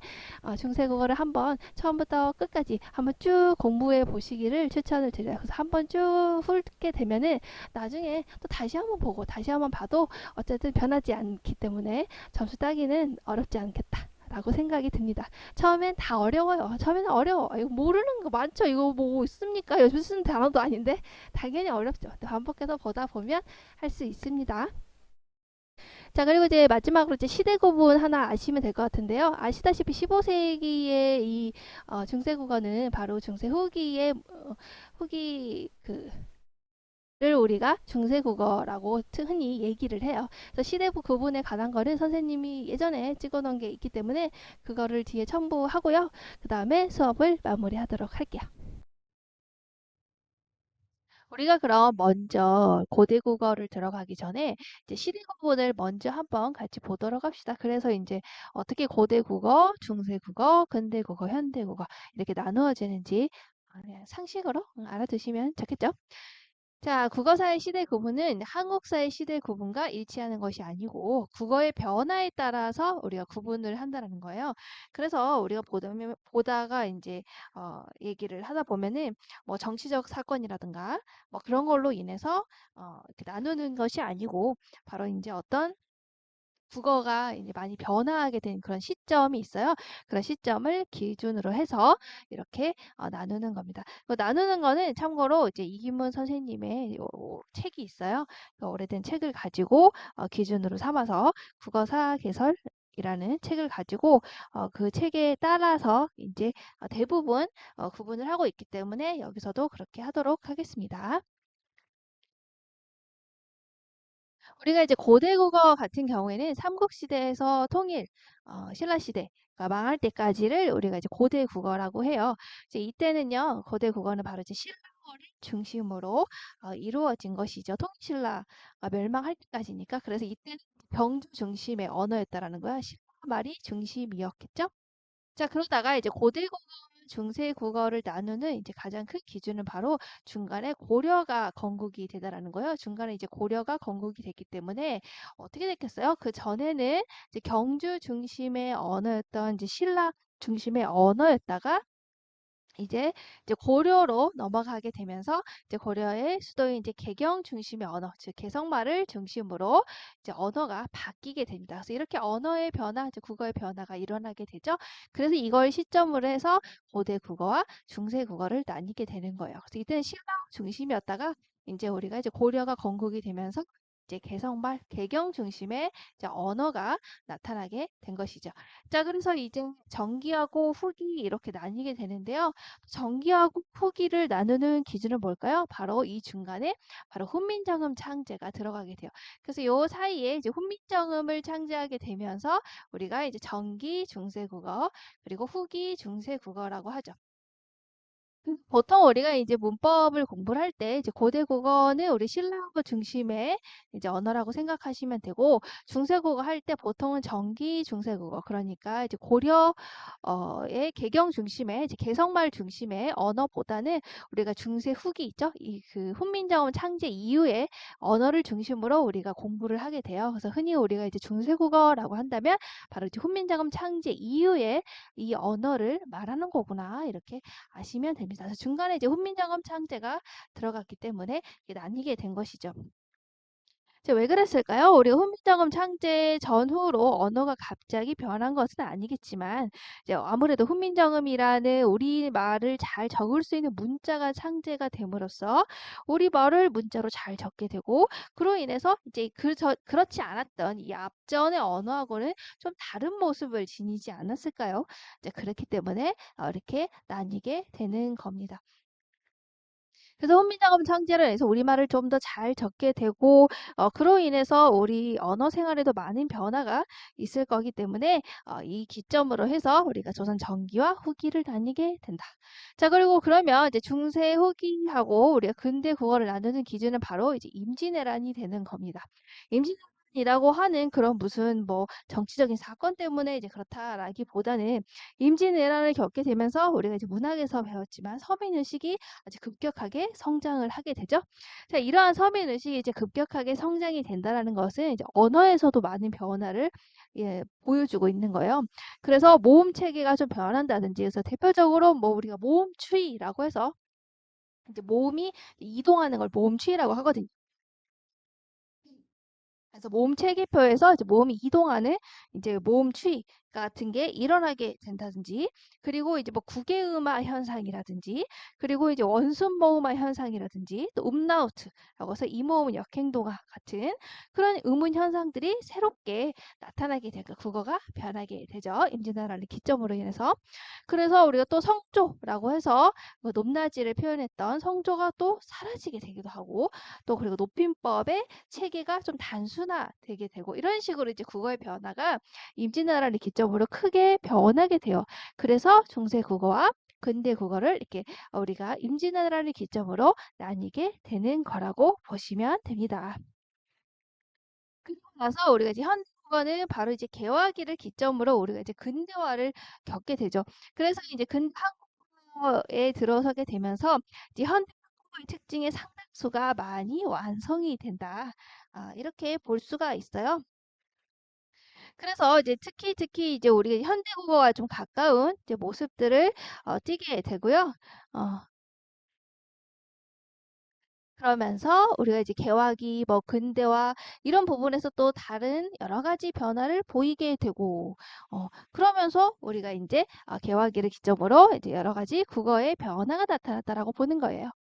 중세국어를 한번 처음부터 끝까지 한번 쭉 공부해 보시기를 추천을 드려요. 그래서 한번 쭉 훑게 되면은 나중에 또 다시 한번 보고 다시 한번 봐도 어쨌든 변하지 않기 때문에 점수 따기는 어렵지 않겠다. 라고 생각이 듭니다. 처음엔 다 어려워요. 처음에는 어려워. 이거 모르는 거 많죠. 이거 뭐 있습니까? 요즘 쓰는 단어도 아닌데 당연히 어렵죠. 반복해서 보다 보면 할 수 있습니다. 자, 그리고 이제 마지막으로 이제 시대 구분 하나 아시면 될 것 같은데요. 아시다시피 15세기의 이 중세 국어는 바로 중세 후기의 후기 를 우리가 중세국어라고 흔히 얘기를 해요. 그래서 시대부 구분에 관한 거는 선생님이 예전에 찍어놓은 게 있기 때문에 그거를 뒤에 첨부하고요. 그 다음에 수업을 마무리하도록 할게요. 우리가 그럼 먼저 고대 국어를 들어가기 전에 이제 시대 구분을 먼저 한번 같이 보도록 합시다. 그래서 이제 어떻게 고대 국어, 중세 국어, 근대 국어, 현대 국어 이렇게 나누어지는지 그냥 상식으로 알아두시면 좋겠죠? 자, 국어사의 시대 구분은 한국사의 시대 구분과 일치하는 것이 아니고 국어의 변화에 따라서 우리가 구분을 한다는 거예요. 그래서 우리가 보다가 이제 얘기를 하다 보면은 뭐 정치적 사건이라든가 뭐 그런 걸로 인해서 이렇게 나누는 것이 아니고 바로 이제 어떤 국어가 이제 많이 변화하게 된 그런 시점이 있어요. 그런 시점을 기준으로 해서 이렇게 나누는 겁니다. 나누는 거는 참고로 이제 이기문 선생님의 책이 있어요. 그 오래된 책을 가지고 기준으로 삼아서 국어사 개설이라는 책을 가지고 그 책에 따라서 이제 대부분 구분을 하고 있기 때문에 여기서도 그렇게 하도록 하겠습니다. 우리가 이제 고대 국어 같은 경우에는 삼국시대에서 통일, 신라시대가 망할 때까지를 우리가 이제 고대 국어라고 해요. 이제 이때는요, 고대 국어는 바로 이제 신라어를 중심으로 이루어진 것이죠. 통신라가 멸망할 때까지니까. 그래서 이때는 병조 중심의 언어였다라는 거야. 신라 말이 중심이었겠죠? 자, 그러다가 이제 고대 국어, 중세 국어를 나누는 이제 가장 큰 기준은 바로 중간에 고려가 건국이 되다라는 거예요. 중간에 이제 고려가 건국이 됐기 때문에 어떻게 됐겠어요? 그 전에는 이제 경주 중심의 언어였던 이제 신라 중심의 언어였다가 이제 고려로 넘어가게 되면서 이제 고려의 수도인 이제 개경 중심의 언어, 즉 개성말을 중심으로 이제 언어가 바뀌게 됩니다. 그래서 이렇게 언어의 변화, 이제 국어의 변화가 일어나게 되죠. 그래서 이걸 시점으로 해서 고대 국어와 중세 국어를 나뉘게 되는 거예요. 그래서 이때는 신라 중심이었다가 이제 우리가 이제 고려가 건국이 되면서 이제 개성말, 개경 중심의 이제 언어가 나타나게 된 것이죠. 자, 그래서 이제 정기하고 후기 이렇게 나뉘게 되는데요. 정기하고 후기를 나누는 기준은 뭘까요? 바로 이 중간에 바로 훈민정음 창제가 들어가게 돼요. 그래서 요 사이에 이제 훈민정음을 창제하게 되면서 우리가 이제 정기 중세국어 그리고 후기 중세국어라고 하죠. 보통 우리가 이제 문법을 공부를 할 때 이제 고대 국어는 우리 신라어 중심의 이제 언어라고 생각하시면 되고 중세 국어 할 때 보통은 정기 중세 국어 그러니까 이제 고려의 개경 중심의 이제 개성말 중심의 언어보다는 우리가 중세 후기 있죠? 이 그 훈민정음 창제 이후에 언어를 중심으로 우리가 공부를 하게 돼요. 그래서 흔히 우리가 이제 중세 국어라고 한다면 바로 이제 훈민정음 창제 이후에 이 언어를 말하는 거구나 이렇게 아시면 됩니다. 그래서 중간에 이제 훈민정음 창제가 들어갔기 때문에 나뉘게 된 것이죠. 이제 왜 그랬을까요? 우리가 훈민정음 창제 전후로 언어가 갑자기 변한 것은 아니겠지만 이제 아무래도 훈민정음이라는 우리말을 잘 적을 수 있는 문자가 창제가 됨으로써 우리말을 문자로 잘 적게 되고 그로 인해서 이제 그렇지 않았던 이 앞전의 언어하고는 좀 다른 모습을 지니지 않았을까요? 이제 그렇기 때문에 이렇게 나뉘게 되는 겁니다. 그래서 혼민작업 창제를 해서 우리말을 좀 더 잘 적게 되고 그로 인해서 우리 언어 생활에도 많은 변화가 있을 거기 때문에 이 기점으로 해서 우리가 조선 전기와 후기를 나뉘게 된다. 자, 그리고 그러면 이제 중세 후기하고 우리가 근대 국어를 나누는 기준은 바로 이제 임진왜란이 되는 겁니다. 임진왜란이라고 하는 그런 무슨 뭐 정치적인 사건 때문에 이제 그렇다라기보다는 임진왜란을 겪게 되면서 우리가 이제 문학에서 배웠지만 서민의식이 아주 급격하게 성장을 하게 되죠. 자, 이러한 서민의식이 이제 급격하게 성장이 된다라는 것은 이제 언어에서도 많은 변화를 보여주고 있는 거예요. 그래서 모음 체계가 좀 변한다든지, 그래서 대표적으로 뭐 우리가 모음 추이라고 해서 이제 모음이 이동하는 걸 모음 추이라고 하거든요. 그래서 모음 체계표에서 이제 모음이 이동하는 이제 모음 추이 같은 게 일어나게 된다든지, 그리고 이제 뭐 구개음화 현상이라든지, 그리고 이제 원순 모음화 현상이라든지, 또 음라우트라고 해서 이모음 역행동화 같은 그런 음운 현상들이 새롭게 나타나게 되고 국어가 변하게 되죠. 임진왜란을 기점으로 인해서. 그래서 우리가 또 성조라고 해서 뭐 높낮이를 표현했던 성조가 또 사라지게 되기도 하고, 또 그리고 높임법의 체계가 좀 단순화되게 되고, 이런 식으로 이제 국어의 변화가 임진왜란을 기점으로 크게 변하게 돼요. 그래서 중세 국어와 근대 국어를 이렇게 우리가 임진왜란을 기점으로 나뉘게 되는 거라고 보시면 됩니다. 그리고 나서 우리가 이제 현대 국어는 바로 이제 개화기를 기점으로 우리가 이제 근대화를 겪게 되죠. 그래서 이제 한국어에 들어서게 되면서 이제 현대 한국어의 특징의 상당수가 많이 완성이 된다. 이렇게 볼 수가 있어요. 그래서 이제 특히 이제 우리가 현대 국어와 좀 가까운 이제 모습들을 띠게 되고요. 어, 그러면서 우리가 이제 개화기, 뭐 근대화 이런 부분에서 또 다른 여러 가지 변화를 보이게 되고, 그러면서 우리가 이제 개화기를 기점으로 이제 여러 가지 국어의 변화가 나타났다라고 보는 거예요.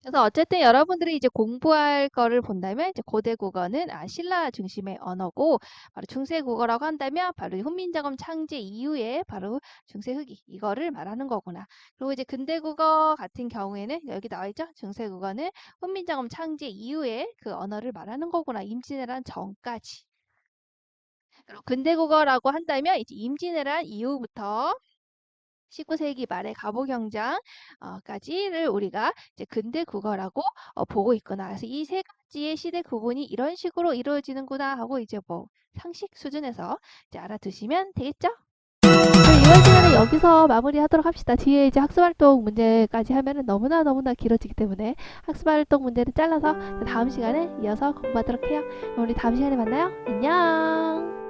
그래서 어쨌든 여러분들이 이제 공부할 거를 본다면 이제 고대 국어는 신라 중심의 언어고, 바로 중세 국어라고 한다면 바로 훈민정음 창제 이후에 바로 중세 후기 이거를 말하는 거구나. 그리고 이제 근대 국어 같은 경우에는 여기 나와 있죠. 중세 국어는 훈민정음 창제 이후에 그 언어를 말하는 거구나. 임진왜란 전까지. 그리고 근대 국어라고 한다면 이제 임진왜란 이후부터 19세기 말의 가보경장까지를 우리가 이제 근대 국어라고 보고 있구나. 그래서 이 세 가지의 시대 구분이 이런 식으로 이루어지는구나 하고 이제 뭐 상식 수준에서 이제 알아두시면 되겠죠? 네, 이번 시간은 여기서 마무리하도록 합시다. 뒤에 이제 학습활동 문제까지 하면은 너무나 길어지기 때문에 학습활동 문제는 잘라서 다음 시간에 이어서 공부하도록 해요. 우리 다음 시간에 만나요. 안녕.